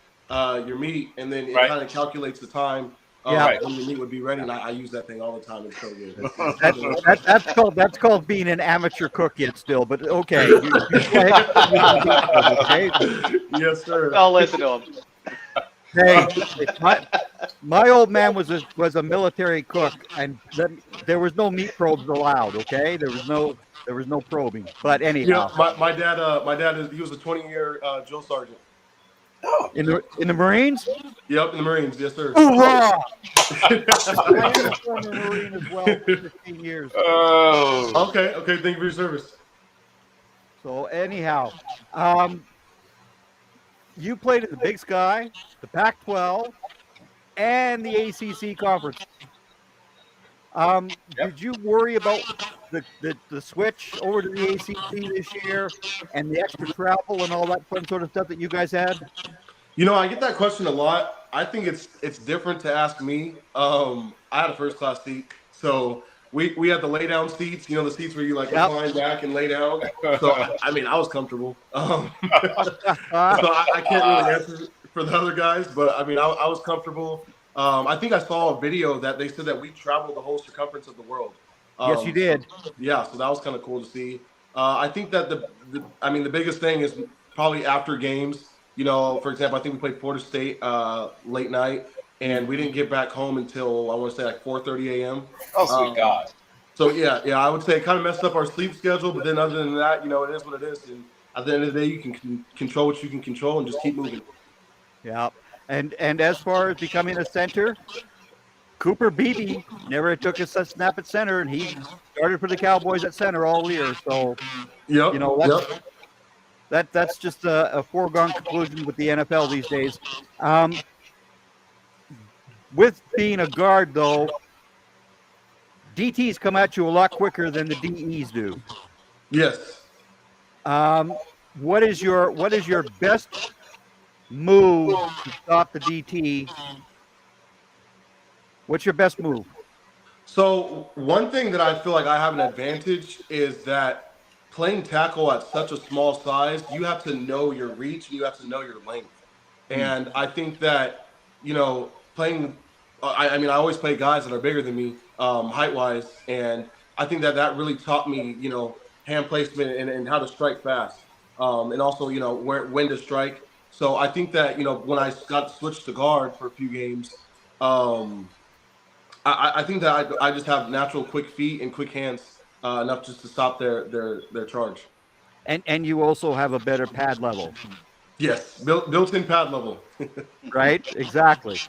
Speaker 9: your meat, and then it
Speaker 4: Right.
Speaker 9: kind of calculates the time
Speaker 3: Yeah.
Speaker 9: when your meat would be ready. And I use that thing all the time. It's so good.
Speaker 3: That's called being an amateur cook yet still, but okay. You go ahead and use that meat probe, okay?
Speaker 9: Yes, sir.
Speaker 1: Don't listen to him.
Speaker 3: Hey, my old man was a military cook, and there was no meat probes allowed. Okay, there was no probing. But anyhow,
Speaker 9: My dad he was a 20-year drill sergeant.
Speaker 3: in the Marines.
Speaker 9: Yep, in the Marines. Yes, sir.
Speaker 3: Hoorah! I am a former Marine as well for 15 years.
Speaker 4: Oh.
Speaker 9: Okay. Thank you for your service.
Speaker 3: So anyhow, you played in the Big Sky, the Pac-12, and the ACC conference. Did you worry about the switch over to the ACC this year and the extra travel and all that fun sort of stuff that you guys had?
Speaker 9: I get that question a lot. I think it's different to ask me. I had a first class seat, so we had the lay down seats. The seats where you recline back and lay down. So I was comfortable. So I can't really answer for the other guys, but I was comfortable. I think I saw a video that they said that we traveled the whole circumference of the world.
Speaker 3: Yes, you did.
Speaker 9: Yeah, so that was kind of cool to see. I think that the biggest thing is probably after games. For example, I think we played Florida State late night, and we didn't get back home until I want to say like 4:30 a.m.
Speaker 4: Oh, sweet God.
Speaker 9: So yeah, I would say it kind of messed up our sleep schedule. But then other than that, it is what it is. And at the end of the day, you can control what you can control and just keep moving.
Speaker 3: Yeah. And as far as becoming a center, Cooper Beebe never took a snap at center, and he started for the Cowboys at center all year. So, that's just a foregone conclusion with the NFL these days. With being a guard, though, DTs come at you a lot quicker than the DEs do.
Speaker 9: Yes.
Speaker 3: What is your best move to stop the DT? What's your best move?
Speaker 9: So one thing that I feel like I have an advantage is that playing tackle at such a small size, you have to know your reach and you have to know your length. And I think that, playing, I always play guys that are bigger than me, height-wise, and I think that really taught me, hand placement and how to strike fast, and also, when to strike. So I think that, when I got switched to guard for a few games, I think that I just have natural quick feet and quick hands enough just to stop their charge.
Speaker 3: And you also have a better pad level.
Speaker 9: Yes, built-in pad level.
Speaker 3: Right, exactly,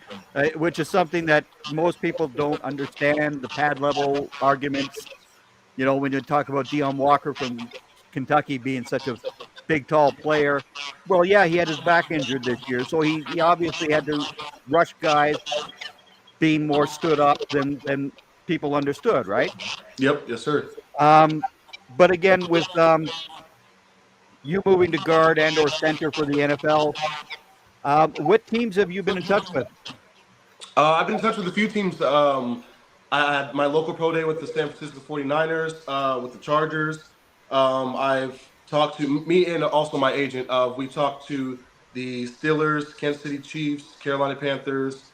Speaker 3: which is something that most people don't understand, the pad level arguments. When you talk about Deion Walker from Kentucky being such a big, tall player. Well, yeah, he had his back injured this year, so he obviously had to rush guys being more stood up than people understood, right?
Speaker 9: Yep, yes, sir.
Speaker 3: But again, with you moving to guard and or center for the NFL, what teams have you been in touch with?
Speaker 9: I've been in touch with a few teams. I had my local pro day with the San Francisco 49ers, with the Chargers. I've talked to me and also my agent. We talked to the Steelers, Kansas City Chiefs, Carolina Panthers,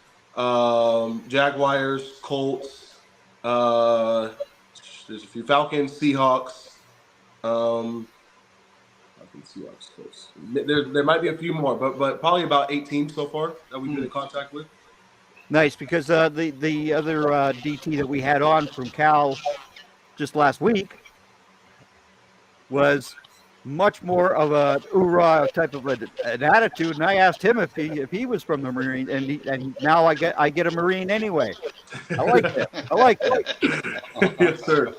Speaker 9: Jaguars, Colts. There's a few Falcons, Seahawks. Seahawks close. There might be a few more, but probably about 8 teams so far that we've been in contact with.
Speaker 3: Nice, because the other DT that we had on from Cal just last week was much more of a hoorah type of an attitude, and I asked him if he was from the Marine, and now I get a Marine anyway. I like that. I like that.
Speaker 9: Yes, sir.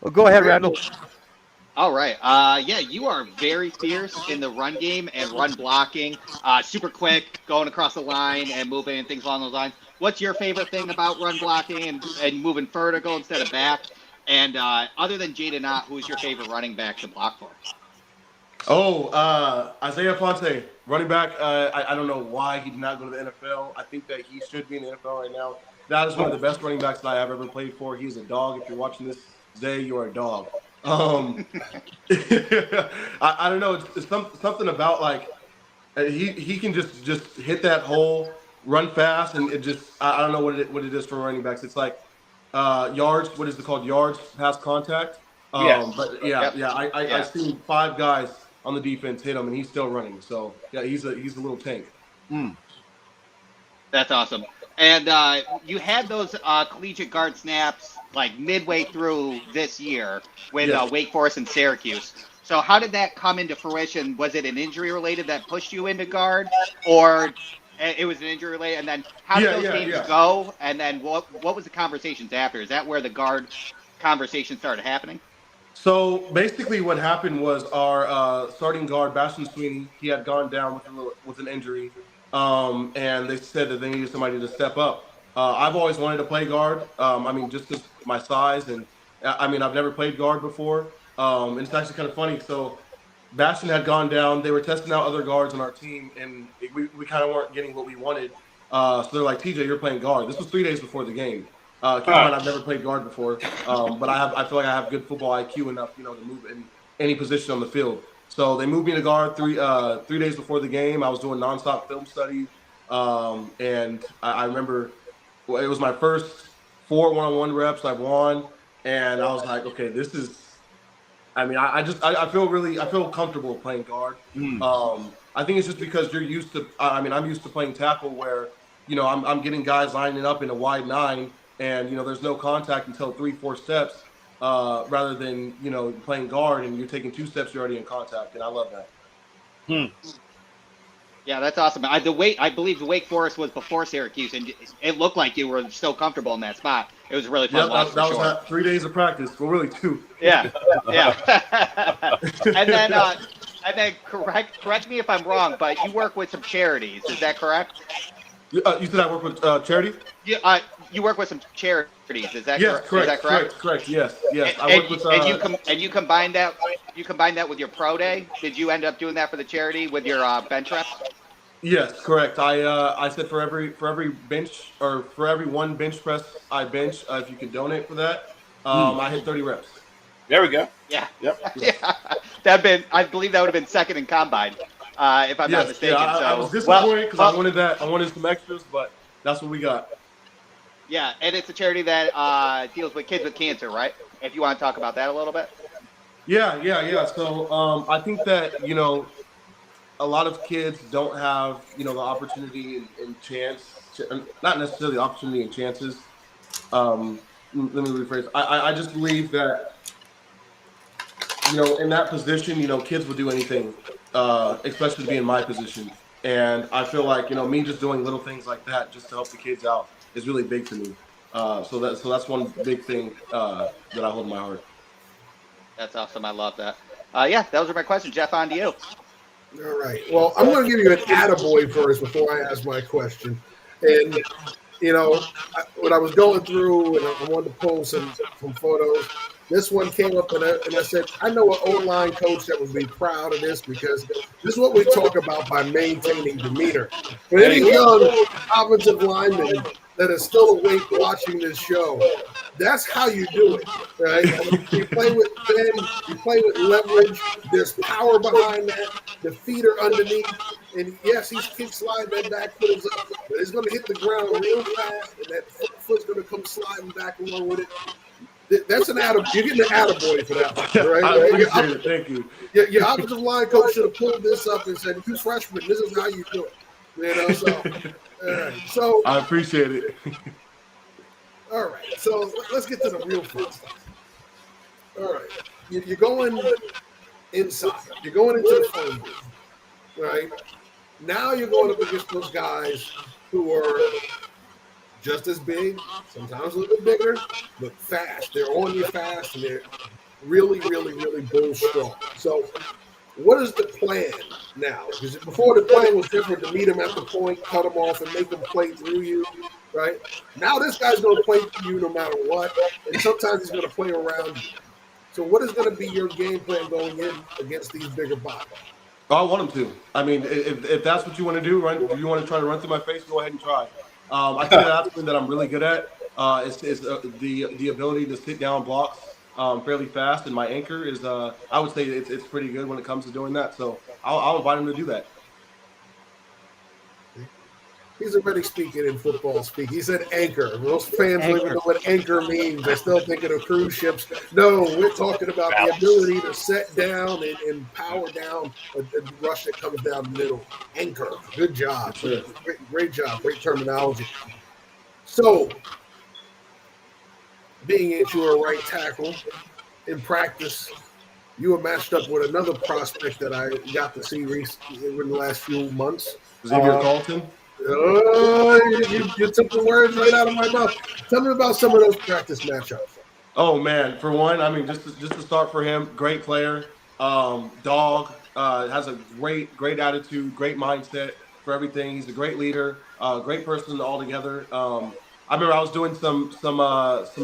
Speaker 3: Well, go ahead, Randall.
Speaker 1: All right. Yeah, you are very fierce in the run game and run blocking. Super quick, going across the line and moving and things along those lines. What's your favorite thing about run blocking and moving vertical instead of back? And other than Jaden Ott, who's your favorite running back to block for?
Speaker 9: Isaiah Fonte, running back. I don't know why he did not go to the NFL. I think that he should be in the NFL right now. That is one of the best running backs that I have ever played for. He's a dog. If you're watching this, Zay, you're a dog. I don't know. It's something about like he can just hit that hole, run fast, and it just I don't know what it is for running backs. It's like yards. What is it called? Yards past contact.
Speaker 4: Yes.
Speaker 9: But yeah,
Speaker 1: Yep.
Speaker 9: I've seen 5 guys on the defense hit him, and he's still running. So yeah, he's a little tank.
Speaker 1: That's awesome. And you had those collegiate guard snaps like midway through this year with
Speaker 9: Yes.
Speaker 1: Wake Forest and Syracuse. So how did that come into fruition? Was it an injury related that pushed you into guard, or it was an injury related? And then how did those games go? And then what was the conversations after? Is that where the guard conversation started happening?
Speaker 9: So basically, what happened was our starting guard, Bastion Sweeney, he had gone down with an injury, and they said that they needed somebody to step up. I've always wanted to play guard. I mean, just because my size, and I mean, I've never played guard before. And it's actually kind of funny. So Bastion had gone down. They were testing out other guards on our team, and we kind of weren't getting what we wanted. So they're like, TJ, you're playing guard. This was 3 days before the game. Keep in mind, I've never played guard before, but I feel like I have good football IQ enough, to move in any position on the field. So they moved me to guard 3 days before the game. I was doing nonstop film study, and I remember it was my first 4 one-on-one reps I won, and I was like, okay, this is. I mean, I feel comfortable playing guard. I think it's just because you're used to. I mean, I'm used to playing tackle where I'm getting guys lining up in a wide 9. And there's no contact until 3-4 steps, rather than playing guard and you're taking 2 steps, you're already in contact, and I love that.
Speaker 1: Yeah, that's awesome. I believe the Wake Forest was before Syracuse, and it looked like you were so comfortable in that spot. It was a really fun watch.
Speaker 9: That was 3 days of practice. Well, really 2.
Speaker 1: Yeah. and then correct me if I'm wrong, but you work with some charities. Is that correct?
Speaker 9: You said I work with charity?
Speaker 1: Yeah. You work with some charities. Is that correct? Is that correct?
Speaker 9: Correct. Yes.
Speaker 1: I work with. And you combined that. You combined that with your pro day. Did you end up doing that for the charity with your bench reps?
Speaker 9: Yes, correct. I said for every bench, or for every 1 bench press I bench, if you could donate for that, I hit 30 reps.
Speaker 4: There we go.
Speaker 1: Yeah.
Speaker 4: Yep.
Speaker 1: Yeah. I believe that would have been second in combine, if I'm not mistaken.
Speaker 9: Yeah, I was disappointed because I wanted that. I wanted some extras, but that's what we got.
Speaker 1: Yeah, and it's a charity that deals with kids with cancer, right? If you want to talk about that a little bit.
Speaker 9: Yeah. So I think that a lot of kids don't have the opportunity and chance, not necessarily the opportunity and chances. Let me rephrase. I just believe that in that position, kids would do anything, especially to be in my position. And I feel like me just doing little things like that just to help the kids out is really big to me. So that's one big thing that I hold in my heart.
Speaker 1: That's awesome. I love that. Yeah, those are my questions. Jeff, on to you.
Speaker 2: All right. Well, I'm going to give you an attaboy first before I ask my question. And, when I was going through and I wanted to pull some photos, this one came up and I said, I know an O-line coach that would be proud of this, because this is what we talk about by maintaining demeanor. For any young offensive lineman that is still awake watching this show, that's how you do it, right? You play with bend, you play with leverage. There's power behind that. The feet are underneath, and yes, he's kick sliding, that back foot is up, but it's going to hit the ground real fast, and that foot's going to come sliding back along with it. That's an attaboy. You're getting an attaboy for that one, right?
Speaker 9: I appreciate it. Thank you.
Speaker 2: Your offensive line coach should have pulled this up and said, "You freshmen, this is how you do it." So
Speaker 9: I appreciate it.
Speaker 2: All right, so let's get to the real fun stuff. All right, you're going inside. You're going into the phone booth, right? Now you're going up against those guys who are just as big, sometimes a little bit bigger, but fast. They're on you fast, and they're really, really, really bull strong. So what is the plan now? Because before, the plan was different, to meet them at the point, cut them off, and make them play through you, right? Now this guy's going to play through you no matter what, and sometimes he's going to play around you. So what is going to be your game plan going in against these bigger bodies?
Speaker 9: I want him to. I mean, if that's what you want to do, if you want to try to run through my face, go ahead and try. I think that's something that I'm really good at. Is the ability to sit down blocks fairly fast, and my anchor is I would say it's pretty good when it comes to doing that. So I'll invite him to do that.
Speaker 2: He's already speaking in football speak. He said anchor. Most fans don't even know what anchor means. They're still thinking of cruise ships. No, we're talking about the ability to set down and power down a rush that comes down the middle. Anchor. Good job.
Speaker 9: Sure.
Speaker 2: Great job. Great terminology. So, being at your right tackle in practice, you were matched up with another prospect that I got to see recently in the last few months.
Speaker 9: Xavier Carlton.
Speaker 2: You took the words right out of my mouth. Tell me about some of those practice matchups.
Speaker 9: Oh man, for one, I mean, just to start for him, great player, dog, has a great attitude, great mindset for everything. He's a great leader, great person altogether. I remember I was doing some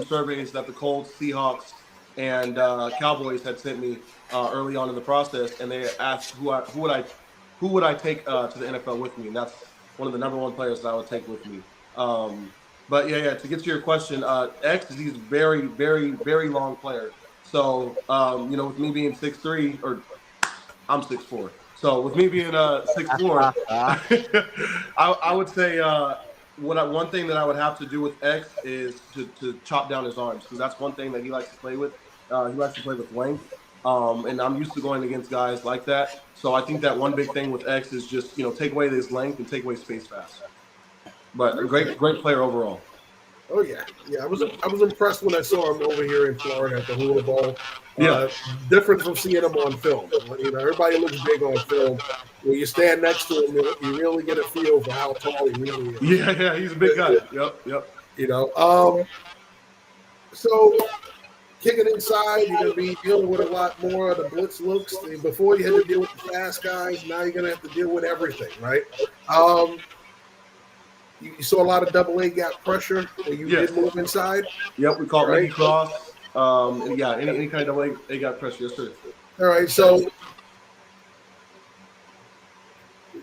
Speaker 9: surveys that the Colts, Seahawks, and Cowboys had sent me early on in the process, and they asked who would I take to the NFL with me, and that's one of the number one players that I would take with me. But yeah, to get to your question, X is he's a very, very, very long player. So with me being 6'3", or I'm 6'4". So with me being 6'4", I would say one thing that I would have to do with X is to chop down his arms, because that's one thing that he likes to play with. He likes to play with length. And I'm used to going against guys like that. So I think that one big thing with X is just, take away his length and take away space fast. But a great player overall.
Speaker 2: Oh yeah. I was impressed when I saw him over here in Florida at the Hula Bowl. Different from seeing him on film. Everybody looks big on film. When you stand next to him, you really get a feel for how tall he really is.
Speaker 9: Yeah, he's a big guy. Yep.
Speaker 2: So kicking inside, you're going to be dealing with a lot more of the blitz looks. Before you had to deal with the fast guys, now you're going to have to deal with everything, right? You saw a lot of double-A gap pressure when you did move inside?
Speaker 9: Yep, we call it leg cross. Any kind of double-A gap pressure, yes, sir.
Speaker 2: All right, so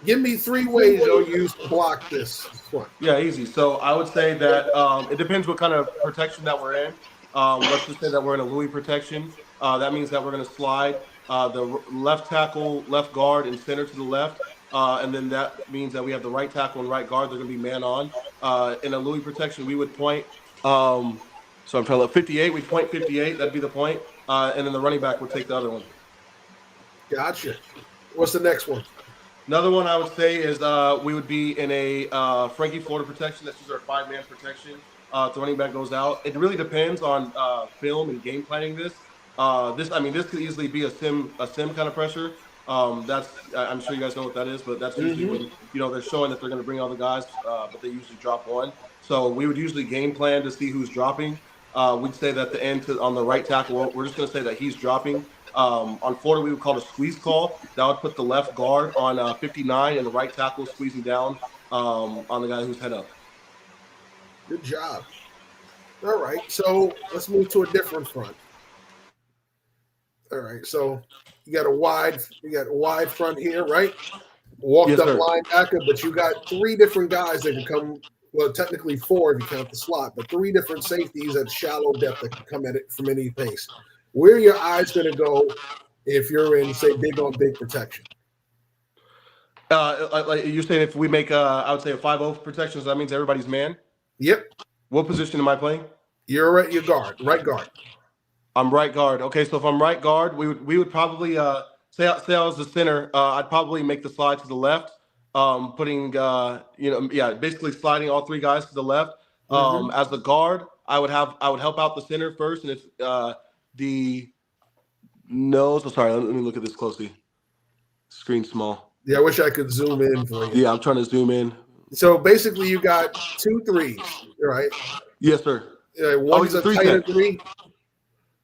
Speaker 2: give me 3 ways you'll use to block this one.
Speaker 9: Yeah, easy. So I would say that it depends what kind of protection that we're in. Let's just say that we're in a Louis protection. That means that we're going to slide the left tackle, left guard, and center to the left. And then that means that we have the right tackle and right guard. They're going to be man on. In a Louis protection, we would point. So I'm trying to look 58. We point 58. That'd be the point. And then the running back would take the other one.
Speaker 2: Gotcha. What's the next one?
Speaker 9: Another one I would say is we would be in a Frankie Florida protection. That's just our 5-man protection. The running back goes out. It really depends on film and game planning. This could easily be a sim kind of pressure. I'm sure you guys know what that is, but that's usually when they're showing that they're going to bring all the guys, but they usually drop one. So we would usually game plan to see who's dropping. We'd say that the end on the right tackle, we're just going to say that he's dropping. On Florida, we would call it a squeeze call. That would put the left guard on 59 and the right tackle squeezing down on the guy who's head up.
Speaker 2: Good job. All right, so let's move to a different front. All right, so you got a wide front here, right? Walked up linebacker, but you got 3 different guys that can come. Well, technically 4 if you count the slot, but 3 different safeties at shallow depth that can come at it from any place. Where are your eyes going to go if you're in, say, big on big protection?
Speaker 9: Like you're saying, if we make, I would say a 5-0 protection, so that means everybody's man.
Speaker 2: Yep.
Speaker 9: What position am I playing?
Speaker 2: You're at your guard, right guard.
Speaker 9: I'm right guard. Okay, so if I'm right guard, we would probably say I was the center. I'd probably make the slide to the left, putting basically sliding all 3 guys to the left. As the guard, I would help out the center first, and if the nose. I'm sorry. Let me look at this closely. Screen small.
Speaker 2: Yeah, I wish I could zoom in for you.
Speaker 9: Yeah, I'm trying to zoom in.
Speaker 2: So basically, you got 2 threes, right?
Speaker 9: Yes, sir.
Speaker 2: One's a tighter 3.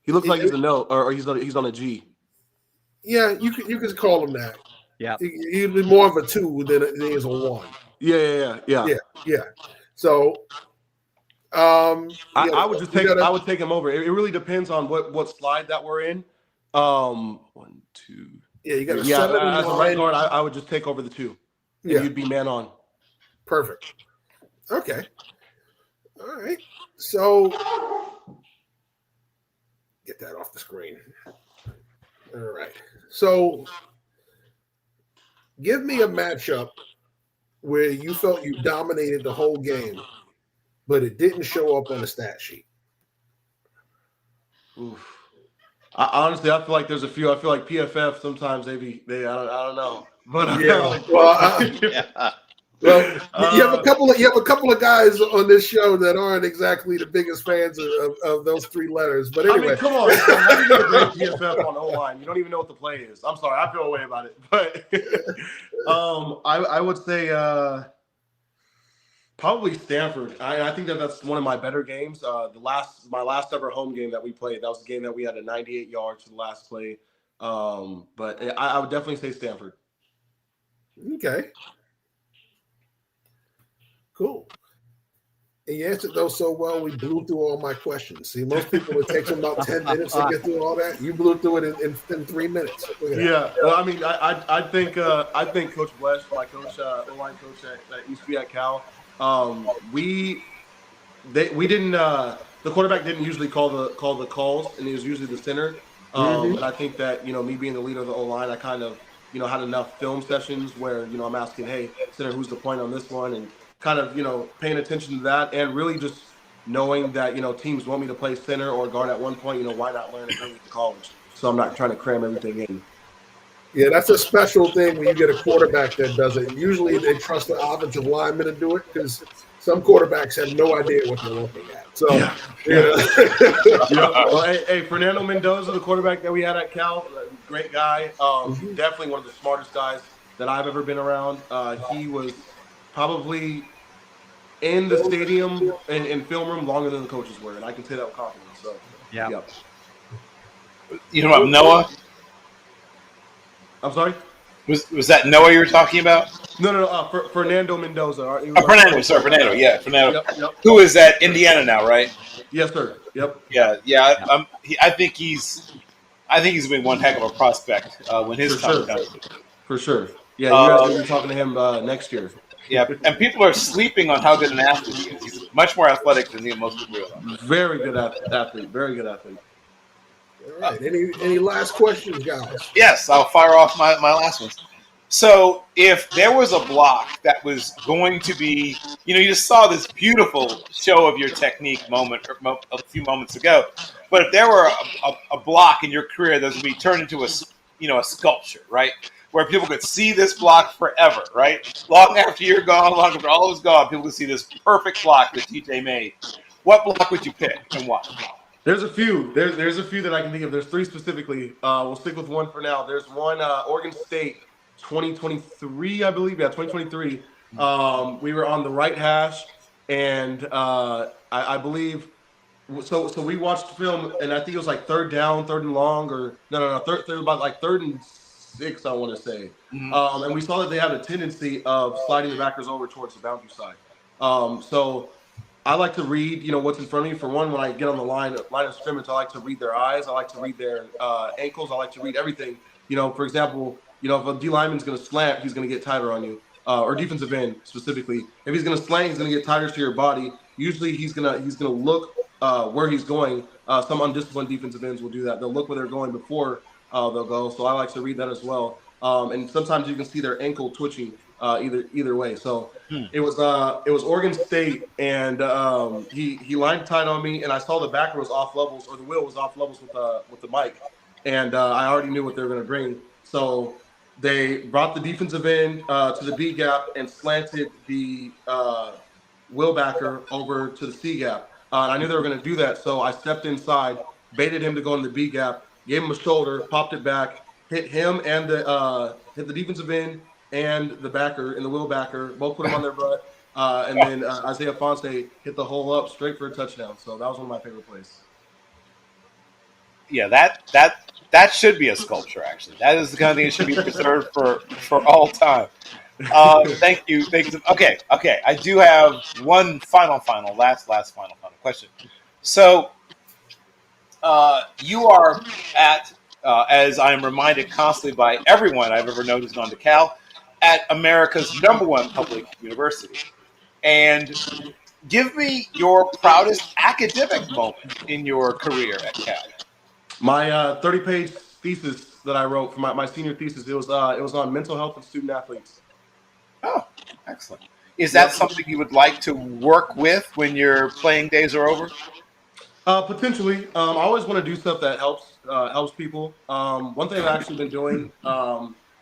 Speaker 9: He looks like he's a no, or he's on a G.
Speaker 2: Yeah, you could call him that.
Speaker 3: Yeah,
Speaker 2: he'd be more of a 2 than he is a 1.
Speaker 9: Yeah.
Speaker 2: So
Speaker 9: I would just take. I would take him over. It really depends on what slide that we're in. 1, 2.
Speaker 2: Yeah, you got a 7 and
Speaker 9: as a
Speaker 2: 9.
Speaker 9: right guard, I would just take over the 2, and
Speaker 2: Yeah.
Speaker 9: you'd be man on.
Speaker 2: Perfect. Okay. All right. So get that off the screen. All right. So give me a matchup where you felt you dominated the whole game, but it didn't show up on the stat sheet.
Speaker 9: Oof. Honestly, I feel like there's a few. I feel like PFF sometimes they I don't know, but
Speaker 2: Yeah.
Speaker 9: Well,
Speaker 2: you have a couple of guys on this show that aren't exactly the biggest fans of those 3 letters. But anyway,
Speaker 9: I mean, come on, how do you get a great PFF on O-line? You don't even know what the play is. I'm sorry, I feel a way about it, but I would say probably Stanford. I think that's one of my better games. My last ever home game that we played, that was the game that we had a 98 yards for the last play. But I would definitely say Stanford.
Speaker 2: Okay. Cool. And you answered those so well, we blew through all my questions. See, most people, it takes them about 10 minutes to get through all that. You blew through it in 3 minutes.
Speaker 9: Yeah. Well, I mean, I think Coach Blesh, my coach, O-line coach that used to be at Cal, we didn't the quarterback didn't usually call the calls, and it was usually the center. And I think that, me being the leader of the O-line, I kind of, had enough film sessions where, I'm asking, hey, center, who's the point on this one? And kind of, paying attention to that, and really just knowing that, teams want me to play center or guard at one point, why not learn it in college? So I'm not trying to cram everything in.
Speaker 2: Yeah, that's a special thing when you get a quarterback that does it. Usually they trust the offensive lineman to do it because some quarterbacks have no idea what they're looking at. So,
Speaker 9: Well, hey, Fernando Mendoza, the quarterback that we had at Cal, great guy. Definitely one of the smartest guys that I've ever been around. He was probably in the stadium and film room longer than the coaches were, and I can say that with confidence. So,
Speaker 3: yeah.
Speaker 4: You know about Noah?
Speaker 9: I'm sorry?
Speaker 4: Was that Noah you were talking about?
Speaker 9: No. Fernando Mendoza.
Speaker 4: Fernando. Yeah, Fernando.
Speaker 9: Yep.
Speaker 4: Who is at Indiana now, right?
Speaker 9: Yes, sir. Yep.
Speaker 4: Yeah. I think he's been one heck of a prospect when his time comes.
Speaker 9: For sure. Yeah, you guys will be talking to him next year.
Speaker 4: Yeah, and people are sleeping on how good an athlete he is. He's much more athletic than most people realize.
Speaker 9: Very good athlete. Very good athlete.
Speaker 2: All right. Any last questions, guys?
Speaker 4: Yes, I'll fire off my last ones. So if there was a block that was going to be, you just saw this beautiful show of your technique a few moments ago, but if there were a block in your career that was going to be turned into a sculpture, right? Where people could see this block forever, right? Long after you're gone, long after all is gone, people could see this perfect block that TJ made. What block would you pick and why?
Speaker 9: There's a few. There's a few that I can think of. There's 3 specifically. We'll stick with one for now. There's one, Oregon State, 2023, I believe. Yeah, 2023. We were on the right hash, and I believe. So we watched film, and I think it was like 3rd down, 3rd and long, or no, third about like 3rd and 6, I want to say. And we saw that they had a tendency of sliding the backers over towards the boundary side. So I like to read, what's in front of me. For one, when I get on the line of scrimmage, I like to read their eyes. I like to read their ankles. I like to read everything. For example, if a D lineman's going to slant, he's going to get tighter on you, or defensive end specifically. If he's going to slant, he's going to get tighter to your body. Usually, he's going to look where he's going. Some undisciplined defensive ends will do that. They'll look where they're going before they'll go. So I like to read that as well. And sometimes you can see their ankle twitching either way. So it was Oregon State, and he lined tight on me, and I saw the backer was off levels, or the wheel was off levels with the mic, and I already knew what they were going to bring. So they brought the defensive end to the B gap and slanted the wheel backer over to the C gap. I knew they were going to do that, so I stepped inside, baited him to go in the B gap, gave him a shoulder, popped it back, hit him and hit the defensive end and the backer and the wheel backer, both put him on their butt. And then Isaiah Fonse hit the hole up straight for a touchdown. So that was one of my favorite plays.
Speaker 4: Yeah, that should be a sculpture, actually. That is the kind of thing that should be preserved for all time. Thank you. Okay. I do have one last final question. So, you are at, as I am reminded constantly by everyone I've ever known who's gone to Cal, at America's #1 public university. And give me your proudest academic moment in your career at Cal.
Speaker 9: My 30-page thesis that I wrote for my senior thesis, it was on mental health of student athletes.
Speaker 4: Oh, excellent. Is that
Speaker 9: Yep.
Speaker 4: something you would like to work with when your playing days are over?
Speaker 9: Potentially. I always want to do stuff that helps people. One thing I've actually been doing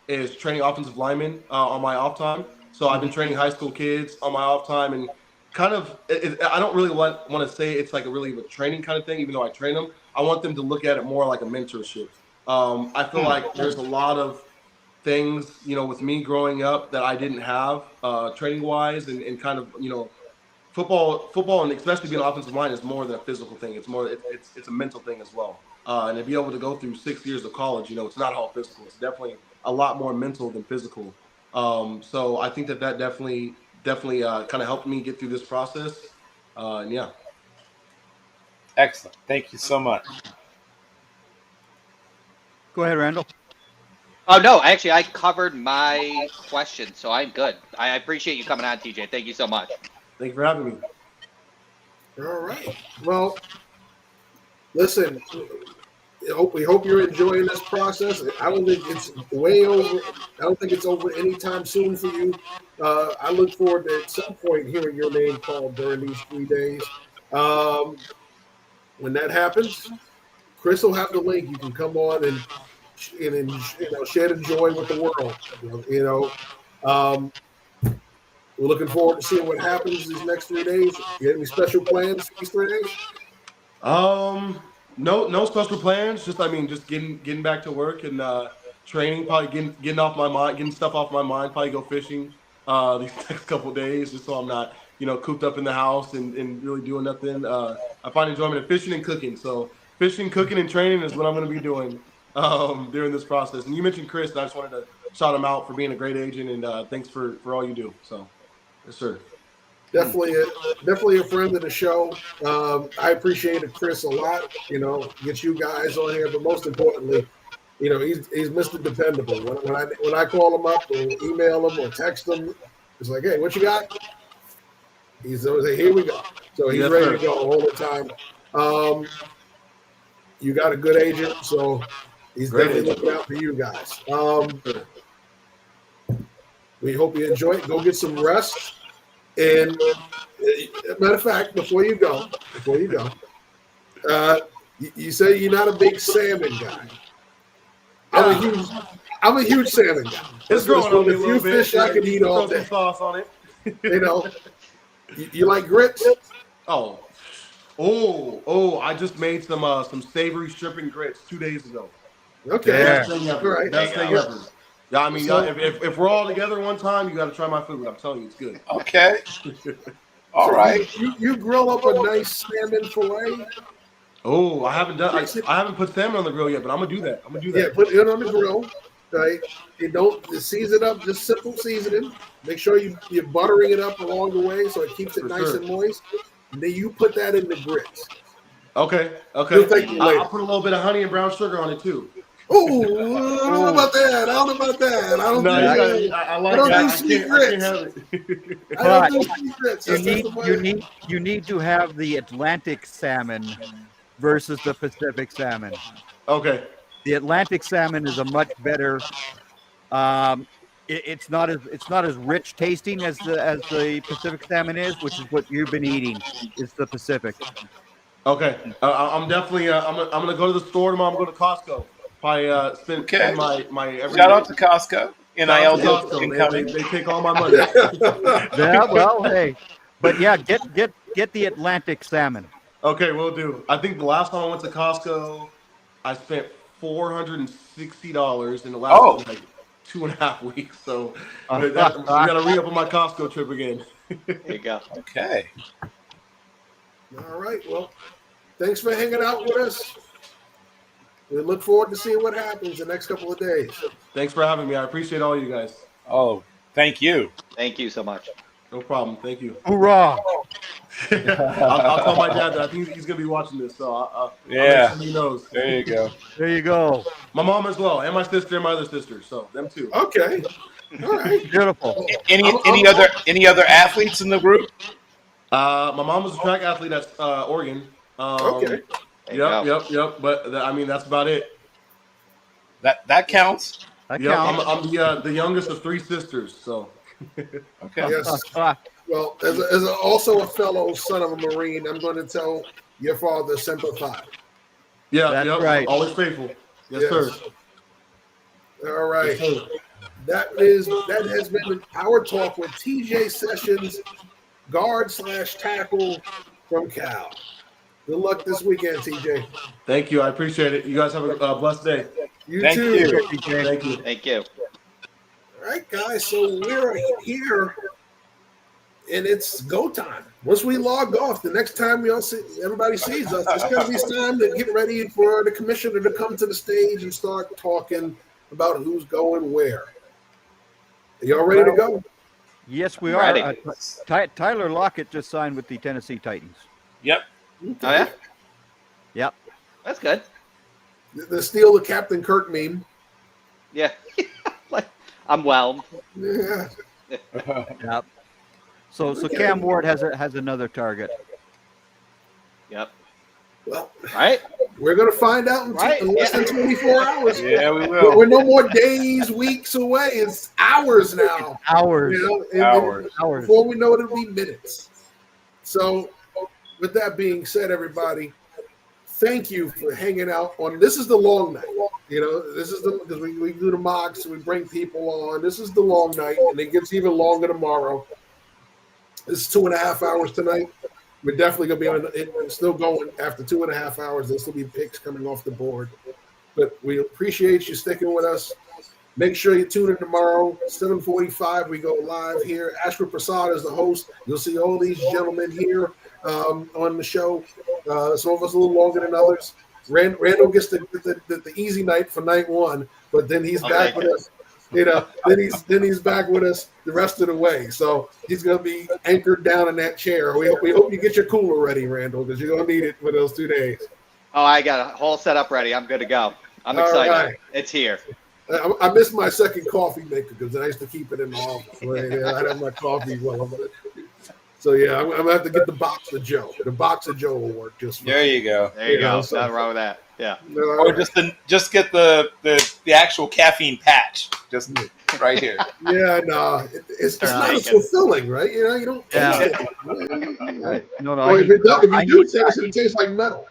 Speaker 9: is training offensive linemen on my off time. So I've been training high school kids on my off time, and kind of I don't really want to say it's like a training kind of thing, even though I train them. I want them to look at it more like a mentorship. I feel like there's a lot of things, with me growing up that I didn't have training wise, and kind of, football, and especially being an offensive line is more than a physical thing. It's a mental thing as well. And to be able to go through 6 years of college, it's not all physical. It's definitely a lot more mental than physical. So I think that definitely kind of helped me get through this process. And yeah.
Speaker 4: Excellent. Thank you so much.
Speaker 3: Go ahead, Randall.
Speaker 10: Oh no, actually, I covered my question, so I'm good. I appreciate you coming on, TJ. Thank you so much.
Speaker 9: Thank you for having me.
Speaker 2: All right. Well, listen, we hope you're enjoying this process. I don't think it's way over. I don't think it's over anytime soon for you. I look forward to at some point hearing your name called during these 3 days. When that happens, Chris will have the link. You can come on and share the joy with the world. We're looking forward to seeing what happens these next 3 days. You have any special plans for these 3 days?
Speaker 9: No special plans. Just getting back to work and training. Probably getting off my mind, getting stuff off my mind. Probably go fishing these next couple of days, just so I'm not cooped up in the house and really doing nothing. I find enjoyment in fishing and cooking. So fishing, cooking, and training is what I'm going to be doing during this process. And you mentioned Chris, and I just wanted to shout him out for being a great agent, and thanks for all you do. So, yes, sir.
Speaker 2: Definitely a friend of the show. I appreciated Chris a lot. Get you guys on here, but most importantly, he's Mr. Dependable. When I call him up or email him or text him, it's like, hey, what you got? He's always like, here we go. So he's ready to go all the time. You got a good agent, so he's definitely looking out for you guys. We hope you enjoy it. Go get some rest. And matter of fact, before you go, you say you're not a big salmon guy. I'm a huge salmon guy.
Speaker 9: It's growing on me a little bit.
Speaker 2: Fish I can eat all day.
Speaker 9: Some sauce on it.
Speaker 2: You like grits?
Speaker 9: Oh! I just made some savory shrimp and grits 2 days ago.
Speaker 2: Okay,
Speaker 9: best thing ever.
Speaker 2: All right.
Speaker 9: Best thing ever. Yeah, I mean, if we're all together one time, you got to try my food. I'm telling you, it's good.
Speaker 4: Okay. All right.
Speaker 2: You grill up a nice salmon fillet.
Speaker 9: Oh, I haven't put salmon on the grill yet, but I'm gonna do that.
Speaker 2: Yeah, put it on the grill. Right. You don't season it up, just simple seasoning. Make sure you're buttering it up along the way so it keeps it nice and moist. And then you put that in the grits.
Speaker 9: Okay. I'll put a little bit of honey and brown sugar on it too.
Speaker 2: Oh, I don't know about that. I don't do sweet grits.
Speaker 3: You need to have the Atlantic salmon versus the Pacific salmon.
Speaker 9: Okay.
Speaker 3: The Atlantic salmon is a much better. It's not as rich tasting as the Pacific salmon is, which is what you've been eating. Is the Pacific.
Speaker 9: Okay. I'm definitely. I'm gonna go to the store tomorrow. I'm going to Costco. Spend my every
Speaker 4: shout out to Costco.
Speaker 9: NIL incoming. They take all my money.
Speaker 3: Yeah, well, hey, but yeah, get the Atlantic salmon.
Speaker 9: Okay, we'll do. I think the last time I went to Costco, I spent $460 in the last 2.5 weeks. So we got to re-up on my Costco trip again.
Speaker 10: There you go.
Speaker 4: Okay.
Speaker 2: All right. Well, thanks for hanging out with us. We look forward to seeing what happens the next couple of days.
Speaker 9: Thanks for having me. I appreciate all you guys.
Speaker 4: Oh, Thank you.
Speaker 10: Thank you so much.
Speaker 9: No problem. Thank you.
Speaker 3: Hoorah!
Speaker 9: I'll tell my dad that. I think he's gonna be watching this, so I'll make
Speaker 4: Yeah.
Speaker 9: sure he knows.
Speaker 4: There you go.
Speaker 3: There you go.
Speaker 9: My mom as well, and my sister and my other sister. So them too.
Speaker 2: Okay. All right.
Speaker 3: Beautiful.
Speaker 4: Any other athletes in the group?
Speaker 9: My mom was a track athlete at Oregon.
Speaker 2: Okay.
Speaker 9: Yep. But I mean, that's about it.
Speaker 4: That counts.
Speaker 3: That
Speaker 9: Yep.
Speaker 3: counts.
Speaker 9: I'm the youngest of 3 sisters. So.
Speaker 4: Okay.
Speaker 2: Yes. Well, as also a fellow son of a Marine, I'm going to tell your father Semper Fi.
Speaker 9: Yeah.
Speaker 3: That's
Speaker 9: yep.
Speaker 3: right.
Speaker 9: Always faithful. Yes, sir.
Speaker 2: All right.
Speaker 9: Yes, sir.
Speaker 2: That has been our talk with TJ Sessions, guard/tackle from Cal. Good luck this weekend, TJ.
Speaker 9: Thank you. I appreciate it. You guys have a blessed day.
Speaker 2: You too.
Speaker 9: Thank you.
Speaker 10: Thank you.
Speaker 2: All right, guys. So we're here, and it's go time. Once we log off, the next time everybody sees us, it's going to be time to get ready for the commissioner to come to the stage and start talking about who's going where. Are y'all ready to go?
Speaker 3: Yes, we
Speaker 10: Ready.
Speaker 3: are. Tyler Lockett just signed with the Tennessee Titans.
Speaker 4: Yep.
Speaker 10: Oh yeah,
Speaker 3: Yep.
Speaker 10: that's good.
Speaker 2: The steal the Captain Kirk meme.
Speaker 10: Yeah, like I'm whelmed.
Speaker 2: Yeah.
Speaker 3: Yep. So Cam Ward has another target.
Speaker 10: Yep.
Speaker 2: Well,
Speaker 10: Right.
Speaker 2: we're going to find out in less than 24 hours.
Speaker 4: Yeah, we will.
Speaker 2: We're no more days, weeks away. It's hours now.
Speaker 3: Hours.
Speaker 2: You know,
Speaker 4: Hours.
Speaker 2: Before we know it, it'll be minutes. So, with that being said, everybody, thank you for hanging out on. This is the long night. You know, this is because we do the mocks, we bring people on. This is the long night, and it gets even longer tomorrow. It's 2.5 hours tonight. We're definitely going to be on. It's still going after 2.5 hours. There'll still be picks coming off the board. But we appreciate you sticking with us. Make sure you tune in tomorrow, 7:45. We go live here. Ashwin Prasad is the host. You'll see all these gentlemen here on the show. Some of us a little longer than others. Randall gets the easy night for night 1, but then he's back with us. You know, then he's back with us the rest of the way. So he's going to be anchored down in that chair. We hope you get your cooler ready, Randall, because you're going to need it for those 2 days.
Speaker 10: Oh, I got a whole setup ready. I'm good to go. I'm excited. Right. It's here.
Speaker 2: I missed my second coffee maker because I used to keep it in the office. I'd have my coffee while I'm So yeah, I'm gonna have to get the box of Joe. The box of Joe will work just fine.
Speaker 4: There you go.
Speaker 10: There you go. Nothing wrong with that. Yeah.
Speaker 4: Or just get the actual caffeine patch, just right here.
Speaker 2: Yeah, no, it's not as fulfilling, right? You know, you don't.
Speaker 3: Yeah.
Speaker 2: Taste it.
Speaker 3: No.
Speaker 2: Or if you do, it tastes like metal.